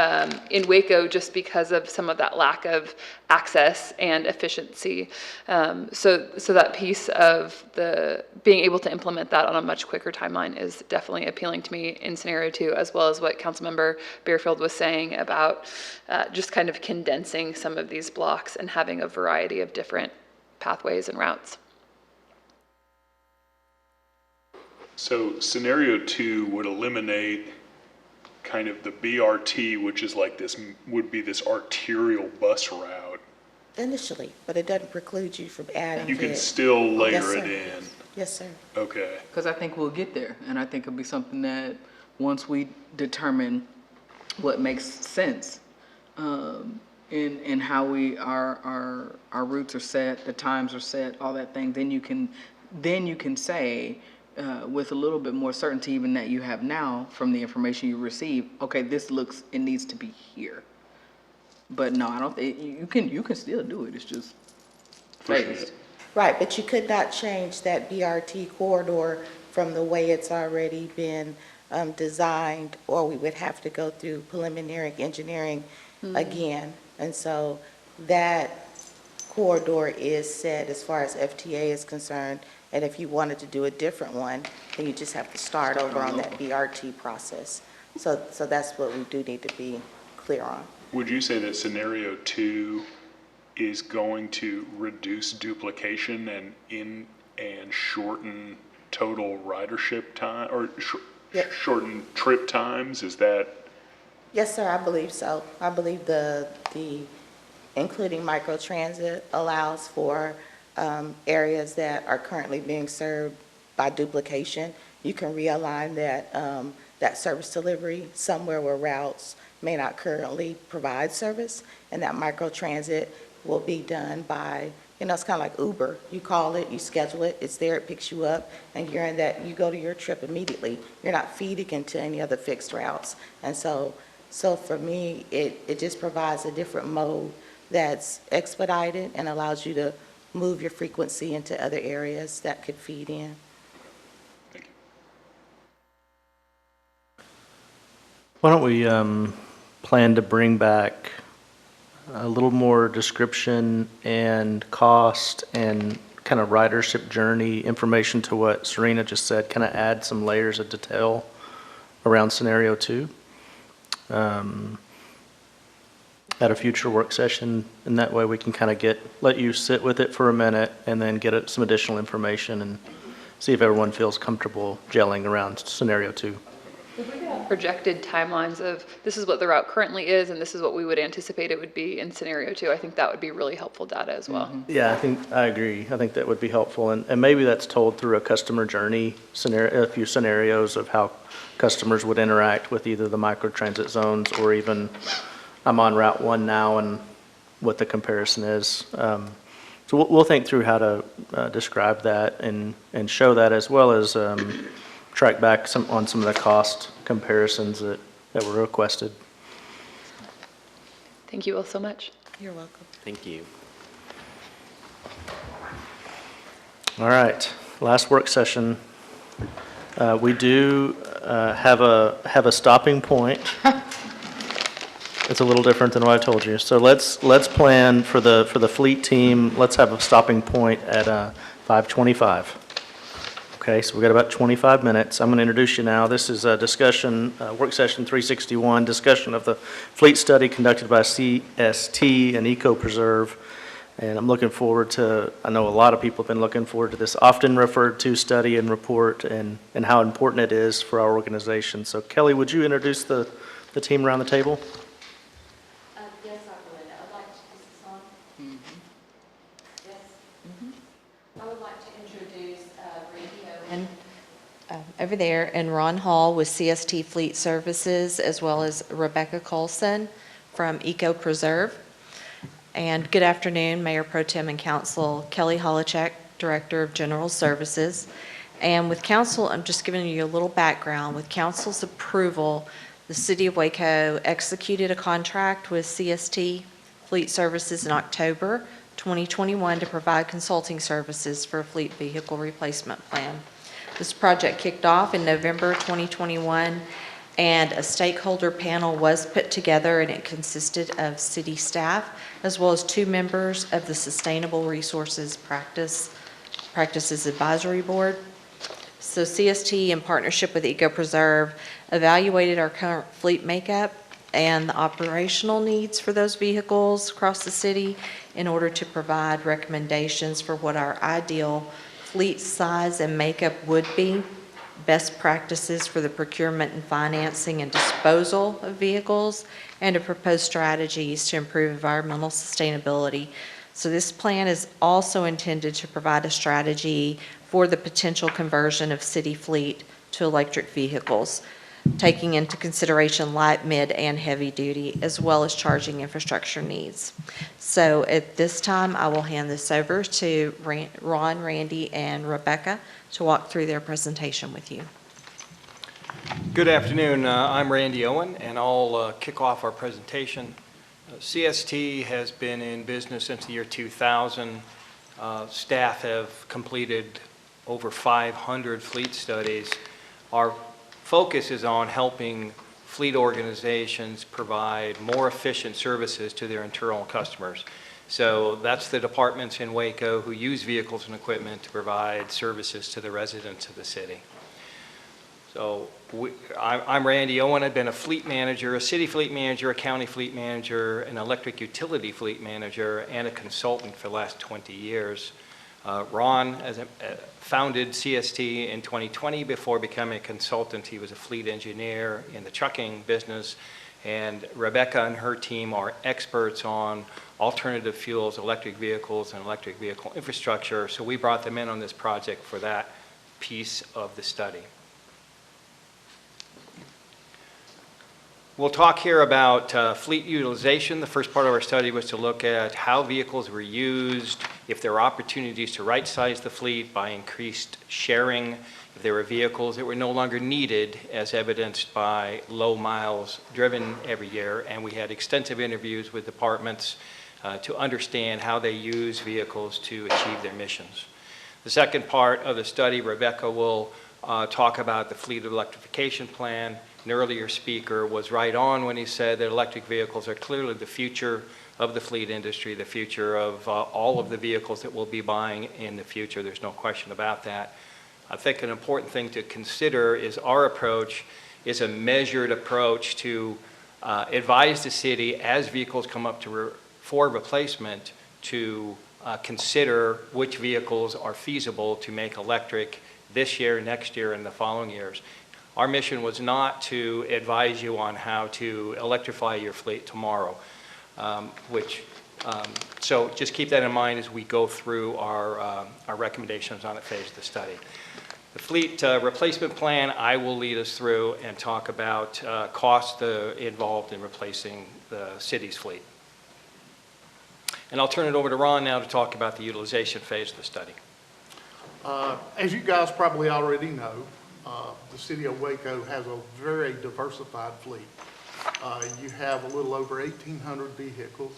A: in Waco just because of some of that lack of access and efficiency. So that piece of the being able to implement that on a much quicker timeline is definitely appealing to me in scenario 2, as well as what Councilmember Bearfield was saying about just kind of condensing some of these blocks and having a variety of different pathways and routes.
F: So scenario 2 would eliminate kind of the BRT, which is like this, would be this arterial bus route.
L: Initially, but it doesn't preclude you from adding
F: You can
L: it.
F: still layer
L: Yes,
F: it
L: sir.
F: in.
L: Yes, sir.
F: Okay.
J: because I think we'll get there, and I think it'll be something that once we determine what makes sense in how our routes are set, the times are set, all that thing, then you can say with a little bit more certainty even that you have now from the information you receive, okay, it needs to be here. But no, I don't think you can still do it. It's just phased.
L: Right, but you could not change that BRT corridor from the way it's already been designed, or we would have to go through preliminary engineering again. And so that corridor is set as far as FTA is concerned. And if you wanted to do a different one, then you just have to start over on that BRT process. So that's what we do need to be clear on.
F: Would you say that scenario 2 is going to reduce duplication and shorten total ridership time, or shorten trip times? Is that?
L: Yes, sir, I believe so. I believe the including microtransit allows for areas that are currently being served by duplication. You can realign that service delivery somewhere where routes may not currently provide service, and that microtransit will be done by, it's kind of like Uber. You call it, you schedule it, it's there, it picks you up, and you go to your trip immediately. You're not feeding into any other fixed routes. And so So for me, it just provides a different mode that's expedited and allows you to move your frequency into other areas that could feed in.
E: Why don't we plan to bring back a little more description and cost and kind of ridership journey information to what Serena just said, kind of add some layers of detail around scenario 2 at a future work session, and that way we can kind of let you sit with it for a minute and then get some additional information and see if everyone feels comfortable gelling around scenario 2.
A: If we could have projected timelines of this is what the route currently is and this is what we would anticipate it would be in scenario 2, I think that would be really helpful data as well.
E: Yeah, I agree. I think that would be helpful, and maybe that's told through a customer journey scenario, a few scenarios of how customers would interact with either the microtransit zones or even I'm on Route 1 now and what the comparison is. So we'll think through how to describe that and show that, as well as track back on some of the cost comparisons that were requested.
A: Thank you all so much.
L: You're welcome.
M: Thank you.
E: All right, last work session. We do have a stopping point. It's a little different than what I told you. So let's plan for the fleet team. Let's have a stopping point at 5:25. Okay, so we've got about 25 minutes. I'm going to introduce you now. This is a discussion, work session 361, discussion of the fleet study conducted by CST and Eco-Preserve. And I'm looking forward to, I know a lot of people have been looking forward to this often referred to study and report and how important it is for our organization. So Kelly, would you introduce the team around the table?
N: Yes, I would. I'd like to, is this on? Yes. I would like to introduce Randy Owen over there, and Ron Hall with CST Fleet Services, as well as Rebecca Colson from Eco-Preserve. And good afternoon, Mayor Pro Tem and Council. Kelly Holochek, Director of General Services. And with Council, I'm just giving you a little background. With Council's approval, the City of Waco executed a contract with CST Fleet Services in October 2021 to provide consulting services for a fleet vehicle replacement plan. This project kicked off in November 2021, and a stakeholder panel was put together, and it consisted of city staff as well as 2 members of the Sustainable Resources Practices Advisory Board. So CST, in partnership with Eco-Preserve, evaluated our current fleet makeup and the operational needs for those vehicles across the city in order to provide recommendations for what our ideal fleet size and makeup would be, best practices for the procurement and financing and disposal of vehicles, and to propose strategies to improve environmental sustainability. So this plan is also intended to provide a strategy for the potential conversion of city fleet to electric vehicles, taking into consideration light, mid, and heavy duty, as well as charging infrastructure needs. So at this time, I will hand this over to Ron, Randy, and Rebecca to walk through their presentation with you.
O: Good afternoon. I'm Randy Owen, and I'll kick off our presentation. CST has been in business since the year 2000. Staff have completed over 500 fleet studies. Our focus is on helping fleet organizations provide more efficient services to their internal customers. So that's the departments in Waco who use vehicles and equipment to provide services to the residents of the city. So I'm Randy Owen. I've been a fleet manager, a city fleet manager, a county fleet manager, an electric utility fleet manager, and a consultant for the last 20 years. Ron founded CST in 2020. Before becoming a consultant, he was a fleet engineer in the trucking business. And Rebecca and her team are experts on alternative fuels, electric vehicles, and electric vehicle infrastructure. So we brought them in on this project for that piece of the study. We'll talk here about fleet utilization. The first part of our study was to look at how vehicles were used if there are opportunities to right-size the fleet by increased sharing, if there were vehicles that were no longer needed, as evidenced by low miles driven every year, and we had extensive interviews with departments to understand how they use vehicles to achieve their missions. The second part of the study, Rebecca will talk about the fleet electrification plan. An earlier speaker was right on when he said that electric vehicles are clearly the future of the fleet industry, the future of all of the vehicles that we'll be buying in the future. There's no question about that. I think an important thing to consider is our approach is a measured approach to advise the city as vehicles come up for replacement to consider which vehicles are feasible to make electric this year, next year, and the following years. Our mission was not to advise you on how to electrify your fleet tomorrow, so just keep that in mind as we go through our recommendations on that phase of the study. The fleet replacement plan, I will lead us through and talk about costs involved in replacing the city's fleet. And I'll turn it over to Ron now to talk about the utilization phase of the study.
P: As you guys probably already know, the city of Waco has a very diversified fleet. You have a little over 1,800 vehicles.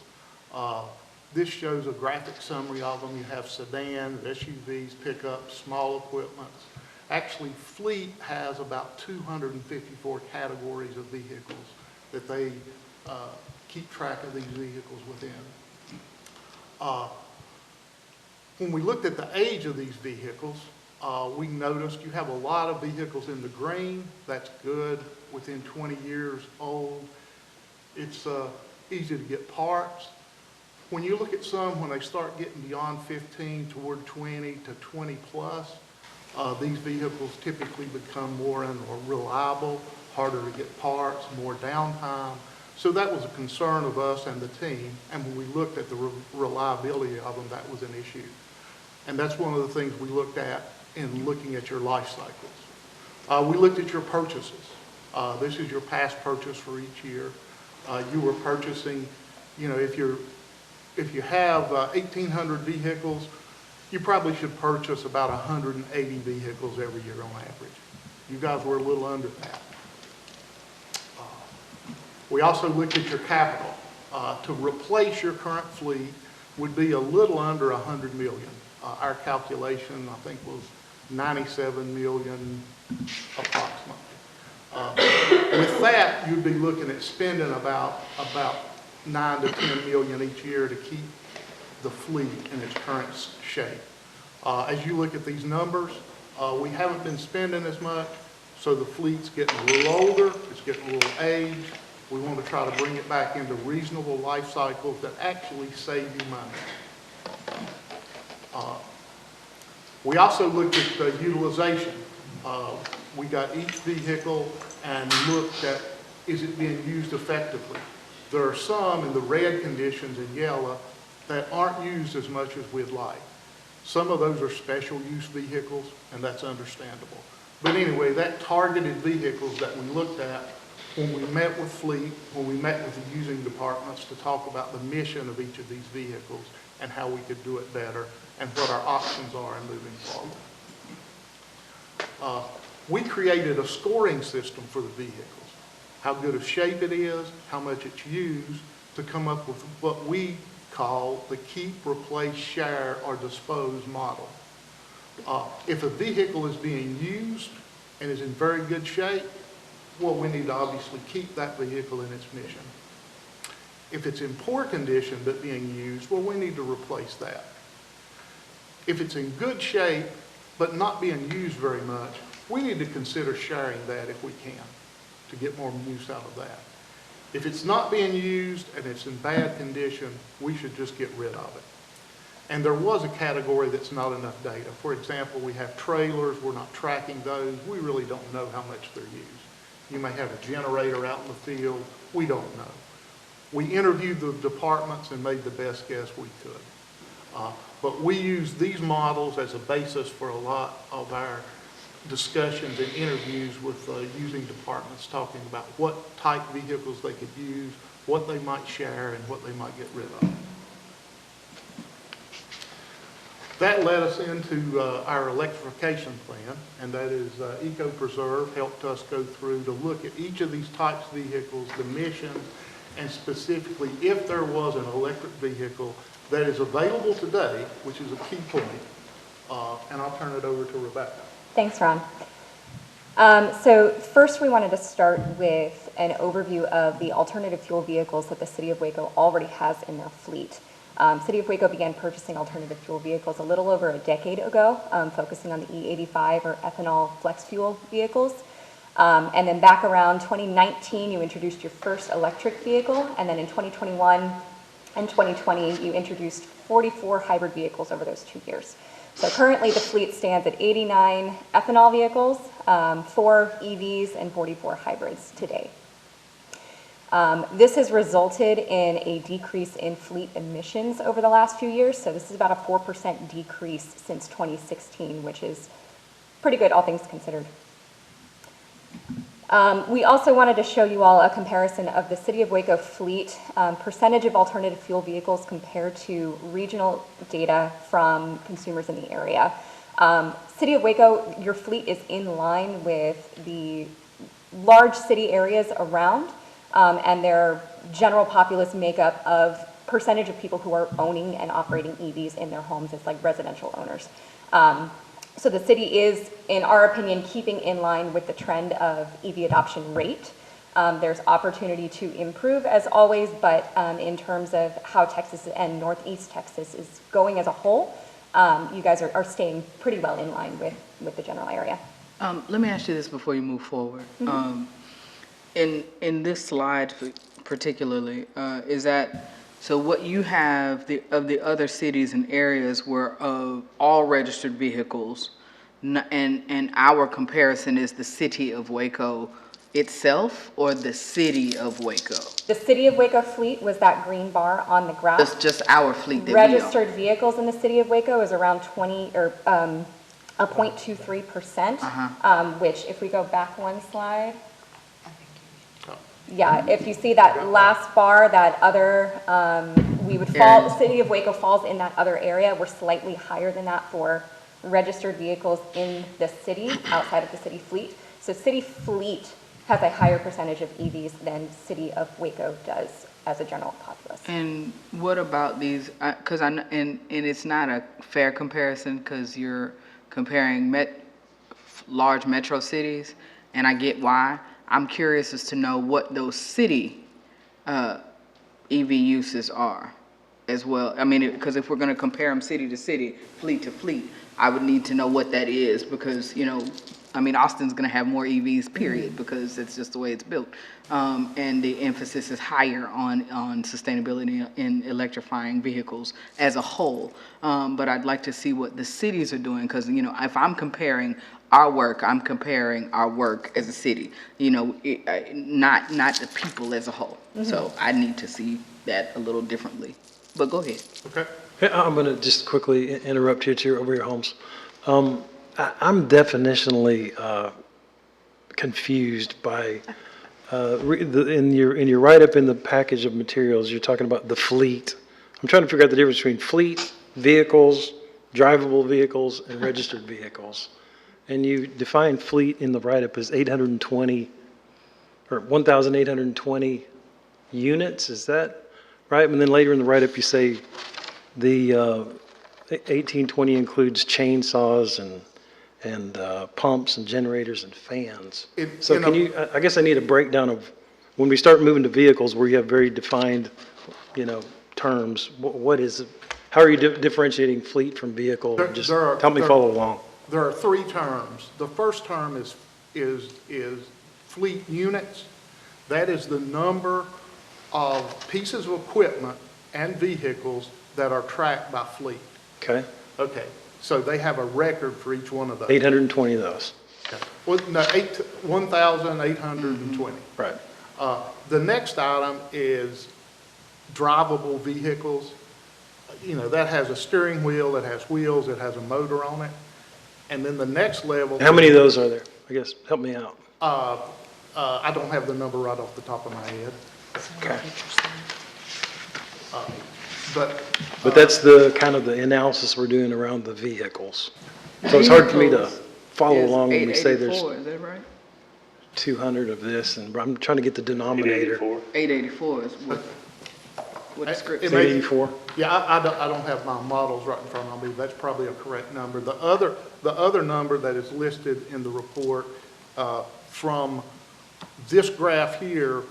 P: This shows a graphic summary of them. You have sedans, SUVs, pickups, small equipment. Actually, fleet has about 254 categories of vehicles that they keep track of these vehicles within. When we looked at the age of these vehicles, we noticed you have a lot of vehicles in the green. That's good. Within 20 years old, it's easy to get parts. When you look at some, when they start getting beyond 15 toward 20 to 20 plus, these vehicles typically become more unreliable, harder to get parts, more downtime. So that was a concern of us and the team, and when we looked at the reliability of them, that was an issue. And that's one of the things we looked at in looking at your life cycles. We looked at your purchases. This is your past purchase for each year. You were purchasing, if you have 1,800 vehicles, you probably should purchase about 180 vehicles every year on average. You guys were a little under that. We also looked at your capital. To replace your current fleet would be a little under $100 million. Our calculation, I think, was $97 million approximately. With that, you'd be looking at spending about 9 to 10 million each year to keep the fleet in its current shape. As you look at these numbers, we haven't been spending as much, so the fleet's getting a little older, it's getting a little aged. We want to try to bring it back into reasonable life cycles that actually save you money. We also looked at the utilization. We got each vehicle and looked at, is it being used effectively? There are some in the red conditions in yellow that aren't used as much as we'd like. Some of those are special use vehicles, and that's understandable. But anyway, that targeted vehicles that we looked at when we met with fleet, when we met with the using departments to talk about the mission of each of these vehicles and how we could do it better and what our options are in moving forward. We created a scoring system for the vehicles, how good of shape it is, how much it's used, to come up with what we call the keep, replace, share, or dispose model. If a vehicle is being used and is in very good shape, well, we need to obviously keep that vehicle in its mission. If it's in poor condition but being used, well, we need to replace that. If it's in good shape but not being used very much, we need to consider sharing that if we can to get more use out of that. If it's not being used and it's in bad condition, we should just get rid of it. And there was a category that's not enough data. For example, we have trailers, we're not tracking those. We really don't know how much they're used. You may have a generator out in the field. We don't know. We interviewed the departments and made the best guess we could. But we use these models as a basis for a lot of our discussions and interviews with using departments, talking about what type vehicles they could use, what they might share, and what they might get rid of. That led us into our electrification plan, and that is EcoPreserve helped us go through to look at each of these types of vehicles, the emissions, and specifically if there was an electric vehicle that is available today, which is a key point. And I'll turn it over to Rebecca.
Q: Thanks, Ron. So first we wanted to start with an overview of the alternative fuel vehicles that the City of Waco already has in their fleet. City of Waco began purchasing alternative fuel vehicles a little over a decade ago, focusing on the E85 or ethanol flex fuel vehicles. And then back around 2019, you introduced your first electric vehicle, and then in 2021 and 2020, you introduced 44 hybrid vehicles over those 2 years. So currently the fleet stands at 89 ethanol vehicles, 4 EVs, and 44 hybrids today. This has resulted in a decrease in fleet emissions over the last few years. So this is about a 4% decrease since 2016, which is pretty good, all things considered. We also wanted to show you all a comparison of the City of Waco fleet percentage of alternative fuel vehicles compared to regional data from consumers in the area. City of Waco, your fleet is in line with the large city areas around and their general populace makeup of percentage of people who are owning and operating EVs in their homes as like residential owners. So the city is, in our opinion, keeping in line with the trend of EV adoption rate. There's opportunity to improve as always, but in terms of how Texas and Northeast Texas is going as a whole, you guys are staying pretty well in line with the general area.
J: Let me ask you this before you move forward. Mm-hmm. In this slide particularly, is that, so what you have of the other cities and areas were all registered vehicles, and our comparison is the City of Waco itself or the City of Waco?
Q: The City of Waco fleet was that green bar on the graph.
J: That's just our fleet that
Q: registered vehicles in the City of Waco is around 20 or a 0.23%, which if we go back one slide, yeah, if you see that last bar, that other, we would fall, the City of Waco falls in that other area. We're slightly higher than that for registered vehicles in the city, outside of the city fleet. So city fleet has a higher percentage of EVs than City of Waco does as a general populace.
J: And what about these, because and it's not a fair comparison because you're comparing large metro cities, and I get why. I'm curious as to know what those city EV uses are as well. I mean, because if we're going to compare them city to city, fleet to fleet, I would need to know what that is because, you know, I mean, Austin's going to have more EVs, period, because it's just the way it's built. And the emphasis is higher on sustainability in electrifying vehicles as a whole. But I'd like to see what the cities are doing because, you know, if I'm comparing our work, I'm comparing our work as a city, you know, not the people as a whole. Mm-hmm. So I need to see that a little differently. But go ahead.
P: Okay.
B: I'm going to just quickly interrupt you to over your homes. I'm definitionally confused by in your write-up in the package of materials, you're talking about the fleet. I'm trying to figure out the difference between fleet, vehicles, drivable vehicles, and registered vehicles. And you define fleet in the write-up as 820 or 1,820 units. Is that right? And then later in the write-up, you say the 1820 includes chainsaws and pumps and generators and fans. So can you, I guess I need a breakdown of when we start moving to vehicles where you have very defined, you know, terms, what is it? How are you differentiating fleet from vehicle? Just help me follow along.
P: There are 3 terms. The first term is fleet units. That is the number of pieces of equipment and vehicles that are tracked by fleet.
B: Okay.
P: Okay. So they have a record for each one of those.
B: 820 of those.
P: Okay. Well, no, 1,820.
B: Right.
P: The next item is drivable vehicles. You know, that has a steering wheel, it has wheels, it has a motor on it. And then the next level.
B: How many of those are there? I guess, help me out.
P: I don't have the number right off the top of my head.
B: Okay. But that's the kind of the analysis we're doing around the vehicles. So it's hard for me to follow along when we say there's
J: 884, is that right?
B: 200 of this, and I'm trying to get the denominator.
J: 884 is what the script
P: It
J: says.
P: may-
B: 884?
P: Yeah, I don't have my models right in front of me. That's probably a correct number. The other number that is listed in the report, from this graph here,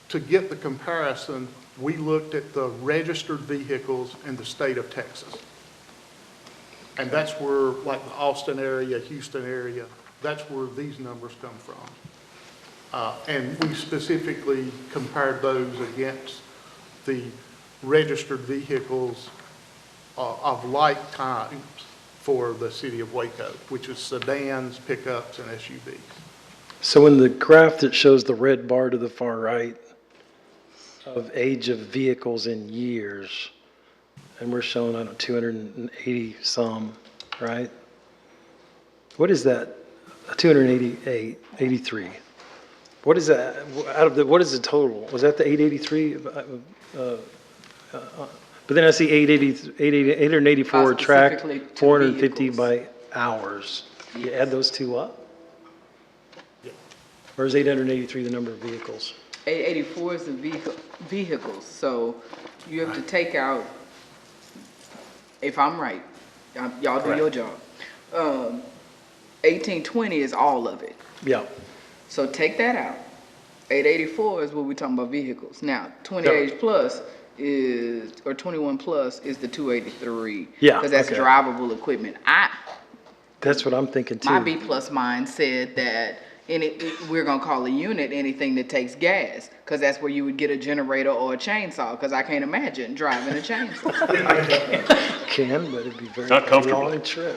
P: to get the comparison, we looked at the registered vehicles in the state of Texas. And that's where, like the Austin area, Houston area, that's where these numbers come from. And we specifically compared those against the registered vehicles of like times for the city of Waco, which is sedans, pickups, and SUVs.
B: So in the graph that shows the red bar to the far right of age of vehicles in years, and we're showing, I don't know, 280 some, right? What is that? 288, 83. What is that? Out of the, what is the total? Was that the 883? But then I see 884 tracked,
J: Specifically to
B: 450
J: vehicles.
B: by hours. You add those two up? Or is 883 the number of vehicles?
J: 884 is the vehicles, so you have to take out, if I'm right, y'all do your job. 1820 is all of it.
B: Yeah.
J: So take that out. 884 is what we're talking about vehicles. Now, 28 plus is, or 21 plus is the 283.
B: Yeah,
J: Because that's
B: okay.
J: drivable equipment.
B: That's what I'm thinking too.
J: My B plus mind said that we're gonna call a unit anything that takes gas, because that's where you would get a generator or a chainsaw, because I can't imagine driving a chainsaw.
B: Can, but it'd be very
F: Not comfortable.
B: long trip.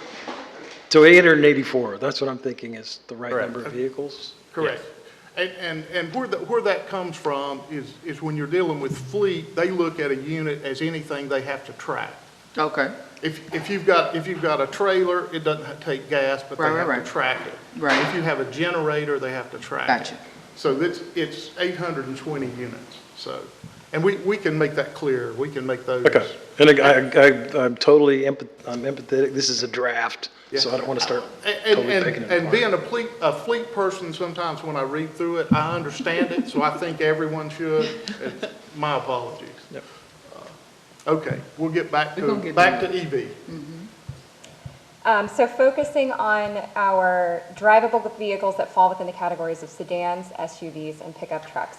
B: So 884, that's what I'm thinking is the right
E: Correct.
B: number of vehicles?
P: Correct. And where that comes from is when you're dealing with fleet, they look at a unit as anything they have to track.
J: Okay.
P: If you've got a trailer, it doesn't take gas, but they
J: Right,
P: have
J: right,
P: to track it.
J: Right.
P: If you have a generator, they have to track it.
J: Gotcha.
P: So it's 820 units, so, and we can make that clear, we can make those.
B: Okay. And I'm totally I'm empathetic. This is a draft, so I don't want to start totally picking it
P: And
B: apart.
P: being a fleet person, sometimes when I read through it, I understand it, so I think everyone should. My apologies.
B: Yep.
P: Okay, we'll get back
J: We're gonna
P: to
J: get
P: EV.
Q: So focusing on our drivable vehicles that fall within the categories of sedans, SUVs, and pickup trucks.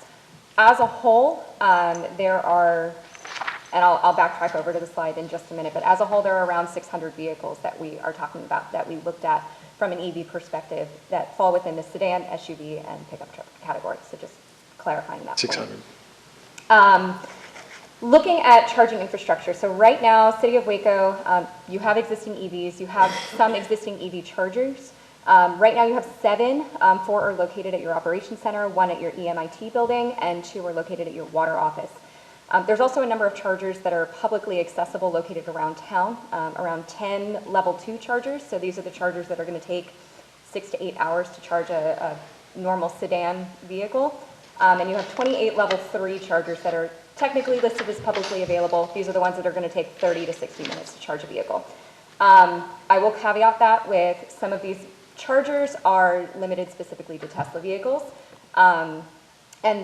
Q: As a whole, there are, and I'll backtrack over to the slide in just a minute, but as a whole, there are around 600 vehicles that we are talking about, that we looked at from an EV perspective, that fall within the sedan, SUV, and pickup truck category. So just clarifying that.
B: 600.
Q: Looking at charging infrastructure, so right now, City of Waco, you have existing EVs, you have some existing EV chargers. Right now you have 7, 4 are located at your operations center, 1 at your EMIT building, and 2 are located at your water office. There's also a number of chargers that are publicly accessible located around town, around 10 level 2 chargers. So these are the chargers that are going to take 6 to 8 hours to charge a normal sedan vehicle. And you have 28 level 3 chargers that are technically listed as publicly available. These are the ones that are going to take 30 to 60 minutes to charge a vehicle. I will caveat that with some of these chargers are limited specifically to Tesla vehicles. And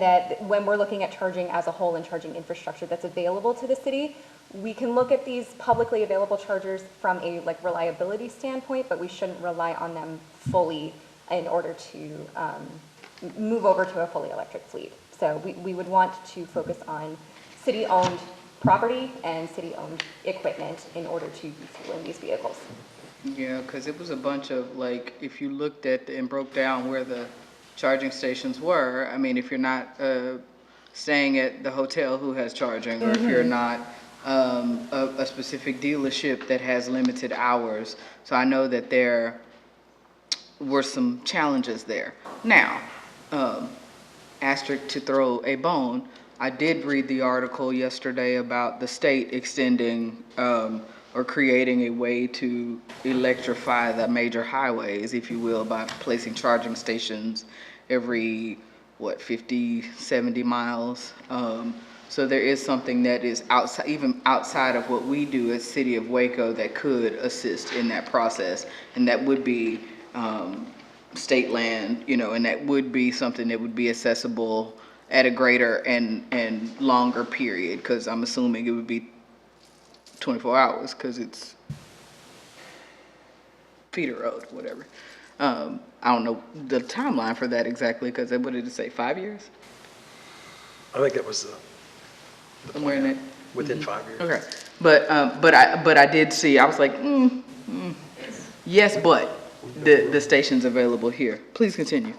Q: that when we're looking at charging as a whole and charging infrastructure that's available to the city, we can look at these publicly available chargers from a reliability standpoint, but we shouldn't rely on them fully in order to move over to a fully electric fleet. So we would want to focus on city-owned property and city-owned equipment in order to refuel these vehicles.
J: Yeah, because it was a bunch of, if you looked at and broke down where the charging stations were, I mean, if you're not staying at the hotel who has charging, or if you're not a specific dealership that has limited hours. So I know that there were some challenges there. Now, asterisk to throw a bone, I did read the article yesterday about the state extending or creating a way to electrify the major highways, if you will, by placing charging stations every, 50, 70 miles. So there is something that is outside, even outside of what we do as City of Waco, that could assist in that process. And that would be state land, you know, and that would be something that would be accessible at a greater and longer period, because I'm assuming it would be 24 hours, because it's Peter Road, whatever. I don't know the timeline for that exactly, because what did it say, 5 years?
B: I think that was
J: Somewhere in that.
B: within 5 years.
J: Okay, but I did see, I was like, yes, but the station's available here. Please continue.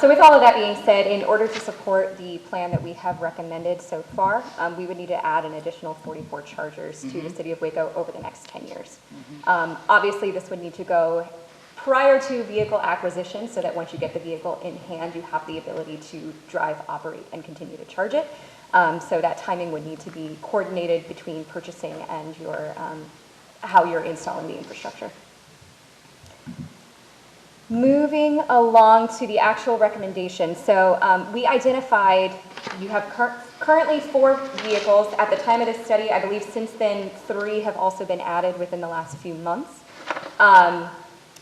Q: So with all of that being said, in order to support the plan that we have recommended so far, we would need to add an additional 44 chargers to the City of Waco over the next 10 years. Obviously, this would need to go prior to vehicle acquisition, so that once you get the vehicle in hand, you have the ability to drive, operate, and continue to charge it. So that timing would need to be coordinated between purchasing and your, how you're installing the infrastructure. Moving along to the actual recommendation. So we identified, you have currently 4 vehicles. At the time of this study, I believe since then, 3 have also been added within the last few months.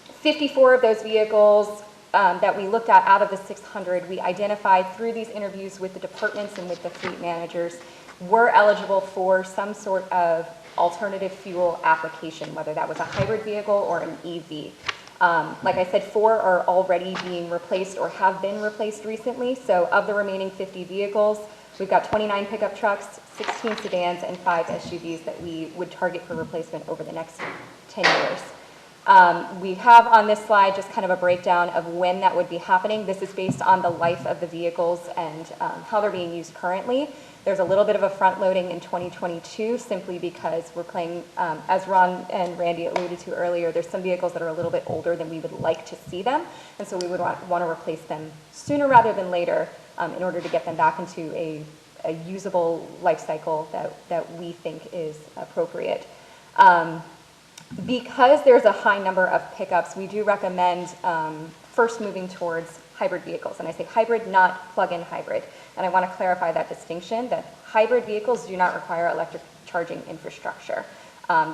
Q: 54 of those vehicles that we looked at out of the 600, we identified through these interviews with the departments and with the fleet managers, were eligible for some sort of alternative fuel application, whether that was a hybrid vehicle or an EV. Like I said, 4 are already being replaced or have been replaced recently. So of the remaining 50 vehicles, we've got 29 pickup trucks, 16 sedans, and 5 SUVs that we would target for replacement over the next 10 years. We have on this slide just kind of a breakdown of when that would be happening. This is based on the life of the vehicles and how they're being used currently. There's a little bit of a front loading in 2022 simply because we're playing, as Ron and Randy alluded to earlier, there's some vehicles that are a little bit older than we would like to see them. And so we would want to replace them sooner rather than later in order to get them back into a usable life cycle that we think is appropriate. Because there's a high number of pickups, we do recommend first moving towards hybrid vehicles. And I say hybrid, not plug-in hybrid. And I want to clarify that distinction, that hybrid vehicles do not require electric charging infrastructure.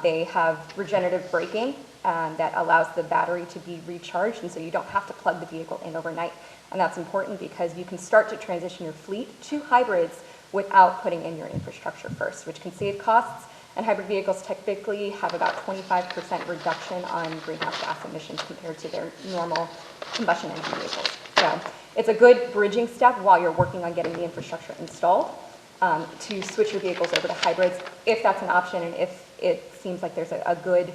Q: They have regenerative braking that allows the battery to be recharged, and so you don't have to plug the vehicle in overnight. And that's important because you can start to transition your fleet to hybrids without putting in your infrastructure first, which can save costs. And hybrid vehicles typically have about 25% reduction on greenhouse gas emissions compared to their normal combustion engine vehicles. So it's a good bridging step while you're working on getting the infrastructure installed to switch your vehicles over to hybrids if that's an option and if it seems like there's a good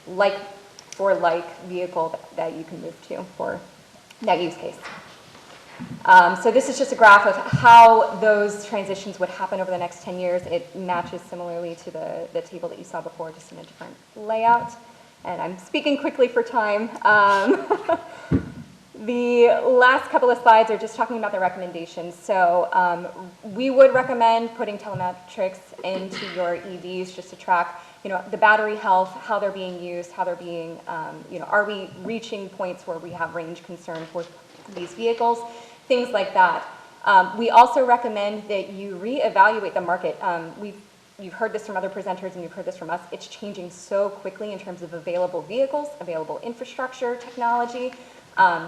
Q: like-for-like vehicle that you can move to for that use case. So this is just a graph of how those transitions would happen over the next 10 years. It matches similarly to the table that you saw before, just in a different layout. And I'm speaking quickly for time. The last couple of slides are just talking about the recommendations. So we would recommend putting telemetrics into your EVs just to track, the battery health, how they're being used, how they're being, are we reaching points where we have range concern for these vehicles, things like that. We also recommend that you reevaluate the market. You've heard this from other presenters and you've heard this from us. It's changing so quickly in terms of available vehicles, available infrastructure, technology.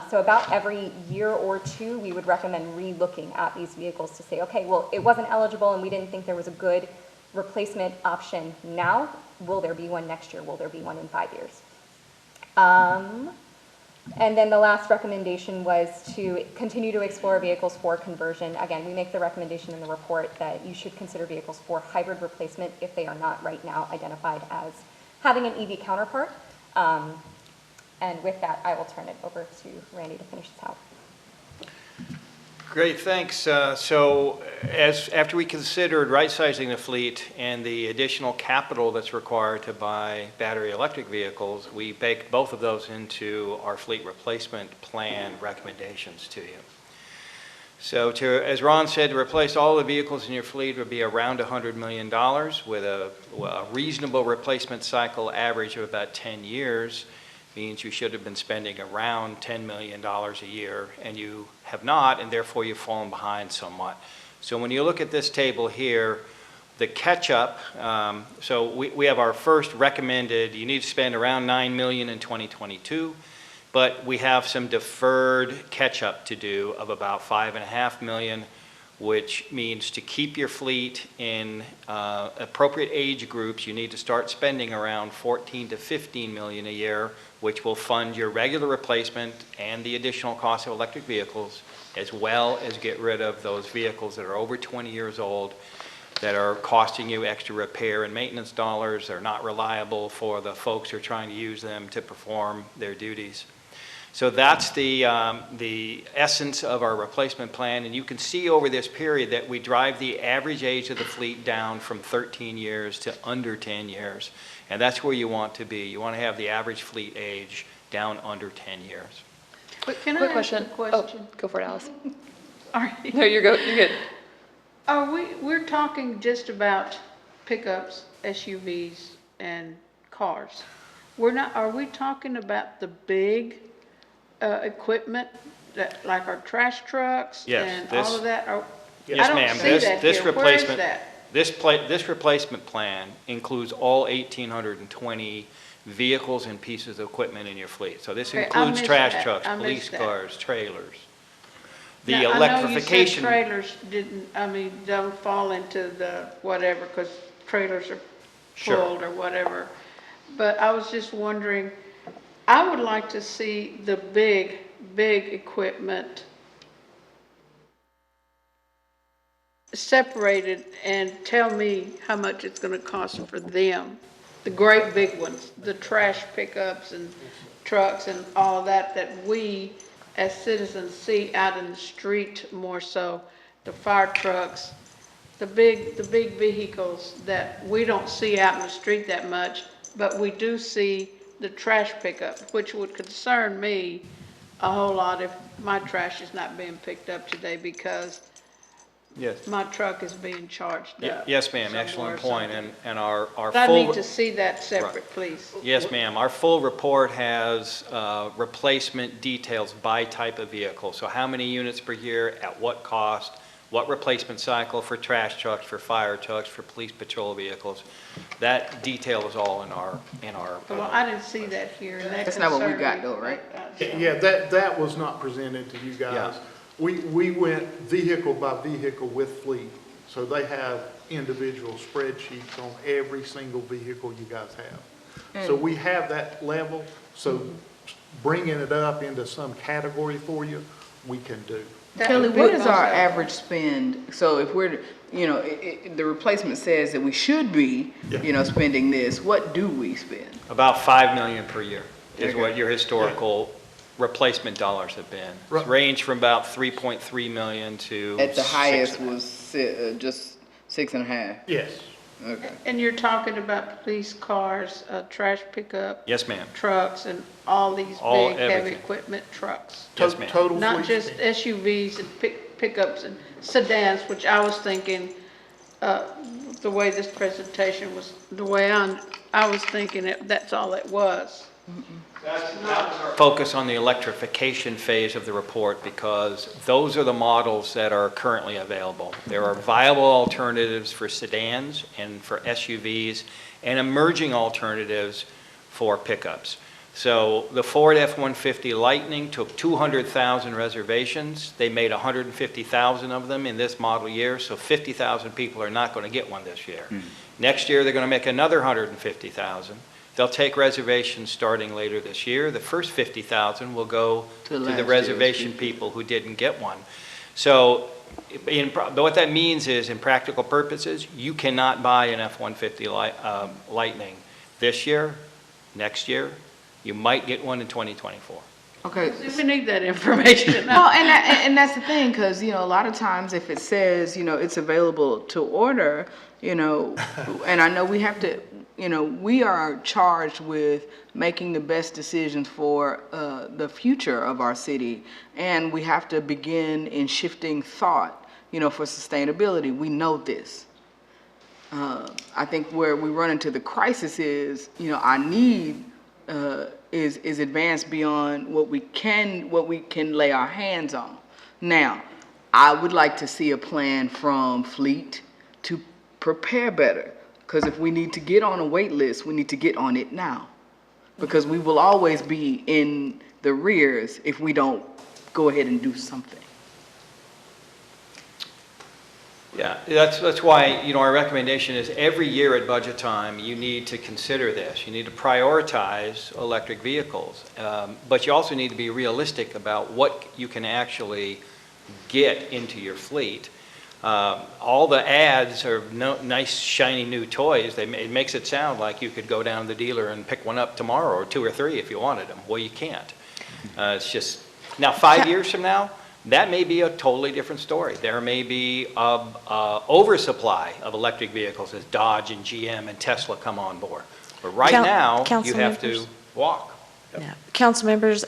Q: So about every year or 2, we would recommend re-looking at these vehicles to say, okay, well, it wasn't eligible and we didn't think there was a good replacement option now. Will there be one next year? Will there be one in 5 years? And then the last recommendation was to continue to explore vehicles for conversion. Again, we make the recommendation in the report that you should consider vehicles for hybrid replacement if they are not right now identified as having an EV counterpart. And with that, I will turn it over to Randy to finish this out.
O: Great, thanks. So after we considered right-sizing the fleet and the additional capital that's required to buy battery electric vehicles, we baked both of those into our fleet replacement plan recommendations to you. So as Ron said, to replace all the vehicles in your fleet would be around $100 million with a reasonable replacement cycle average of about 10 years. Means you should have been spending around $10 million a year, and you have not, and therefore you've fallen behind somewhat. So when you look at this table here, the catch-up, so we have our first recommended, you need to spend around $9 million in 2022, but we have some deferred catch-up to do of about $5.5 million, which means to keep your fleet in appropriate age groups, you need to start spending around $14 to $15 million a year, which will fund your regular replacement and the additional cost of electric vehicles, as well as get rid of those vehicles that are over 20 years old, that are costing you extra repair and maintenance dollars. They're not reliable for the folks who are trying to use them to perform their duties. So that's the essence of our replacement plan. And you can see over this period that we drive the average age of the fleet down from 13 years to under 10 years. And that's where you want to be. You want to have the average fleet age down under 10 years.
G: But can I
A: Quick
G: ask
A: question.
G: a question?
A: Oh, go for it, Alice.
G: All right.
A: No, you're good.
G: We're talking just about pickups, SUVs, and cars. Are we talking about the big equipment, that, like our trash trucks
O: Yes,
G: and all of that?
O: Yes,
G: I don't
O: ma'am.
G: see that
O: This
G: here. Where is
O: replacement,
G: that?
O: this replacement plan includes all 1,820 vehicles and pieces of equipment in your fleet. So this
G: Okay, I
O: includes
G: missed
O: trash
G: that.
O: trucks,
G: I missed
O: police
G: that.
O: cars, trailers. The
G: Now,
O: electrification.
G: I know you said trailers don't fall into the whatever, because trailers are
O: Sure.
G: full or whatever. But I was just wondering, I would like to see the big equipment separated and tell me how much it's gonna cost for them. The great big ones, the trash pickups and trucks and all that we as citizens see out in the street more so, the fire trucks, the big vehicles that we don't see out in the street that much, but we do see the trash pickup, which would concern me a whole lot if my trash is not being picked up today because
O: Yes.
G: my truck is being charged up.
O: Yes, ma'am,
G: somewhere
O: excellent
G: or
O: point.
G: something.
O: And our
G: But I
O: full.
G: need to see that separate, please.
O: Yes, ma'am. Our full report has replacement details by type of vehicle. So how many units per year, at what cost, what replacement cycle for trash trucks, for fire trucks, for police patrol vehicles. That detail is all in our.
G: Well, I didn't see that here, and that
J: That's not what we
G: concerned
J: got
G: me.
J: though, right?
P: Yeah, that was not presented to you guys. We went vehicle by vehicle with fleet, so they have individual spreadsheets on every single vehicle you guys have. So we have that level, so bringing it up into some category for you, we can do.
J: Kelly, what is our average spend? So if we're, the replacement says that we should be, spending this, what do we spend?
O: About $5 million per year is
J: Okay.
O: what your historical replacement dollars have been. It's ranged from about 3.3 million to.
J: At the highest
O: 6.5.
J: was just 6.5?
P: Yes.
J: Okay.
G: And you're talking about police cars, trash pickup.
O: Yes, ma'am.
G: Trucks and all these
O: All-
G: big, heavy
O: everything.
G: equipment trucks.
O: Yes, ma'am.
P: Total
G: Not
P: fleet
G: just SUVs and pickups and sedans, which I was thinking, the way this presentation was, the way I was thinking that's all it was.
O: Focus on the electrification phase of the report because those are the models that are currently available. There are viable alternatives for sedans and for SUVs and emerging alternatives for pickups. So the Ford F-150 Lightning took 200,000 reservations. They made 150,000 of them in this model year, so 50,000 people are not going to get one this year. Next year, they're going to make another 150,000. They'll take reservations starting later this year. The first 50,000 will go to the reservation people who didn't get one. So what that means is, in practical purposes, you cannot buy an F-150 Lightning this year, next year. You might get one in 2024.
J: Okay.
G: We need that information.
J: Well, and that's the thing, because, a lot of times if it says, it's available to order, and I know we have to, we are charged with making the best decisions for the future of our city, and we have to begin in shifting thought, for sustainability. We know this. I think where we run into the crisis is, our need is advanced beyond what we can lay our hands on. Now, I would like to see a plan from fleet to prepare better. Because if we need to get on a wait list, we need to get on it now. Because we will always be in the rears if we don't go ahead and do something.
O: Yeah, that's why, you know, our recommendation is every year at budget time, you need to consider this. You need to prioritize electric vehicles. But you also need to be realistic about what you can actually get into your fleet. All the ads are nice, shiny new toys. It makes it sound like you could go down to the dealer and pick one up tomorrow, or 2 or 3 if you wanted them. Well, you can't. It's just, now 5 years from now, that may be a totally different story. There may be an oversupply of electric vehicles as Dodge and GM and Tesla come on board. But right now, you have to walk.
N: Yeah. Council members,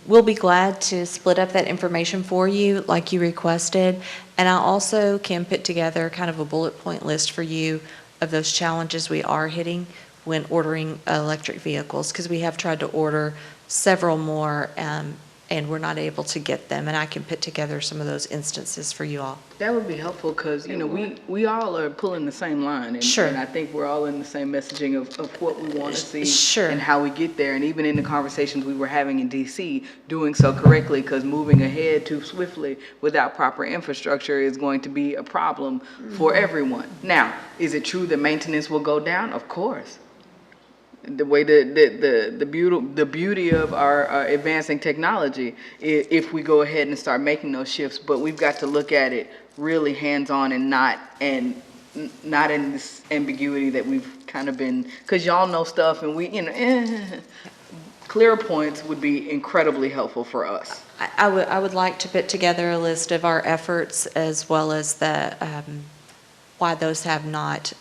N: we'll be glad to split up that information for you like you requested. And I also can put together kind of a bullet point list for you of those challenges we are hitting when ordering electric vehicles, because we have tried to order several more and we're not able to get them. And I can put together some of those instances for you all.
J: That would be helpful because, you know, we all are pulling the same line. And,
N: Sure.
J: And I think we're all in the same messaging of what we want to see.
N: Sure.
J: And how we get there. And even in the conversations we were having in D.C., doing so correctly, because moving ahead too swiftly without proper infrastructure is going to be a problem for everyone. Now, is it true that maintenance will go down? Of course. The way the beauty of our advancing technology, if we go ahead and start making those shifts, but we've got to look at it really hands-on and not in this ambiguity that we've kind of been, because y'all know stuff and we, you know, clear points would be incredibly helpful for us.
N: I would like to put together a list of our efforts as well as the why those have not,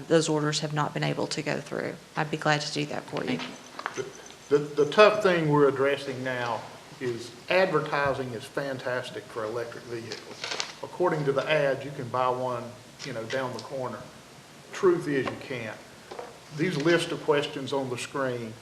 N: those orders have not been able to go through. I'd be glad to do that for you.
P: The tough thing we're addressing now is advertising is fantastic for electric vehicles. According to the ads, you can buy one, you know, down the corner. Truth is you can't. These list of questions on the screen,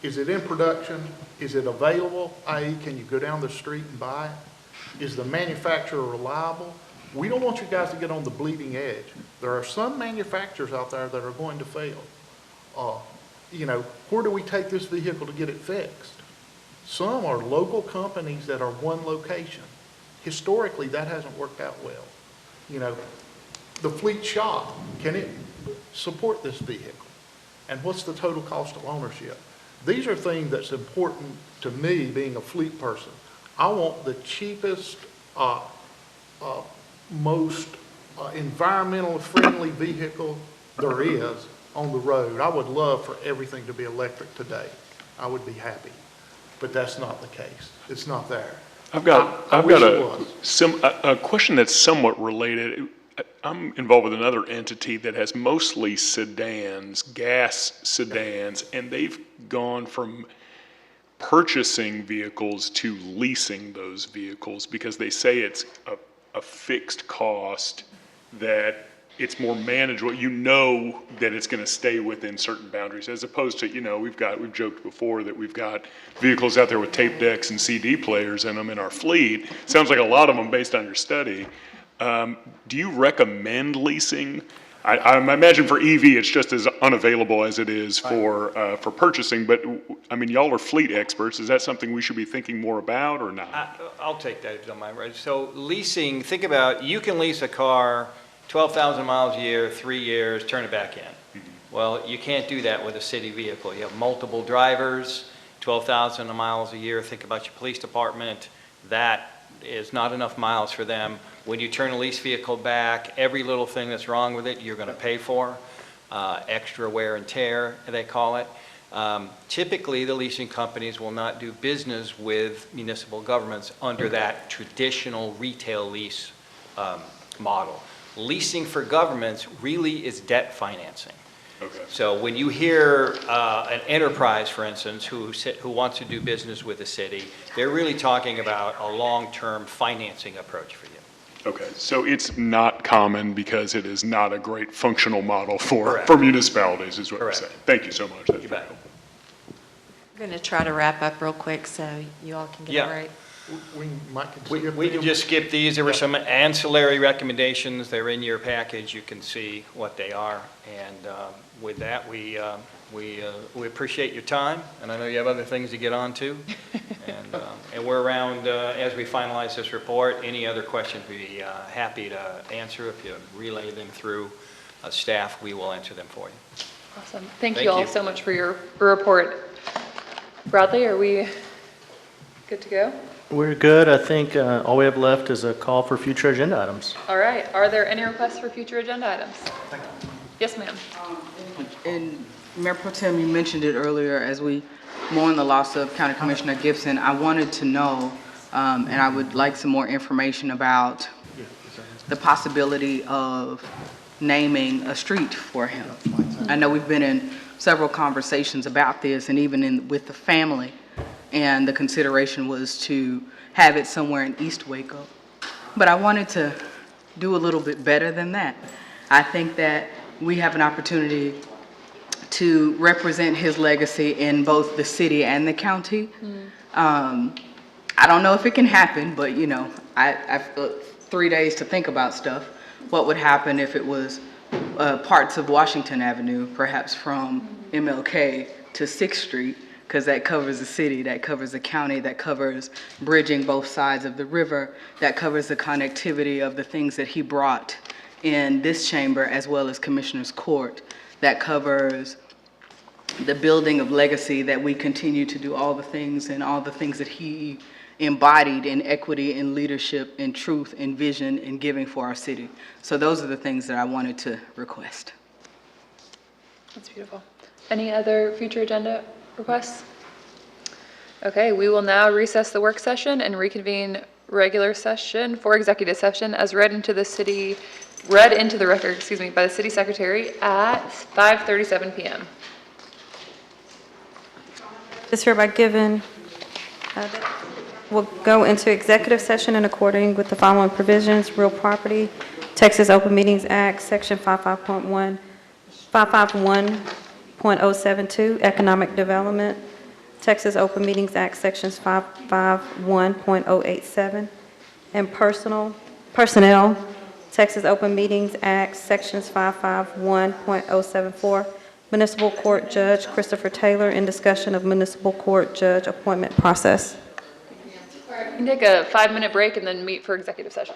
P: is it in production? Is it available? i.e., can you go down the street and buy it? Is the manufacturer reliable? We don't want you guys to get on the bleeding edge. There are some manufacturers out there that are going to fail. You know, where do we take this vehicle to get it fixed? Some are local companies that are one location. Historically, that hasn't worked out well. You know, the fleet shop, can it support this vehicle? And what's the total cost of ownership? These are things that's important to me, being a fleet person. I want the cheapest, most environmentally friendly vehicle there is on the road. I would love for everything to be electric today. I would be happy, but that's not the case. It's not there.
F: I've got a question that's somewhat related. I'm involved with another entity that has mostly sedans, gas sedans, and they've gone from purchasing vehicles to leasing those vehicles because they say it's a fixed cost, that it's more manageable. You know that it's going to stay within certain boundaries, as opposed to, you know, we've joked before that we've got vehicles out there with tape decks and CD players in them in our fleet. Sounds like a lot of them based on your study. Do you recommend leasing? I imagine for EV, it's just as unavailable as it is for purchasing, but I mean, y'all are fleet experts. Is that something we should be thinking more about or not?
O: I'll take that if you don't mind. Right. So leasing, think about, you can lease a car 12,000 miles a year, 3 years, turn it back in. Mm-hmm. Well, you can't do that with a city vehicle. You have multiple drivers, 12,000 miles a year. Think about your police department. That is not enough miles for them. When you turn a lease vehicle back, every little thing that's wrong with it, you're going to pay for. Extra wear and tear, they call it. Typically, the leasing companies will not do business with municipal governments under that traditional retail lease model. Leasing for governments really is debt financing.
F: Okay.
O: So when you hear an enterprise, for instance, who wants to do business with the city, they're really talking about a long-term financing approach for you.
F: Okay, so it's not common because it is not a great functional model for municipalities, is what you're saying. Thank you so much. That's
O: You bet.
N: We're going to try to wrap up real quick so you all can get it right.
P: We might can
O: We
P: skip
O: we can
P: them.
O: just skip these. There were some ancillary recommendations. They're in your package. You can see what they are. And with that, we appreciate your time, and I know you have other things to get on to. And we're around as we finalize this report. Any other questions, we'd be happy to answer. If you relay them through staff, we will answer them for you.
A: Awesome. Thank
O: Thank
A: you all
O: you.
A: so much for your report. Bradley, are we good to go?
E: We're good. I think all we have left is a call for future agenda items.
A: All right. Are there any requests for future agenda items? Yes, ma'am.
J: And Mayor Pro Tem, you mentioned it earlier, as we mourn the loss of County Commissioner Gibson, I wanted to know, and I would like some more information about the possibility of naming a street for him. I know we've been in several conversations about this, and even with the family, and the consideration was to have it somewhere in East Waco. But I wanted to do a little bit better than that. I think that we have an opportunity to represent his legacy in both the city and the county. I don't know if it can happen, but you know, I've 3 days to think about stuff. What would happen if it was parts of Washington Avenue, perhaps from MLK to 6th Street, because that covers the city, that covers the county, that covers bridging both sides of the river, that covers the connectivity of the things that he brought in this chamber as well as Commissioner's Court, that covers the building of legacy, that we continue to do all the things and all the things that he embodied in equity, in leadership, in truth, in vision, in giving for our city. So those are the things that I wanted to request.
A: That's beautiful. Any other future agenda requests? Okay, we will now recess the work session and reconvene regular session for executive session as read into the record, by the city secretary at 5:37 p.m.
R: Is hereby given. We'll go into executive session in accordance with the following provisions: real property, Texas Open Meetings Act, Section 551.072, economic development, Texas Open Meetings Act, Sections 551.087, and personnel, Texas Open Meetings Act, Sections 551.074, Municipal Court Judge Christopher Taylor, in discussion of municipal court judge appointment process.
A: We can take a 5-minute break and then meet for executive session.